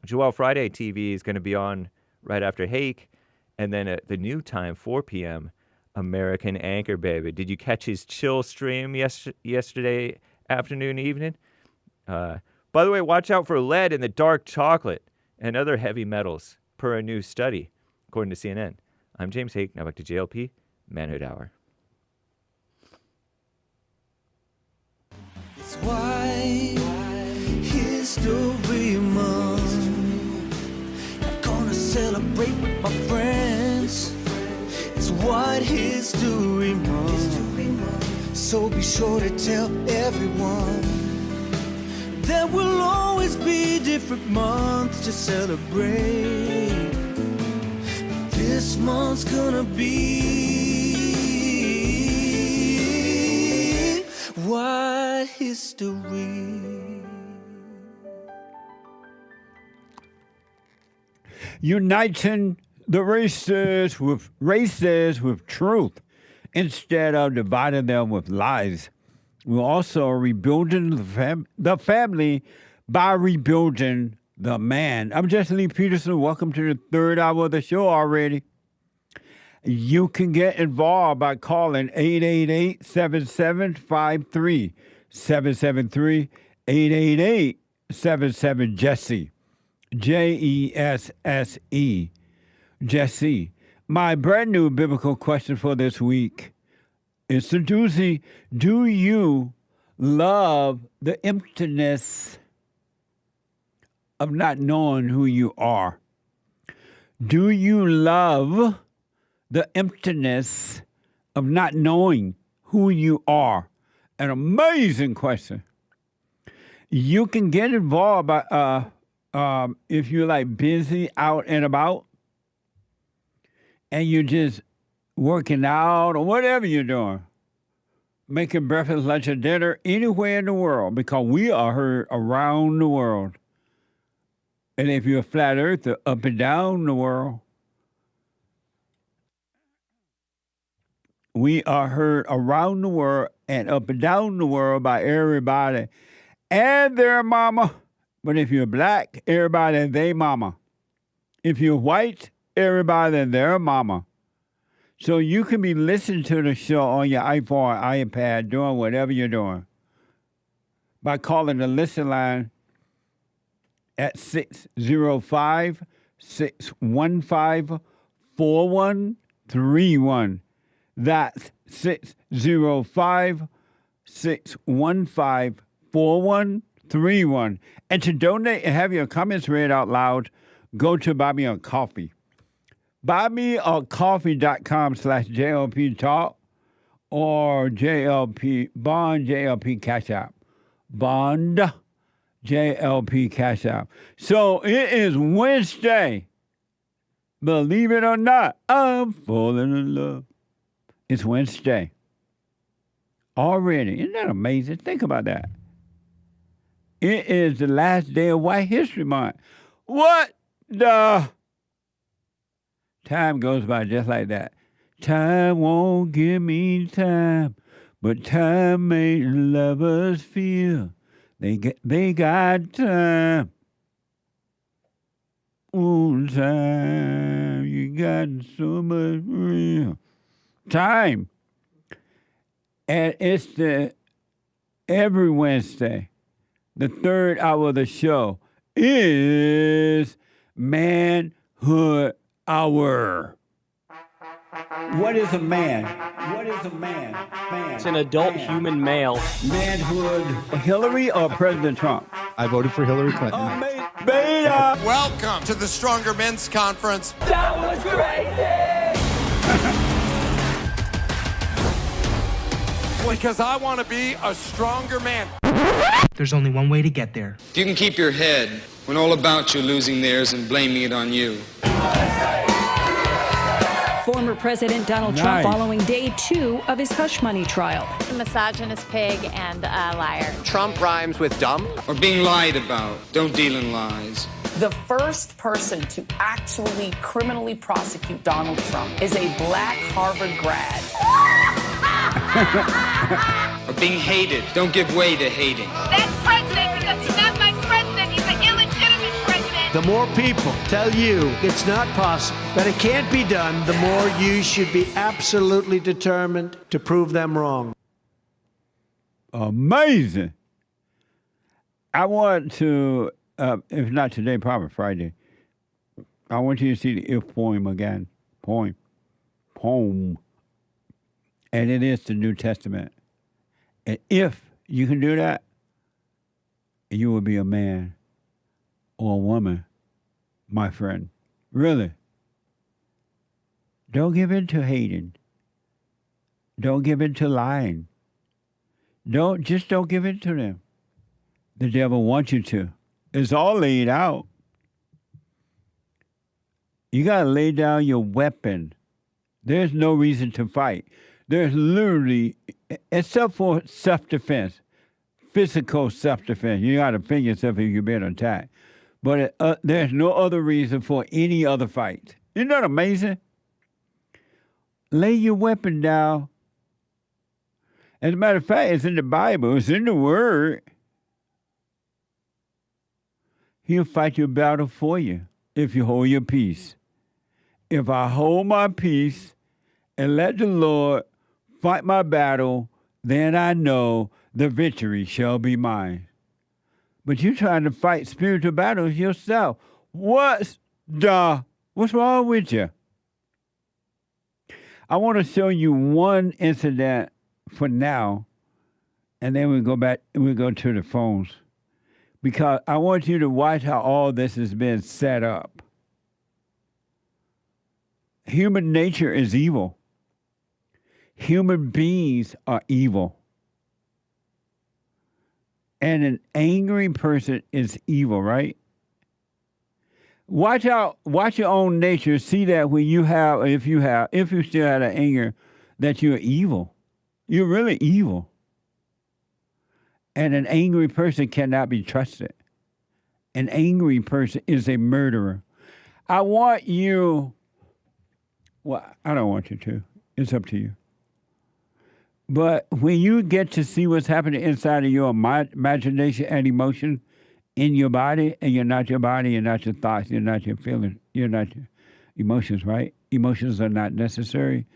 Joel Friday TV is going to be on right after Hake. And then at the new time, 4 p.m., American Anchor Baby. Did you catch his chill stream yesterday afternoon, evening? By the way, watch out for lead in the dark chocolate and other heavy metals, per a new study, according to CNN. I'm James Hake. Now back to JLP, Manhood Hour. It's white. History Month. I'm gonna celebrate with my friends. It's White History Month. So be sure to tell everyone. There will always be different months to celebrate. This month's gonna be White History. Uniting the races with truth instead of dividing them with lies. We're also rebuilding the family by rebuilding the man. I'm Jesse Lee Peterson. Welcome to the third hour of the show already. You can get involved by calling 888-7753. 773-888-77-JESSE. Jesse. Jesse. My brand new biblical question for this week is a doozy. Do you love the emptiness of not knowing who you are? Do you love the emptiness of not knowing who you are? An amazing question. You can get involved by if you're like busy out and about and you're just working out or whatever you're doing, making breakfast, lunch, or dinner anywhere in the world, because we are heard around the world. And if you're a flat earther, up and down the world. We are heard around the world and up and down the world by everybody and their mama. But if you're black, everybody and their mama. If you're white, everybody and their mama. So you can be listening to the show on your iPhone or iPad, doing whatever you're doing, by calling the listen line at 605-615-4131. That's 605-615-4131. And to donate and have your comments read out loud, go to Buy Me a Coffee. BuyMeACoffee.com/JLP Talk or JLP Bond JLP Cash App. Bond JLP Cash App. So it is Wednesday. Believe it or not, I'm falling in love. It's Wednesday. Already. Isn't that amazing? Think about that. It is the last day of White History Month. What the? Time goes by just like that. Time won't give me time, but time makes lovers feel they got time. Oh, time, you got so much real time. And it's every Wednesday, the third hour of the show is Manhood Hour. What is a man? What is a man? It's an adult human male. Manhood. Hillary or President Trump? I voted for Hillary Clinton. Beta. Welcome to the Stronger Men's Conference. That was crazy! Because I want to be a stronger man. There's only one way to get there. If you can keep your head when all about you losing theirs and blaming it on you. Former President Donald Trump following day 2 of his hush money trial. A misogynist pig and a liar. Trump rhymes with dumb. Or being lied about. Don't deal in lies. The first person to actually criminally prosecute Donald Trump is a black Harvard grad. Or being hated. Don't give way to hating. That's president because he's not my president. He's an illegitimate president. The more people tell you it's not possible, that it can't be done, the more you should be absolutely determined to prove them wrong. Amazing. I want to, if not today, probably Friday, I want you to see the If poem again. Poem. And it is the New Testament. And if you can do that, you will be a man. or a woman, my friend. Really. Don't give in to hating. Don't give in to lying. Don't give in to them. The devil wants you to. It's all laid out. You got to lay down your weapon. There's no reason to fight. There's literally, except for self-defense, physical self-defense. You got to defend yourself if you've been attacked. But there's no other reason for any other fight. Isn't that amazing? Lay your weapon down. As a matter of fact, it's in the Bible. It's in the Word. He'll fight your battle for you if you hold your peace. If I hold my peace and let the Lord fight my battle, then I know the victory shall be mine. But you're trying to fight spiritual battles yourself. What's wrong with you? I want to show you one incident for now, and then we go to the phones. Because I want you to watch how all this has been set up. Human nature is evil. Human beings are evil. And an angry person is evil, right? Watch your own nature. See that when if you still have an anger, that you're evil. You're really evil. And an angry person cannot be trusted. An angry person is a murderer. I want you, well, I don't want you to. It's up to you. But when you get to see what's happening inside of your imagination and emotion in your body, and you're not your body, you're not your thoughts, you're not your feelings, you're not your emotions, right? Emotions are not necessary.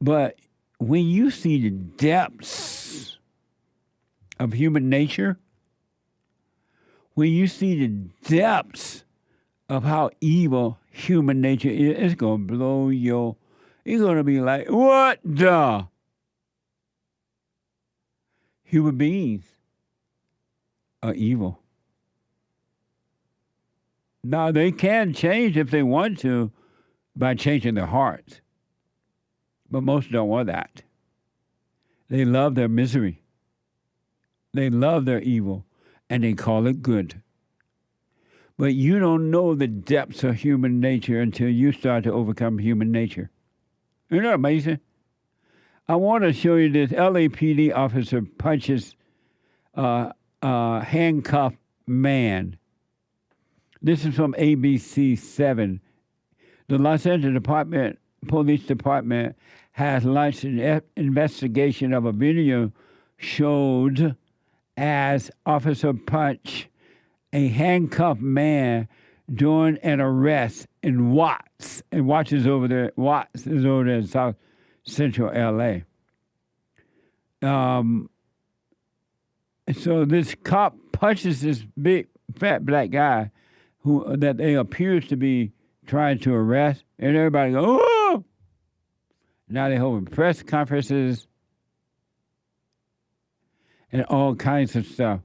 But when you see the depths of human nature, when you see the depths of how evil human nature is, it's going to blow you're going to be like, what the? Human beings are evil. Now, they can change if they want to by changing their hearts. But most don't want that. They love their misery. They love their evil, and they call it good. But you don't know the depths of human nature until you start to overcome human nature. Isn't that amazing? I want to show you this. LAPD officer punches handcuffed man. This is from ABC 7. The Los Angeles Police Department has launched an investigation of a video showed as officer punch a handcuffed man during an arrest in Watts. And Watts is over there in South Central LA. So this cop punches this big fat black guy that they appears to be trying to arrest, and everybody goes, oh! Now they're holding press conferences and all kinds of stuff.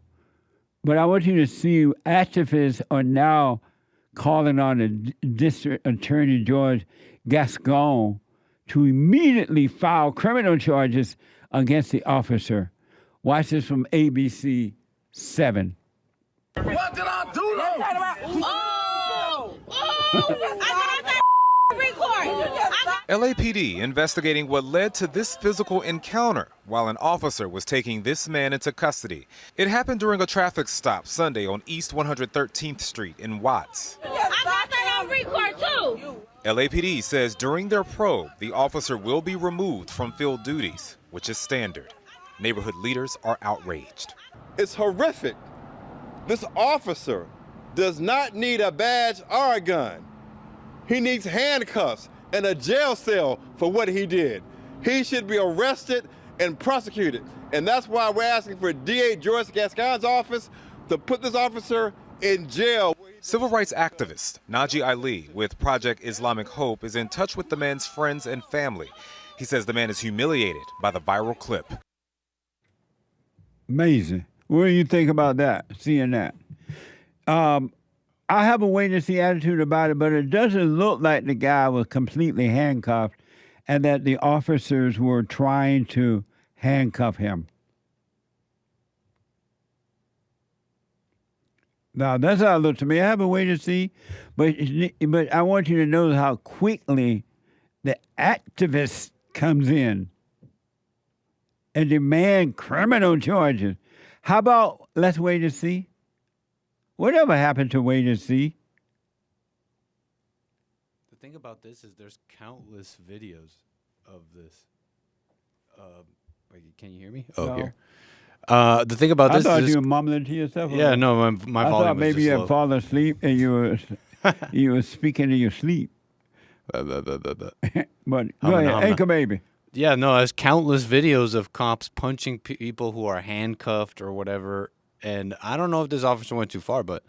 But I want you to see activists are now calling on the District Attorney George Gascon to immediately file criminal charges against the officer. Watch this from ABC 7. What did I do? LAPD investigating what led to this physical encounter while an officer was taking this man into custody. It happened during a traffic stop Sunday on East 113th Street in Watts. I got that on record too. LAPD says during their probe, the officer will be removed from field duties, which is standard. Neighborhood leaders are outraged. It's horrific. This officer does not need a badge or a gun. He needs handcuffs and a jail cell for what he did. He should be arrested and prosecuted. And that's why we're asking for DA George Gascon's office to put this officer in jail. Civil rights activist Naji Ali with Project Islamic Hope is in touch with the man's friends and family. He says the man is humiliated by the viral clip. Amazing. What do you think about that, seeing that? I have a wait and see attitude about it, but it doesn't look like the guy was completely handcuffed and that the officers were trying to handcuff him. Now, that's how it looked to me. I have a wait to see, but I want you to know how quickly the activist comes in and demand criminal charges. How about let's wait and see? Whatever happened to wait and see? The thing about this is there's countless videos of this. Wait, can you hear me? Oh, No. here. The thing about this I thought is you were mumbling to yourself. Yeah, no, my I volume thought was maybe just you low. had fallen asleep and you were speaking in your sleep. But go ahead, anchor baby. Yeah, no, there's countless videos of cops punching people who are handcuffed or whatever. And I don't know if this officer went too far, but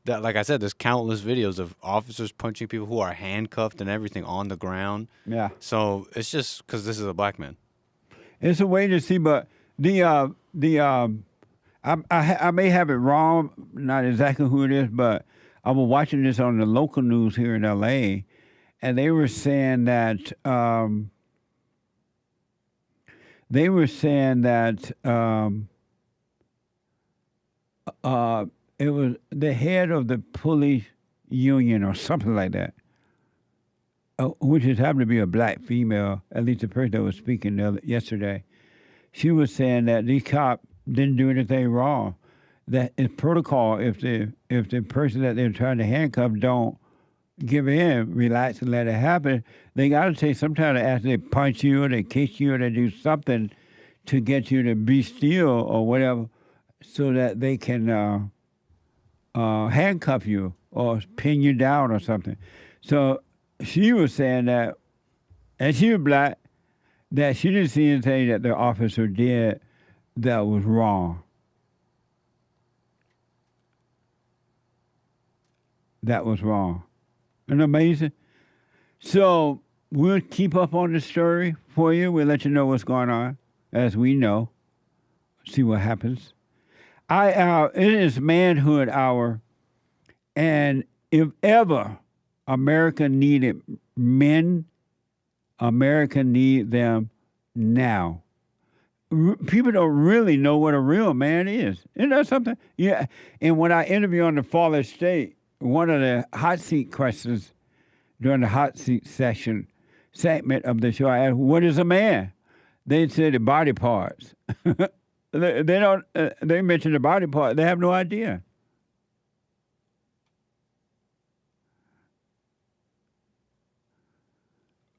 that, like I said, there's countless videos of officers punching people who are handcuffed and everything on the ground. Yeah. So it's just because this is a black man. It's a way to see, but I may have it wrong, not exactly who it is, but I was watching this on the local news here in L.A., and they were saying that it was the head of the police union or something like that, which has happened to be a black female, at least the person that was speaking yesterday. She was saying that these cops didn't do anything wrong. That it's protocol if the person that they're trying to handcuff don't give in, relax and let it happen, they got to take some time to after they punch you or they kick you or they do something to get you to be still or whatever so that they can handcuff you or pin you down or something. So she was saying that, and she was black, that she didn't see anything that the officer did that was wrong. That was wrong. Isn't it amazing? So we'll keep up on the story for you. We'll let you know what's going on as we know. See what happens. It is Manhood Hour, and if ever America needed men, America needs them now. People don't really know what a real man is. Isn't that something? Yeah. And when I interview on the Fall Estate, one of the hot seat questions during the hot seat segment of the show, I asked, "What is a man?" They said the body parts. They don't. They mention the body part. They have no idea.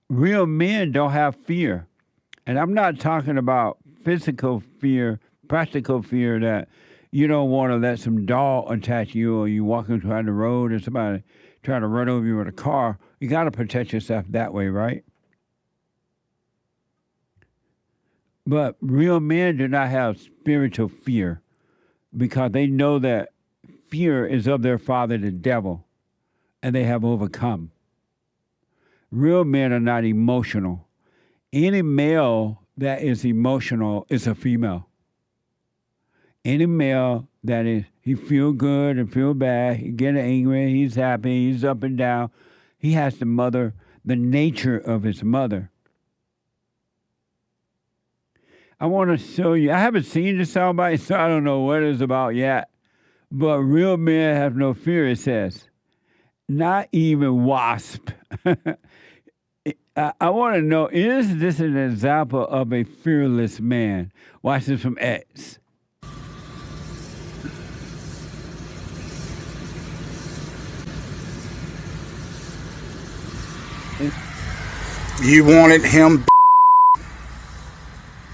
Real men don't have fear, and I'm not talking about physical fear, practical fear that you don't want to let some dog attack you or you walking down the road and somebody trying to run over you with a car. You got to protect yourself that way, right? But real men do not have spiritual fear because they know that fear is of their father, the devil, and they have overcome. Real men are not emotional. Any male that is emotional is a female. Any male that is, he feel good and feel bad, he get angry, he's happy, he's up and down. He has the nature of his mother. I want to show you, I haven't seen the soundbite, so I don't know what it's about yet. But real men have no fear, it says. Not even Wasp. I want to know, is this an example of a fearless man? Watch this from X. You wanted him?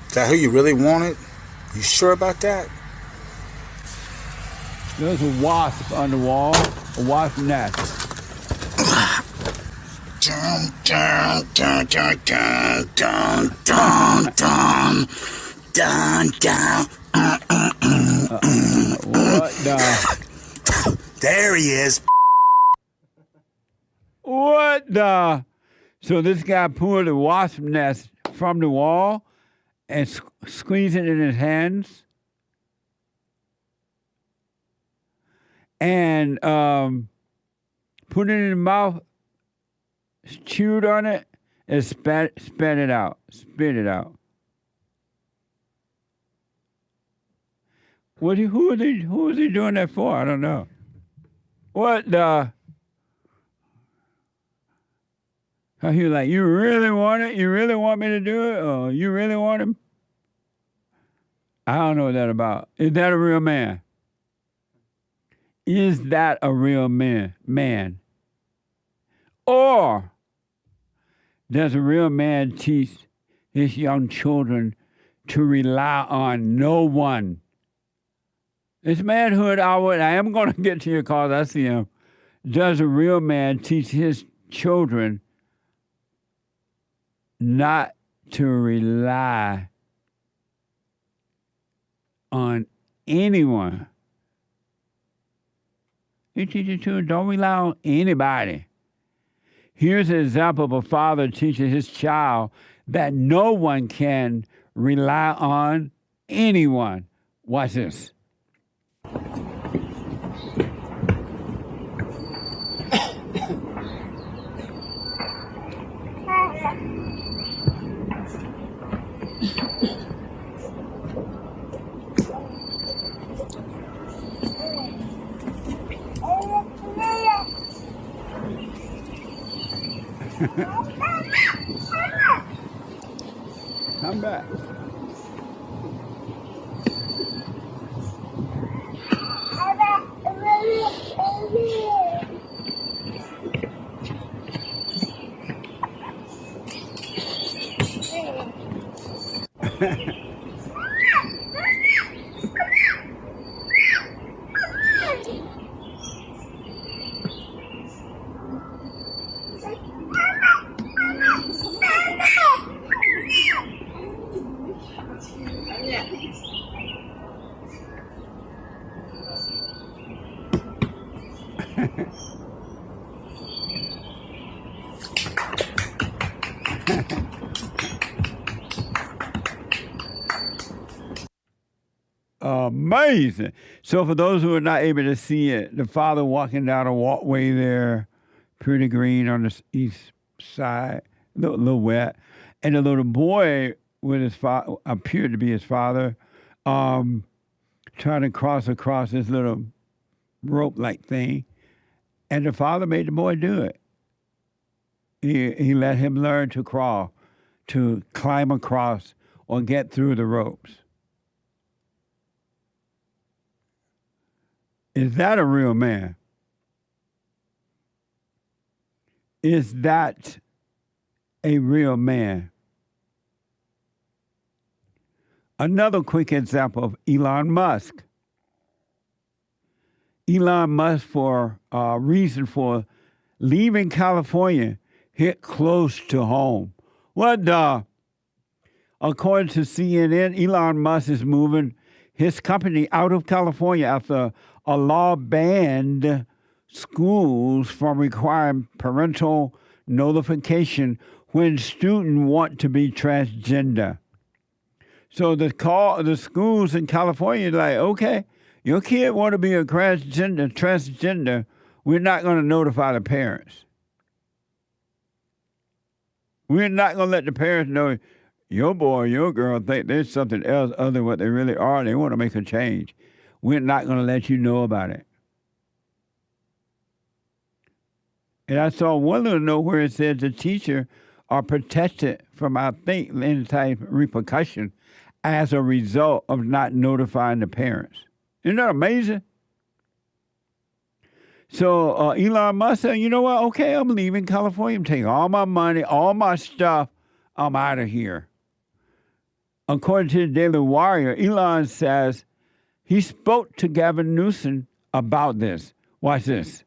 Is that who you really wanted? You sure about that? There's a wasp on the wall, a wasp nest. Dun, dun, dun, dun, dun, dun, dun, dun, dun, dun. What the? There he is. What the? So this guy pulled a wasp nest from the wall and squeezed it in his hands. And put it in his mouth, chewed on it, and spat it out. Spit it out. Who is he doing that for? I don't know. What the? How he was like, you really want it? You really want me to do it? Or you really want him? I don't know what that's about. Is that a real man? Is that a real man? Or does a real man teach his young children to rely on no one? It's manhood hour, and I am going to get to your calls. I see him. Does a real man teach his children not to rely on anyone? He teaches children, don't rely on anybody. Here's an example of a father teaching his child that no one can rely on anyone. Watch this. Come back. Amazing. So for those who are not able to see it, the father walking down a walkway there, pretty green on the east side, a little wet, and the little boy with his father, appeared to be his father, trying to cross across this little rope-like thing, and the father made the boy do it. He let him learn to crawl, to climb across or get through the ropes. Is that a real man? Is that a real man? Another quick example of Elon Musk. Elon Musk, for a reason for leaving California, hit close to home. What the? According to CNN, Elon Musk is moving his company out of California after a law banned schools from requiring parental notification when students want to be transgender. So the schools in California are like, okay, your kid want to be a transgender, we're not going to notify the parents. We're not going to let the parents know your boy or your girl think there's something else other than what they really are. They want to make a change. We're not going to let you know about it. And I saw one little note where it says the teacher are protected from, I think, any type of repercussion as a result of not notifying the parents. Isn't that amazing? So Elon Musk said, you know what? Okay, I'm leaving California. I'm taking all my money, all my stuff. I'm out of here. According to the Daily Wire, Elon says he spoke to Gavin Newsom about this. Watch this.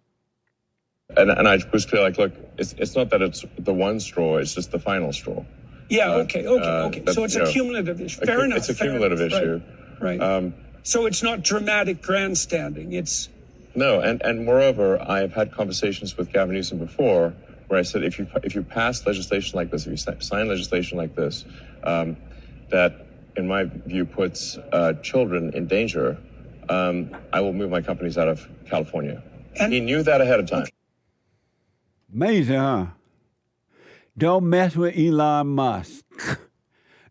And I was clear, like, look, it's not that it's the one straw, it's just the final straw. Yeah, okay. So it's a cumulative issue. Fair enough. It's a cumulative issue. Right. So it's not dramatic grandstanding. It's... No, and moreover, I've had conversations with Gavin Newsom before where I said, if you pass legislation like this, if you sign legislation like this, that, in my view, puts children in danger, I will move my companies out of California. And he knew that ahead of time. Amazing, huh? Don't mess with Elon Musk.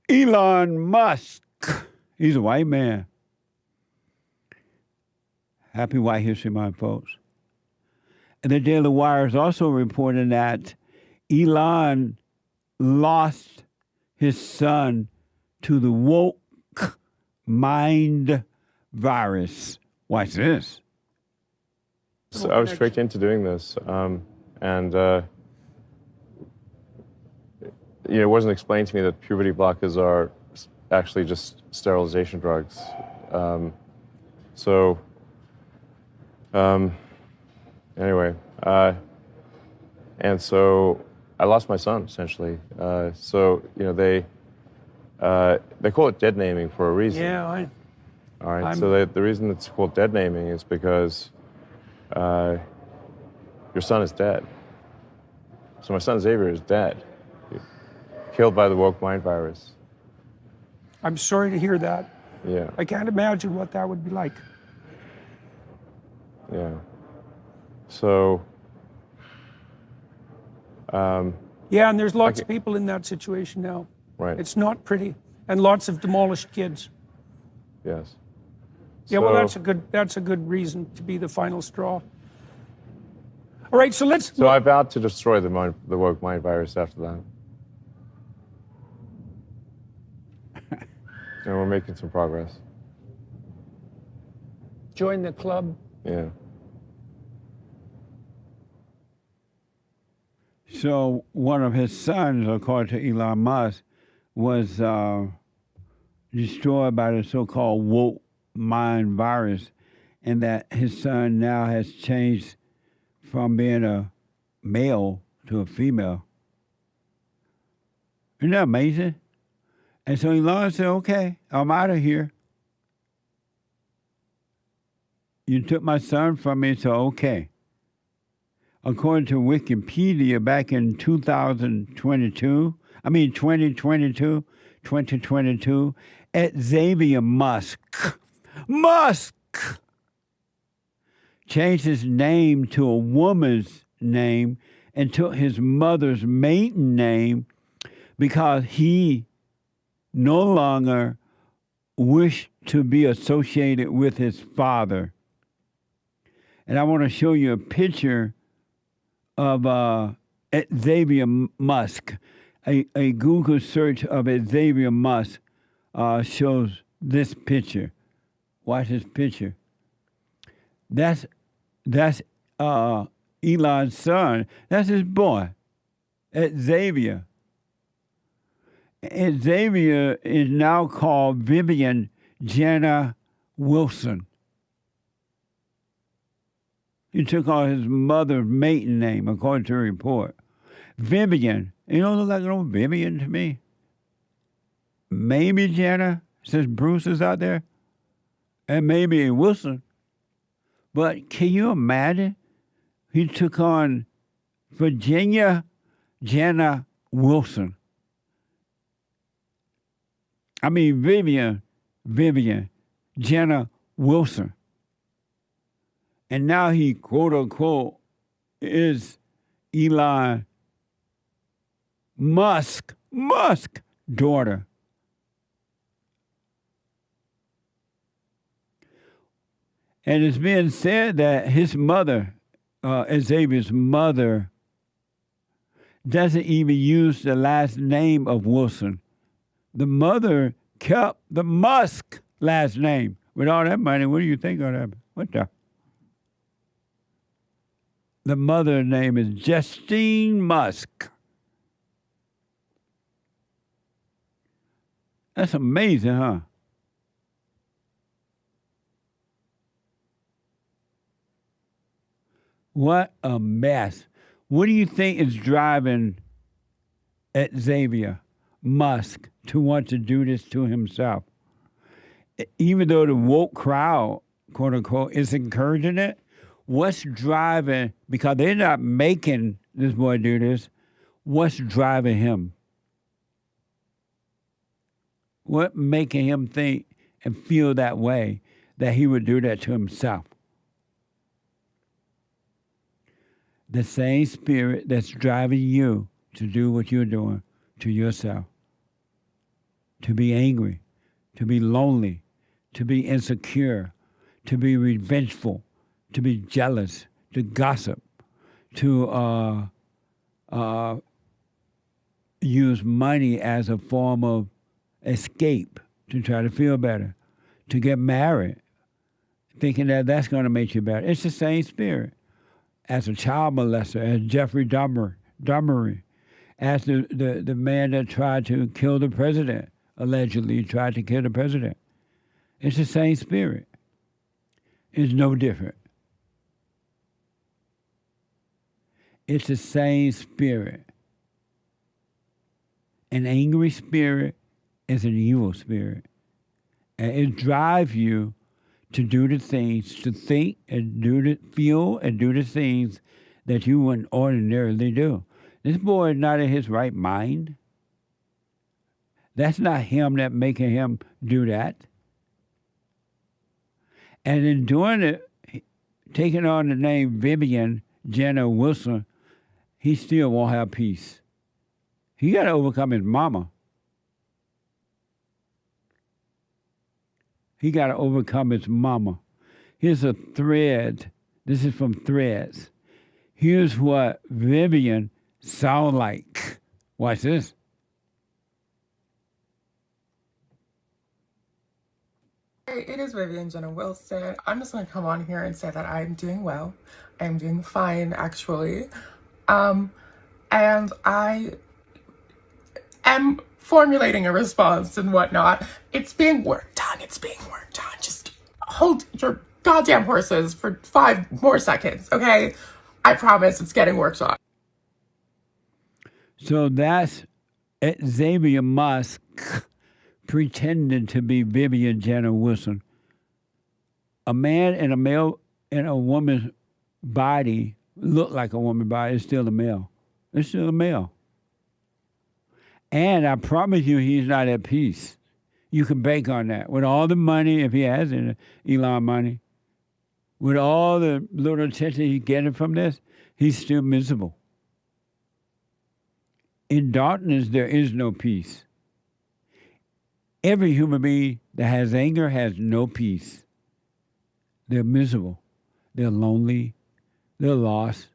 Elon Musk. He's a white man. Happy White History Month, folks. And the Daily Wire is also reporting that Elon lost his son to the woke mind virus. Watch this. So I was tricked into doing this, and it wasn't explained to me that puberty blockers are actually just sterilization drugs. Anyway, and so I lost my son essentially. They call it dead naming for a reason. Yeah, all right. So the reason it's called dead naming is because your son is dead. So my son Xavier is dead, killed by the woke mind virus. I'm sorry to hear that. Yeah. I can't imagine what that would be like. Yeah. So. Yeah, and there's lots of people in that situation now. Right. It's not pretty, and lots of demolished kids. Yes. Yeah, well, that's a good reason to be the final straw. All right, so let's. So I vowed to destroy the woke mind virus after that. And we're making some progress. Join the club. Yeah. So one of his sons, according to Elon Musk, was destroyed by the so-called woke mind virus, and that his son now has changed from being a male to a female. Isn't that amazing? And so Elon said, okay, I'm out of here. You took my son from me, so okay. According to Wikipedia, back in 2022, Xavier Musk changed his name to a woman's name and took his mother's maiden name because he no longer wished to be associated with his father. And I want to show you a picture of Xavier Musk. A Google search of Xavier Musk shows this picture. Watch this picture. That's Elon's son. That's his boy, Xavier. Xavier is now called Vivian Wilson. He took on his mother's maiden name, according to a report. Vivian. You don't look like no Vivian to me. Maybe Jenna, since Bruce is out there. And maybe Wilson. But can you imagine? He took on Virginia Jenna Wilson. Vivian Jenna Wilson. And now he, quote unquote, is Elon Musk daughter. And it's being said that his mother, Xavier's mother, doesn't even use the last name of Wilson. The mother kept the Musk last name. With all that money, what do you think of that? What the? The mother's name is Justine Musk. That's amazing, huh? What a mess. What do you think is driving Xavier Musk to want to do this to himself? Even though the woke crowd, quote unquote, is encouraging it, what's driving, because they're not making this boy do this, what's driving him? What making him think and feel that way, that he would do that to himself? the same spirit that's driving you to do what you're doing to yourself, to be angry, to be lonely, to be insecure, to be revengeful, to be jealous, to gossip, to use money as a form of escape, to try to feel better, to get married, thinking that that's going to make you better. It's the same spirit. As a child molester, as Jeffrey Dahmer, as the man that tried to kill the president, allegedly tried to kill the president. It's the same spirit. It's no different. It's the same spirit. An angry spirit is an evil spirit. And it drives you to do the things, to think and feel and do the things that you wouldn't ordinarily do. This boy is not in his right mind. That's not him that making him do that. And in doing it, taking on the name Vivian Wilson, he still won't have peace. He got to overcome his mama. He got to overcome his mama. Here's a thread. This is from Threads. Here's what Vivian sound like. Watch this. Hey, it is Vivian Wilson. I'm just going to come on here and say that I'm doing well. I'm doing fine, actually. And I am formulating a response and whatnot. It's being worked on. It's being worked on. Just hold your goddamn horses for 5 more seconds, okay? I promise it's getting worked on. So that's Xavier Musk pretending to be Vivian Wilson. A man in a male in a woman's body, look like a woman's body, is still a male. It's still a male. And I promise you, he's not at peace. You can bank on that. With all the money, if he has any Elon money, with all the little attention he's getting from this, he's still miserable. In darkness, there is no peace. Every human being that has anger has no peace. They're miserable. They're lonely. They're lost.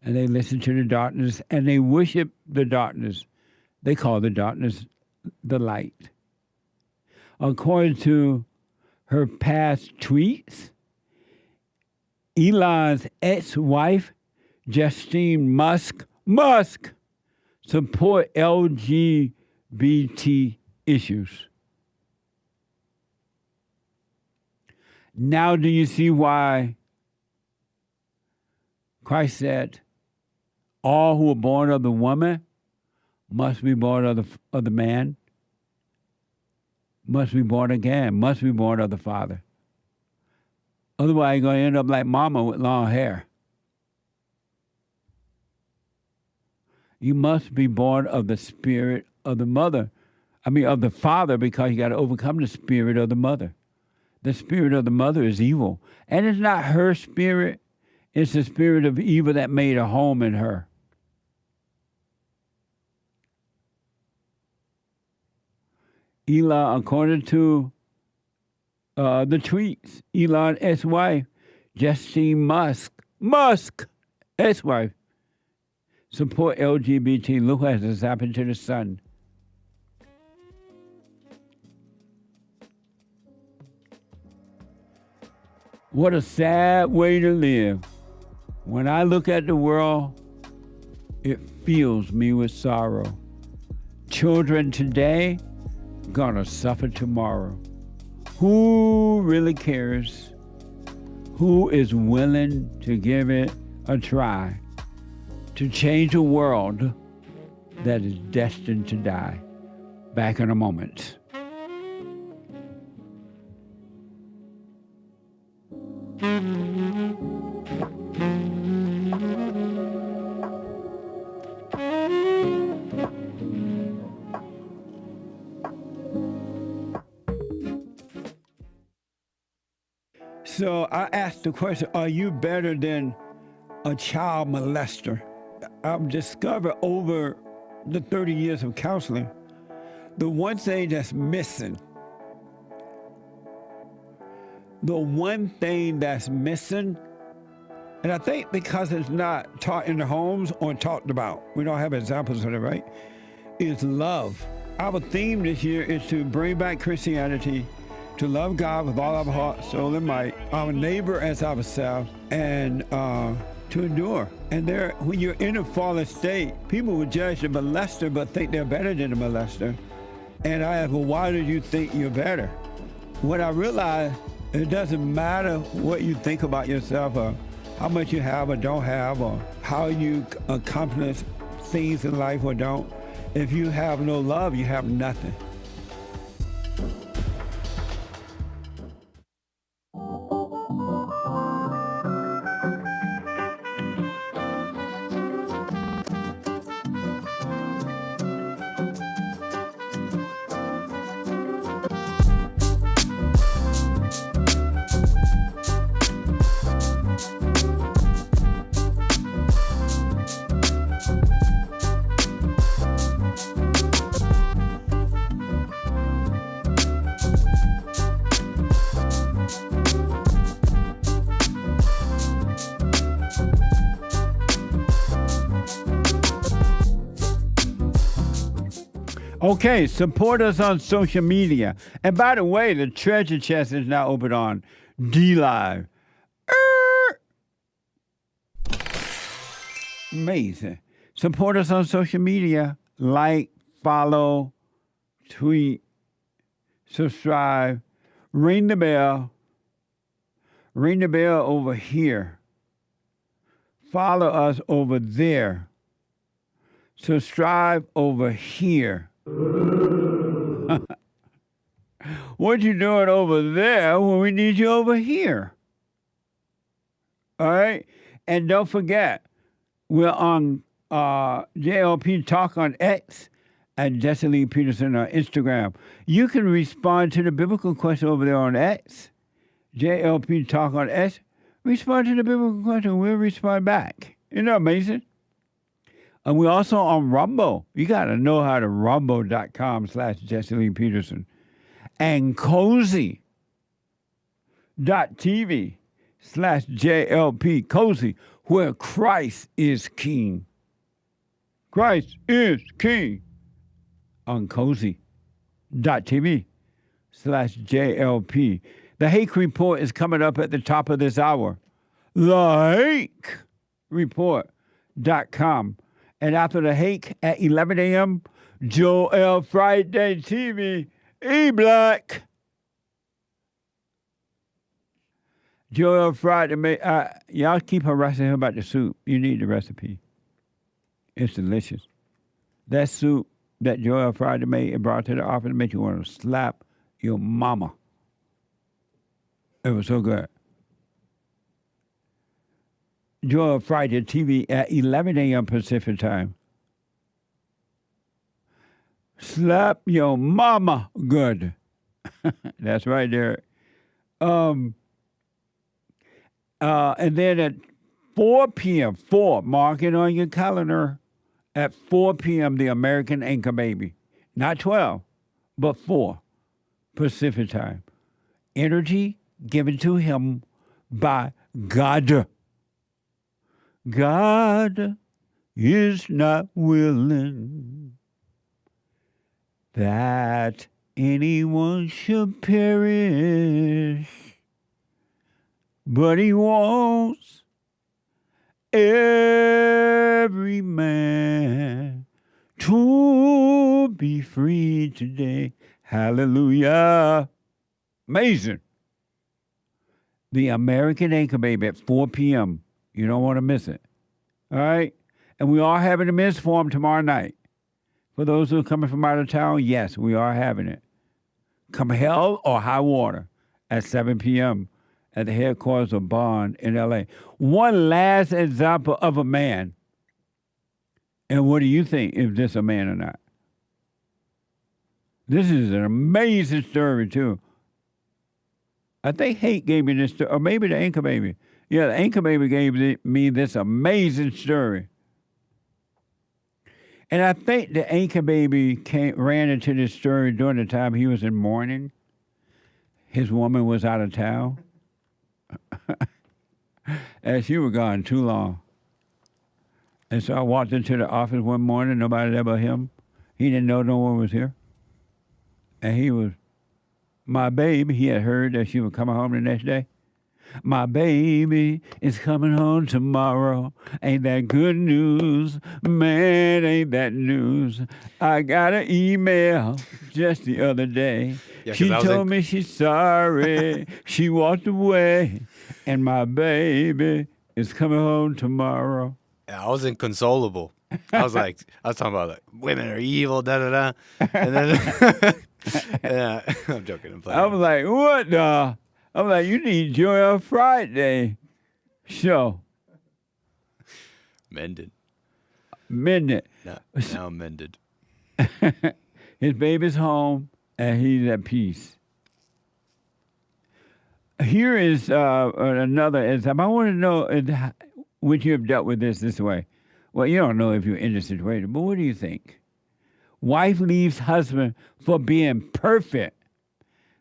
And they listen to the darkness and they worship the darkness. They call the darkness the light. According to her past tweets, Elon's ex-wife, Justine Musk, support LGBT issues. Now do you see why Christ said, all who are born of the woman must be born of the man, must be born again, must be born of the Father. Otherwise, you're going to end up like mama with long hair. You must be born of the spirit of the mother. Of the father, because you got to overcome the spirit of the mother. The spirit of the mother is evil. And it's not her spirit. It's the spirit of evil that made a home in her. Elon, according to the tweets, Elon's ex-wife, Justine Musk, ex-wife, support LGBT. Look what has happened to the son. What a sad way to live. When I look at the world, it fills me with sorrow. Children today gonna suffer tomorrow. Who really cares? Who is willing to give it a try to change a world that is destined to die? Back in a moment. So I asked the question, are you better than a child molester. I've discovered over the 30 years of counseling, the one thing that's missing, and I think because it's not taught in the homes or talked about, we don't have examples of it, right, is love. Our theme this year is to bring back Christianity, to love God with all our heart, soul, and might, our neighbor as ourselves, and to endure. And when you're in a fallen state, people will judge the molester but think they're better than the molester. And I ask, well, why do you think you're better? When I realized it doesn't matter what you think about yourself or how much you have or don't have or how you accomplish things in life or don't. If you have no love, you have nothing. Okay, support us on social media. And by the way, the treasure chest is now open on D-Live. Amazing. Support us on social media. Like, follow, tweet, subscribe, ring the bell. Ring the bell over here. Follow us over there. Subscribe over here. What you doing over there when we need you over here? All right? And don't forget, we're on JLP Talk on X and Jesse Lee Peterson on Instagram. You can respond to the biblical question over there on X. JLP Talk on X. Respond to the biblical question. We'll respond back. Isn't that amazing? And we're also on Rumble. You got to know how to rumble.com/Jesse Lee Peterson. And cozy.tv/JLP Cozy, where Christ is king. Christ is king. On cozy.tv/JLP. The Hake Report is coming up at the top of this hour. TheHakeReport.com. And after the Hake at 11 a.m., Joel Friday TV, E-Black. Joel Friday, y'all keep harassing him about the soup. You need the recipe. It's delicious. That soup that Joel Friday made and brought to the office made you want to slap your mama. It was so good. Joel Friday TV at 11 a.m. Pacific time. Slap your mama good. That's right there. And then at 4 p.m., mark it on your calendar, at 4 p.m., the American Anchor Baby. Not 12, but 4 Pacific time. Energy given to him by God. God is not willing that anyone should perish, but he wants every man to be free today. Hallelujah. Amazing. The American Anchor Baby at 4 p.m. You don't want to miss it. All right? And we are having a men's forum tomorrow night. For those who are coming from out of town, yes, we are having it. Come hell or high water at 7 p.m. at the headquarters of Bond in L.A. One last example of a man. And what do you think, is this a man or not? This is an amazing story, too. I think Hate gave me this story, or maybe the Anchor Baby. Yeah, the anchor baby gave me this amazing story. And I think the anchor baby ran into this story during the time he was in mourning. His woman was out of town. And she was gone too long. And so I walked into the office one morning, nobody there but him. He didn't know no one was here. And he was, my baby, he had heard that she was coming home the next day. My baby is coming home tomorrow. Ain't that good news? Man, ain't that news? I got an email just the other day. Yeah, she told me she's sorry. She walked away. And my baby is coming home tomorrow. Yeah, I was inconsolable. I was talking about like women are evil, da da da. And then yeah, I'm joking. I'm playing. I was like, what the? I'm like, you need Joy on Friday show. Mended. Mended. Now mended. His baby's home and he's at peace. Here is another example. I want to know, would you have dealt with this way? Well, you don't know if you're in this situation, but what do you think? Wife leaves husband for being perfect.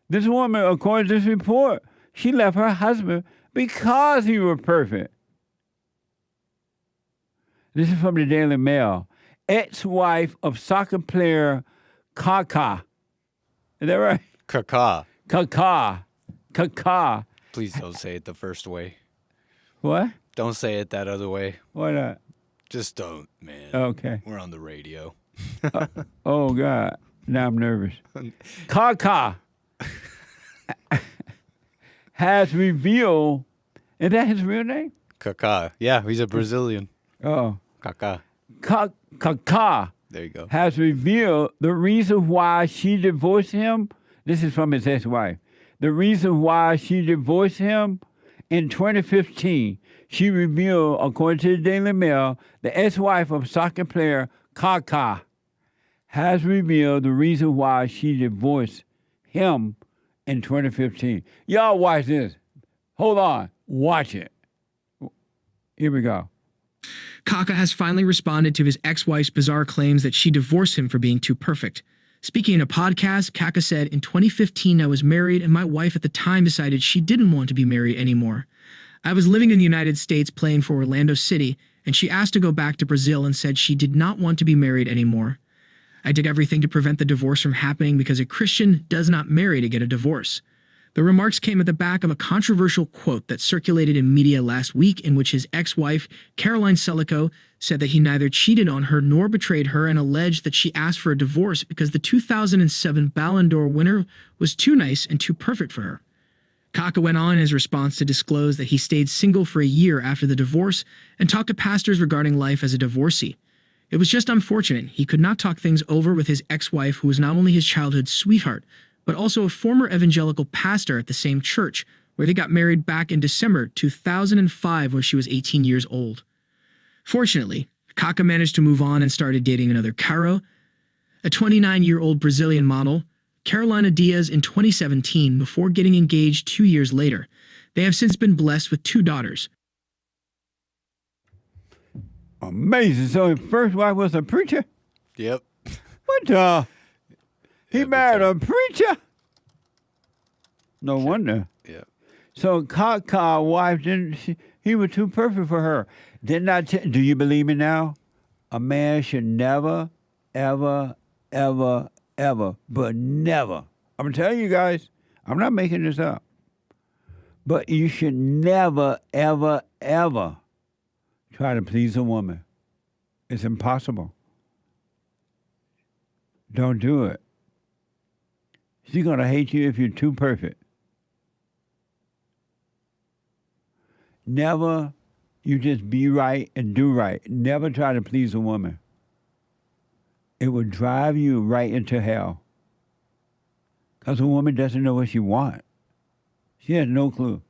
This woman, according to this report, she left her husband because he was perfect. This is from the Daily Mail. Ex-wife of soccer player Kaka. Is that right? Kaka. Kaka. Please don't say it the first way. What? Don't say it that other way. Why not? Just don't, man. Okay. We're on the radio. Oh, God. Now I'm nervous. Kaka has revealed, is that his real name? Kaká. Yeah, he's a Brazilian. Oh. Kaká. Kaká. There you go. Has revealed the reason why she divorced him. This is from his ex-wife. The reason why she divorced him in 2015. She revealed, according to the Daily Mail, the ex-wife of soccer player Kaka has revealed the reason why she divorced him in 2015. Y'all watch this. Hold on. Watch it. Here we go. Kaka has finally responded to his ex-wife's bizarre claims that she divorced him for being too perfect. Speaking in a podcast, Kaka said, in 2015, I was married and my wife at the time decided she didn't want to be married anymore. I was living in the United States playing for Orlando City, and she asked to go back to Brazil and said she did not want to be married anymore. I did everything to prevent the divorce from happening because a Christian does not marry to get a divorce. The remarks came at the back of a controversial quote that circulated in media last week in which his ex-wife, Caroline Selico, said that he neither cheated on her nor betrayed her and alleged that she asked for a divorce because the 2007 Ballon d'Or winner was too nice and too perfect for her. Kaka went on in his response to disclose that he stayed single for a year after the divorce and talked to pastors regarding life as a divorcee. It was just unfortunate he could not talk things over with his ex-wife, who was not only his childhood sweetheart, but also a former evangelical pastor at the same church, where they got married back in December 2005 when she was 18 years old. Fortunately, Kaka managed to move on and started dating another Caro, a 29-year-old Brazilian model, Carolina Diaz, in 2017 before getting engaged 2 years later. They have since been blessed with 2 daughters. Amazing. So his first wife was a preacher? Yep. What the? He married a preacher? No wonder. Yeah. So Kaka's wife, he was too perfect for her. Do you believe me now? A man should never, ever, ever, ever, but never. I'm going to tell you guys, I'm not making this up. But you should never, ever, ever try to please a woman. It's impossible. Don't do it. She's going to hate you if you're too perfect. Never, you just be right and do right. Never try to please a woman. It will drive you right into hell. Because a woman doesn't know what she wants. She has no clue.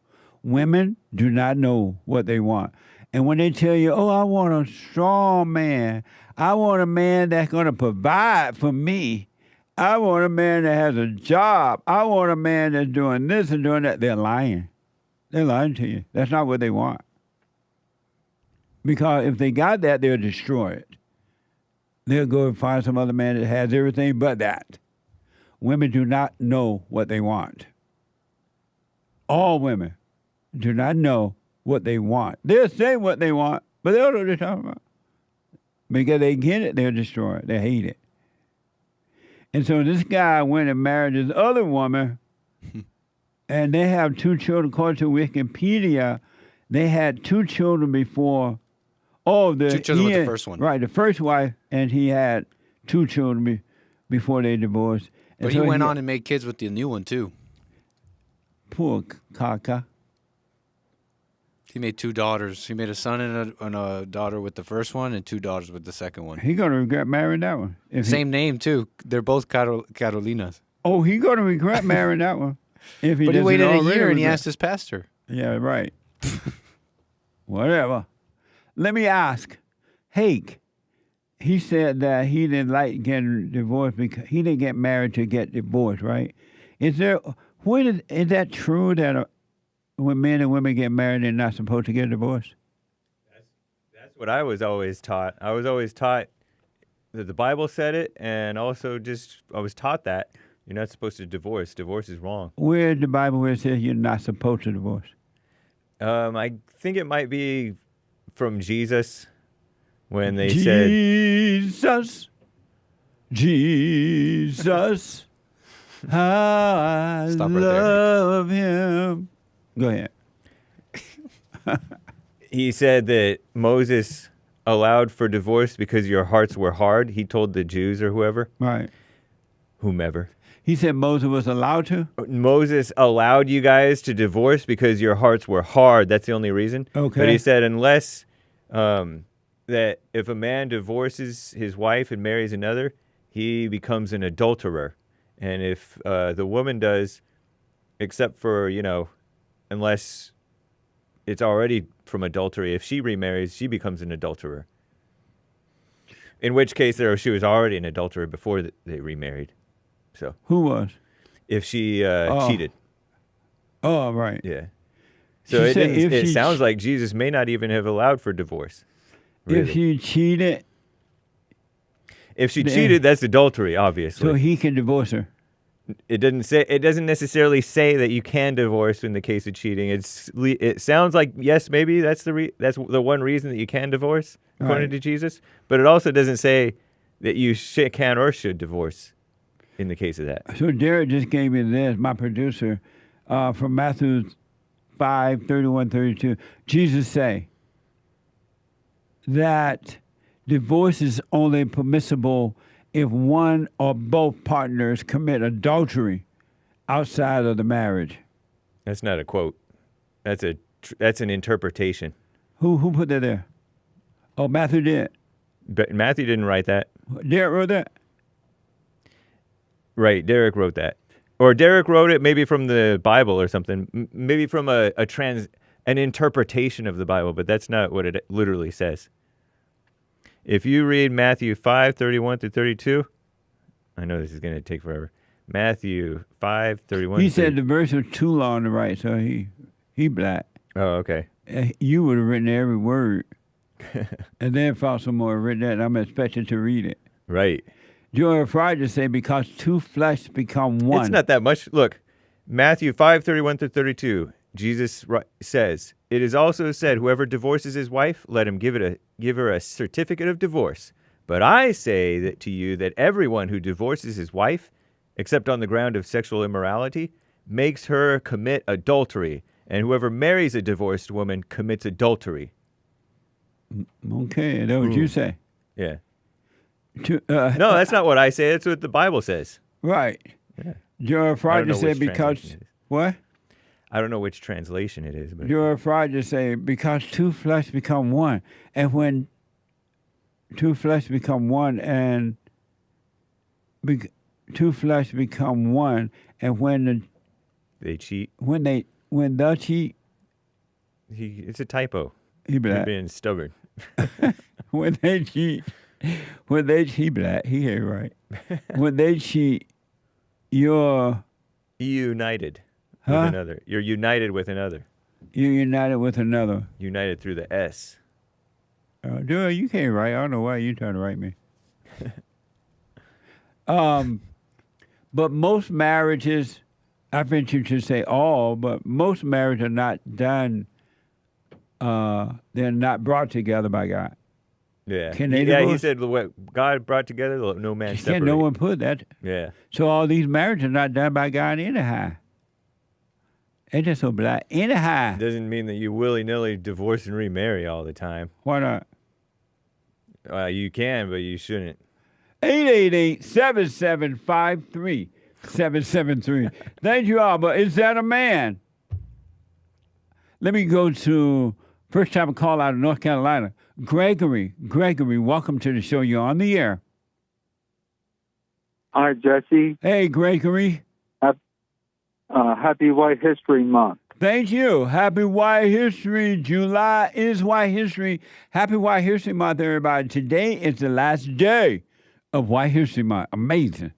Women do not know what they want. And when they tell you, oh, I want a strong man, I want a man that's going to provide for me, I want a man that has a job, I want a man that's doing this and doing that, they're lying. They're lying to you. That's not what they want. Because if they got that, they'll destroy it. They'll go and find some other man that has everything but that. Women do not know what they want. All women do not know what they want. They'll say what they want, but they don't know what they're talking about. Because they get it, they'll destroy it. They hate it. And so this guy went and married this other woman, and they have 2 children. According to Wikipedia, they had 2 children before. Oh, 2 children with the first one. Right, the first wife, and he had 2 children before they divorced. And But he went on and made kids with the new one, too. Poor Kaka. He made 2 daughters. He made a son and a daughter with the first one and 2 daughters with the second one. He going to regret marrying that one. Same name, too. They're both Carolinas. Oh, he going to regret marrying that one. If he But he doesn't waited a already year and he regret. asked his pastor. Yeah, right. Whatever. Let me ask. Hake, he said that he didn't like getting divorced because he didn't get married to get divorced, right? Is that true that when men and women get married, they're not supposed to get divorced? That's what I was always taught. I was always taught that the Bible said it, and also I was taught that you're not supposed to divorce. Divorce is wrong. Where in the Bible where it says you're not supposed to divorce? I think it might be from Jesus when they said... Jesus, how I love him. Go ahead. He said that Moses allowed for divorce because your hearts were hard. He told the Jews or whoever. Right. Whomever. He said Moses was allowed to? Moses allowed you guys to divorce because your hearts were hard. That's the only reason. Okay. But he said unless that if a man divorces his wife and marries another, he becomes an adulterer. And if the woman does, except for, unless it's already from adultery, if she remarries, she becomes an adulterer. In which case, she was already an adulterer before they remarried. So who was? If she cheated. Oh, right. Yeah. So it sounds like Jesus may not even have allowed for divorce. Really. If she cheated? If she cheated, that's adultery, obviously. So he can divorce her? It doesn't necessarily say that you can divorce in the case of cheating. It sounds like, yes, maybe that's the one reason that you can divorce, according to Jesus. But it also doesn't say that you can or should divorce in the case of that. So Derek just gave me this, my producer, from Matthew 5:31-32. Jesus say that divorce is only permissible if one or both partners commit adultery outside of the marriage. That's not a quote. That's an interpretation. Who put that there? Oh, Matthew did. But Matthew didn't write that. Derek wrote that? Right, Derek wrote that. Or Derek wrote it maybe from the Bible or something. Maybe from an interpretation of the Bible, but that's not what it literally says. If you read Matthew 5:31-32, I know this is going to take forever. Matthew 5:31. He said the verse was too long to write, so he black. Oh, okay. You would have written every word. And then found some more written that, and I'm expecting to read it. Right. Joel Friday say, because two flesh become one. It's not that much. Look, Matthew 5:31-32. Jesus says, "It is also said, whoever divorces his wife, let him give her a certificate of divorce. But I say that to you that everyone who divorces his wife, except on the ground of sexual immorality, makes her commit adultery. And whoever marries a divorced woman commits adultery." Okay, that's what you say. Yeah. No, that's not what I say. That's what the Bible says. Right. Yeah. Joel Friday said because what? I don't know which translation it is, but Joel Friday say because two flesh become one, and when two flesh become one, and two flesh become one, and when they cheat, when they cheat, it's a typo. You're being stubborn. When they cheat, black. He ain't right. When they cheat, you're united. Huh? With another. You're united with another. You're united with another. United through the S. Dude, you can't write. I don't know why you trying to write me. But most marriages, I think you should say all, but most marriages are not done. They're not brought together by God. Yeah. Can they he divorce? said what God brought together, no man separate. Can't no one put that. Yeah. So all these marriages are not done by God anyhow. It's just so black. Anyhow. Doesn't mean that you willy-nilly divorce and remarry all the time. Why not? You can, but you shouldn't. 888-7753-773. Thank you all, but is that a man? Let me go to first time call out of North Carolina. Gregory, welcome to the show. You're on the air. Hi, Jesse. Hey, Gregory. Happy White History Month. Thank you. Happy White History. July is White History. Happy White History Month, everybody. Today is the last day of White History Month. Amazing.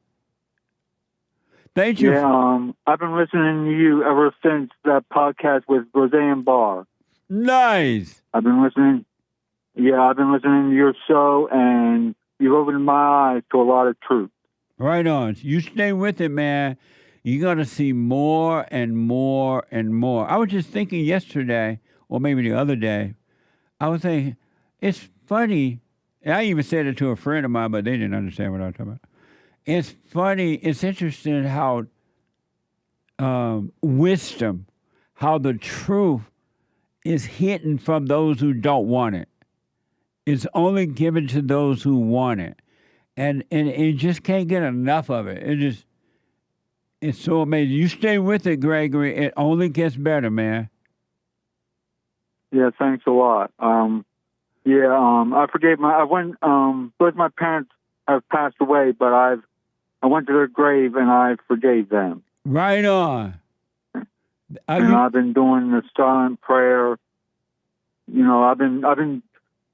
Thank you. Yeah, I've been listening to you ever since that podcast with Roseanne Barr. Nice. I've been listening to your show, and you've opened my eyes to a lot of truth. Right on. You stay with it, man. You're going to see more and more and more. I was just thinking yesterday, or maybe the other day, I was saying, it's funny. And I even said it to a friend of mine, but they didn't understand what I was talking about. It's funny. It's interesting how wisdom, how the truth is hidden from those who don't want it. It's only given to those who want it. And you just can't get enough of it. It's so amazing. You stay with it, Gregory. It only gets better, man. Yeah, thanks a lot. I forgave both my parents have passed away, but I went to their grave and I forgave them. Right on. I've been doing the silent prayer. You know, I've been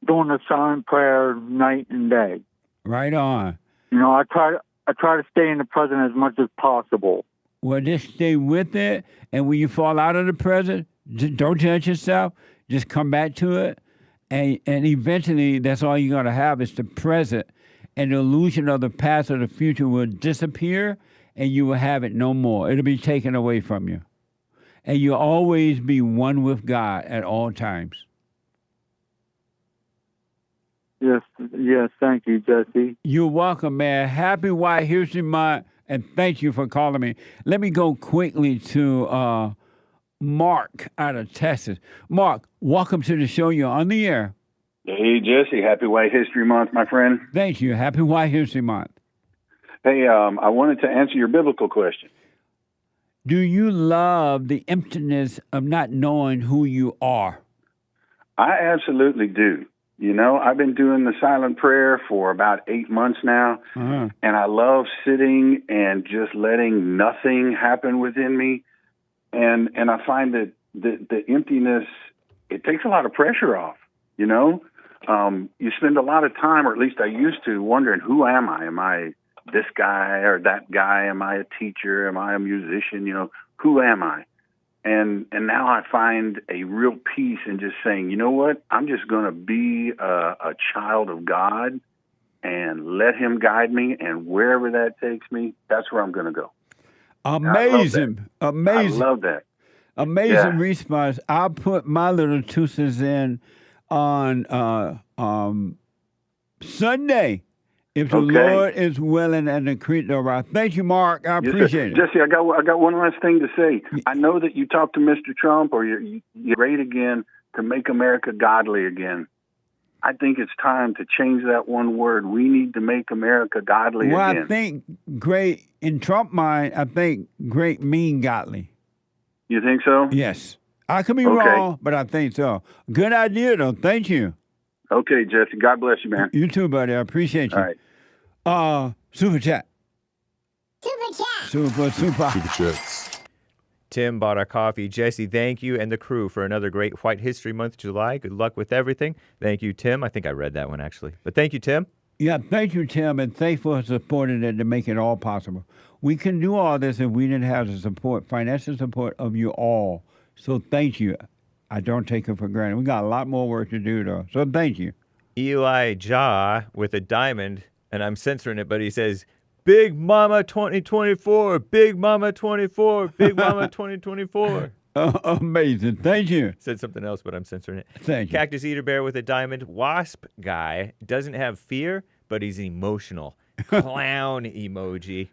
doing the silent prayer night and day. Right on. You know, I try to stay in the present as much as possible. Well, just stay with it, and when you fall out of the present, don't judge yourself. Just come back to it, and eventually, that's all you're gonna have is the present, and the illusion of the past or the future will disappear, and you will have it no more. It'll be taken away from you, and you'll always be one with God at all times. Yes, thank you, Jesse. You're welcome, man. Happy White History Month, and thank you for calling me. Let me go quickly to Mark out of Texas. Mark, welcome to the show. You're on the air. Hey, Jesse. Happy White History Month, my friend. Thank you. Happy White History Month. Hey, I wanted to answer your biblical question. Do you love the emptiness of not knowing who you are? I absolutely do. You know, I've been doing the silent prayer for about 8 months now, and I love sitting and just letting nothing happen within me. And I find that the emptiness, it takes a lot of pressure off, you know? You spend a lot of time, or at least I used to, wondering, who am I? Am I this guy or that guy? Am I a teacher? Am I a musician? You know, who am I? And now I find a real peace in just saying, you know what? I'm just going to be a child of God and let him guide me. And wherever that takes me, that's where I'm going to go. Amazing. Amazing. I love that. Amazing response. I'll put my little 2 cents in on Sunday. If the Lord is willing and the creator right. Thank you, Mark. I appreciate it. Jesse, I got one last thing to say. I know that you talked to Mr. Trump, or you're great again to make America godly again. I think it's time to change that one word. We need to make America godly again. Well, I think great, in Trump mind, I think great mean godly. You think so? Yes. I could be wrong, but I think so. Good idea, though. Thank you. Okay, Jesse. God bless you, man. You too, buddy. I appreciate you. All right. Super chat. Super chats. Tim bought our coffee. Jesse, thank you and the crew for another great White History Month, July. Good luck with everything. Thank you, Tim. I think I read that one, actually. But thank you, Tim. Yeah, thank you, Tim, and thanks for supporting it to make it all possible. We can do all this if we didn't have the support, financial support of you all. So thank you. I don't take it for granted. We got a lot more work to do, though. So thank you. Elijah with a diamond, and I'm censoring it, but he says, Big Mama 2024, Big Mama 24, Big Mama 2024. Amazing. Thank you. Said something else, but I'm censoring it. Thank you. Cactus Eater Bear with a diamond. Wasp guy doesn't have fear, but he's emotional. Clown emoji.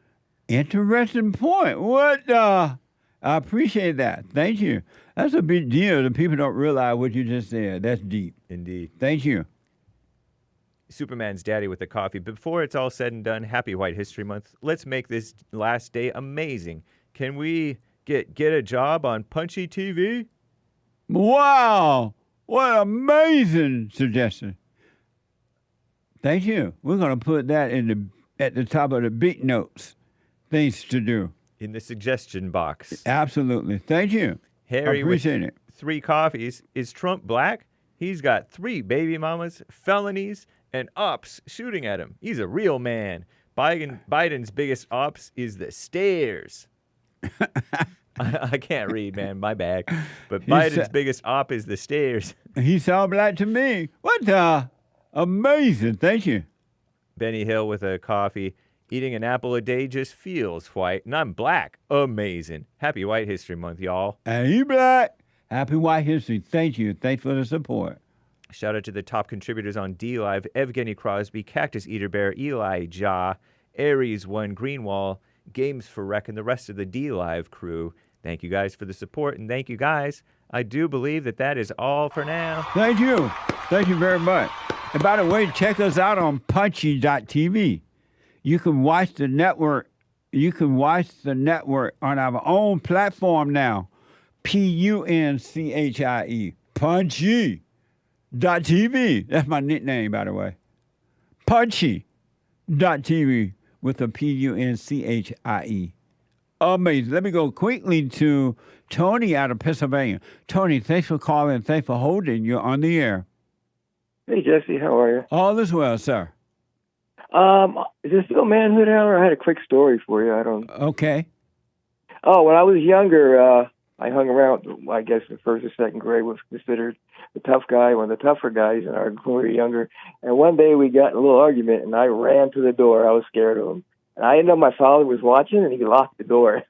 Interesting point. What? I appreciate that. Thank you. That's a big deal. The people don't realize what you just said. That's deep. Indeed. Thank you. Superman's daddy with the coffee. Before it's all said and done, happy White History Month. Let's make this last day amazing. Can we get a job on Punchy TV? Wow. What amazing suggestion. Thank you. We're going to put that at the top of the big notes. Things to do. In the suggestion box. Absolutely. Thank you. Harry I appreciate it. 3 coffees. Is Trump black? He's got 3 baby mamas, felonies, and ops shooting at him. He's a real man. Biden's biggest ops is the stairs. I can't read, man. My bad. But Biden's biggest op is the stairs. He sound black to me. What the? Amazing. Thank you. Benny Hill with a coffee. Eating an apple a day just feels white. And I'm black. Amazing. Happy White History Month, y'all. And you black. Happy White History. Thank you. Thanks for the support. Shout out to the top contributors on D-Live. Evgeny Crosby, Cactus Eater Bear, Elijah, Aries 1, Greenwall, Games for Rec, and the rest of the D-Live crew. Thank you guys for the support, and thank you guys. I do believe that is all for now. Thank you. Thank you very much. And by the way, check us out on punchy.tv. You can watch the network. You can watch the network on our own platform now. Punchie. Punchy.tv. That's my nickname, by the way. Punchy.tv with a Punchie. Amazing. Let me go quickly to Tony out of Pennsylvania. Tony, thanks for calling. Thanks for holding. You're on the air. Hey, Jesse. How are you? All is well, sir. Is this still Manhood Hour? I had a quick story for you. Okay. Oh, when I was younger, I hung around, I guess, in first or second grade, was considered the tough guy, one of the tougher guys when we were younger. And one day we got in a little argument, and I ran to the door. I was scared of him. And I didn't know my father was watching, and he locked the door.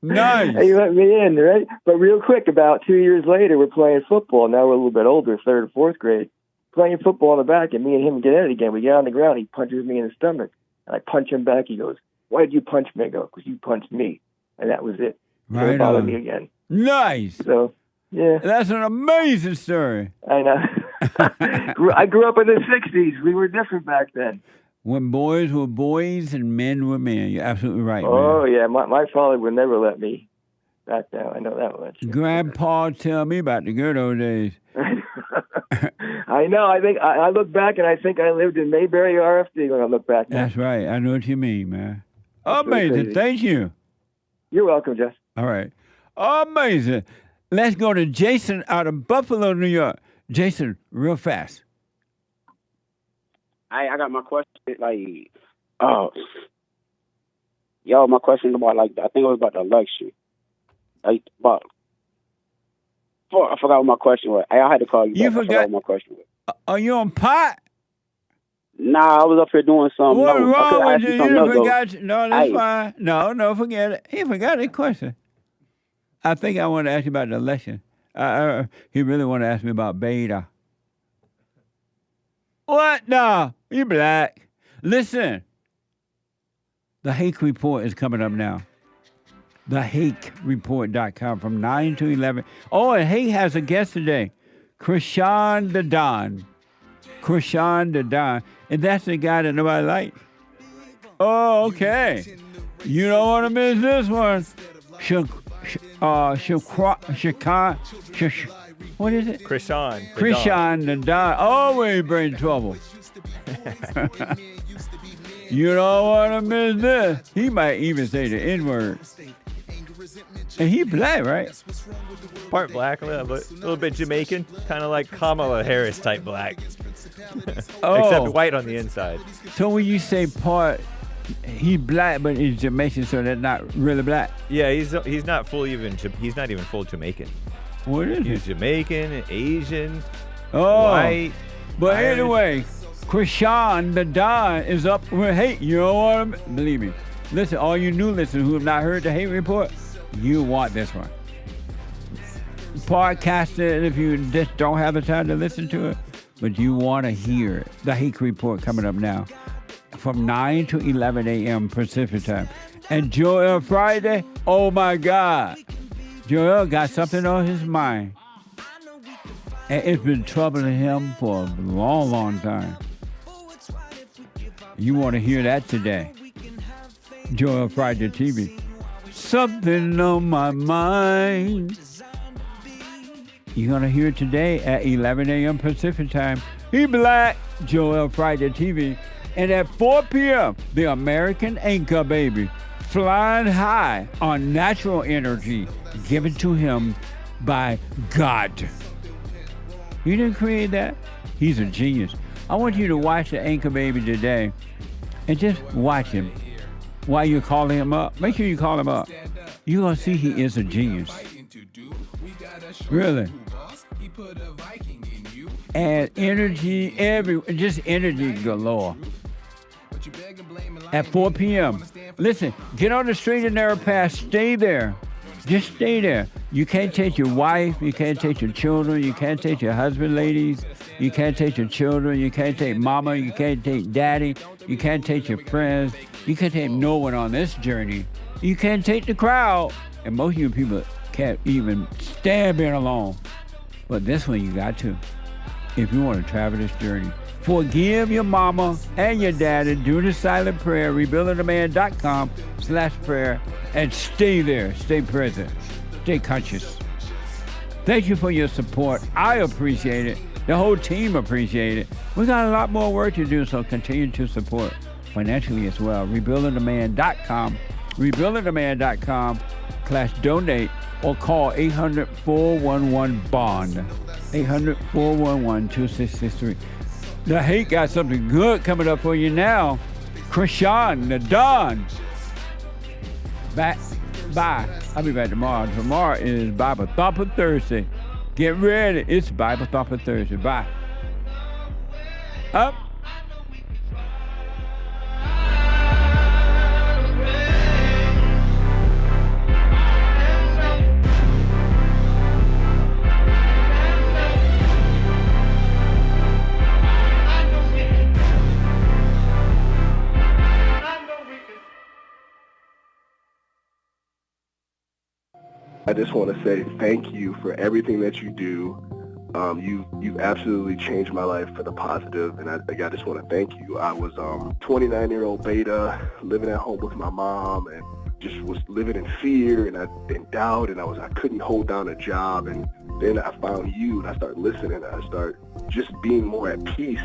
Nice. And he let me in, right? But real quick, about 2 years later, we're playing football. Now we're a little bit older, 3rd or 4th grade. Playing football in the back, and me and him get at it again. We get on the ground. He punches me in the stomach. And I punch him back. He goes, "Why did you punch me?" I go, "Because you punched me." And that was it. Right Didn't bother on. me again. Nice. So, yeah. That's an amazing story. I know. I grew up in the 60s. We were different back then. When boys were boys and men were men. You're absolutely right, Oh, man. yeah. My father would never let me back down. I know that much. Grandpa tell me about the good old days. I know. I think I look back and I think I lived in Mayberry, RFD when I look back now. That's right. I know what you mean, man. That's really Amazing. crazy. Thank you. You're welcome, Jess. All right. Amazing. Let's go to Jason out of Buffalo, New York. Jason, real fast. I got my question, my question about, I think it was about the election. I forgot what my question was. I had to call you back. I forgot what my question was. Are you on pot? Nah, I was up here doing something. What's No, I wrong could've with asked you? you something You else, though. forgot. No, that's Hey. fine. No, forget it. He forgot the question. I think I want to ask you about the election. He really want to ask me about Beta. What? No, you black. Listen, the Hake Report is coming up now. TheHakeReport.com from 9 to 11. Oh, and Hake has a guest today, Krishan the Don. Krishan the Don. And that's the guy that nobody likes. Oh, okay. You don't want to miss this one. What is it? Krishan. Krishan the Don. Always bring trouble. You don't want to miss this. He might even say the N-word. And he black, right? Part black, a little bit Jamaican, kind of like Kamala Harris type black. Except white on the inside. So when you say part, he black, but he's Jamaican, so that's not really black. Yeah, he's not full even. He's not even full Jamaican. What is He's it? Jamaican, Asian, Oh. white. But Irish. anyway, Krishan the Don is up with hate. You know what I mean? Believe me. Listen, all you new listeners who have not heard the hate report, you want this one. Podcast it if you just don't have the time to listen to it, but you want to hear it. The hate report coming up now from 9 to 11 a.m. Pacific time. And Joel Friday, oh my God. Joel got something on his mind. And it's been troubling him for a long, long time. You want to hear that today. Joel Friday TV. Something on my mind. You're going to hear it today at 11 a.m. Pacific time. He Black, Joel Friday TV. And at 4 p.m., the American anchor baby, flying high on natural energy given to him by God. He didn't create that. He's a genius. I want you to watch the anchor baby today and just watch him while you're calling him up. Make sure you call him up. You're going to see he is a genius. Really. And energy, just energy galore. At 4 p.m. Listen, get on the straight and narrow path. Stay there. Just stay there. You can't take your wife. You can't take your children. You can't take your husband, ladies. You can't take your children. You can't take mama. You can't take daddy. You can't take your friends. You can't take no one on this journey. You can't take the crowd. And most of you people can't even stand being alone. But this one you got to, if you want to travel this journey. Forgive your mama and your daddy. Do the silent prayer. Rebuildingtheman.com/prayer. And stay there. Stay present. Stay conscious. Thank you for your support. I appreciate it. The whole team appreciate it. We got a lot more work to do, so continue to support financially as well. Rebuildingtheman.com. Rebuildingtheman.com/donate or call 800-411-BOND. 800-411-2663. The hate got something good coming up for you now. Krishan, the Don. Bye. I'll be back tomorrow. Tomorrow is Bible Thumper Thursday. Get ready. It's Bible Thumper Thursday. Bye. Up. I just want to say thank you for everything that you do. You've absolutely changed my life for the positive, and I just want to thank you. I was 29-year-old beta, living at home with my mom, and just was living in fear and in doubt, and I couldn't hold down a job. And then I found you, and I started listening, and I started just being more at peace.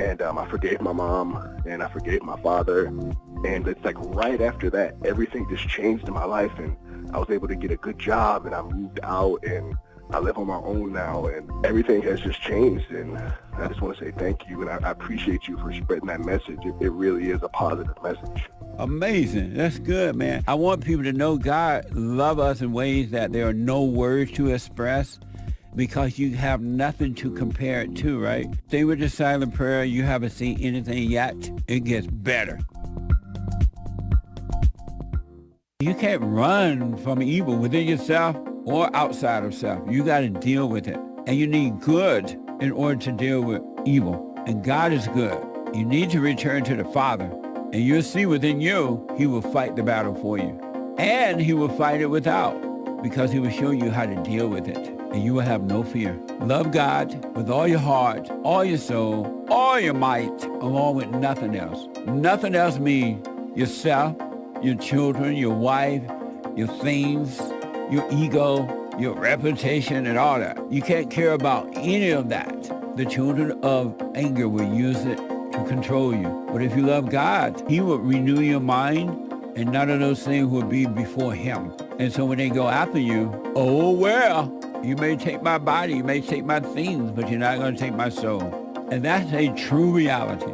And I forgave my mom, and I forgave my father. And it's like right after that, everything just changed in my life, and I was able to get a good job, and I moved out, and I live on my own now, and everything has just changed. And I just want to say thank you, and I appreciate you for spreading that message. It really is a positive message. Amazing. That's good, man. I want people to know God loves us in ways that there are no words to express, because you have nothing to compare it to, right? Stay with the silent prayer. You haven't seen anything yet. It gets better. You can't run from evil within yourself or outside of self. You got to deal with it. And you need good in order to deal with evil. And God is good. You need to return to the Father. And you'll see within you, he will fight the battle for you. And he will fight it without, because he will show you how to deal with it. And you will have no fear. Love God with all your heart, all your soul, all your might, along with nothing else. Nothing else means yourself, your children, your wife, your things, your ego, your reputation, and all that. You can't care about any of that. The children of anger will use it to control you. But if you love God, he will renew your mind, and none of those things will be before him. And so when they go after you, oh, well, you may take my body, you may take my things, but you're not going to take my soul. And that's a true reality.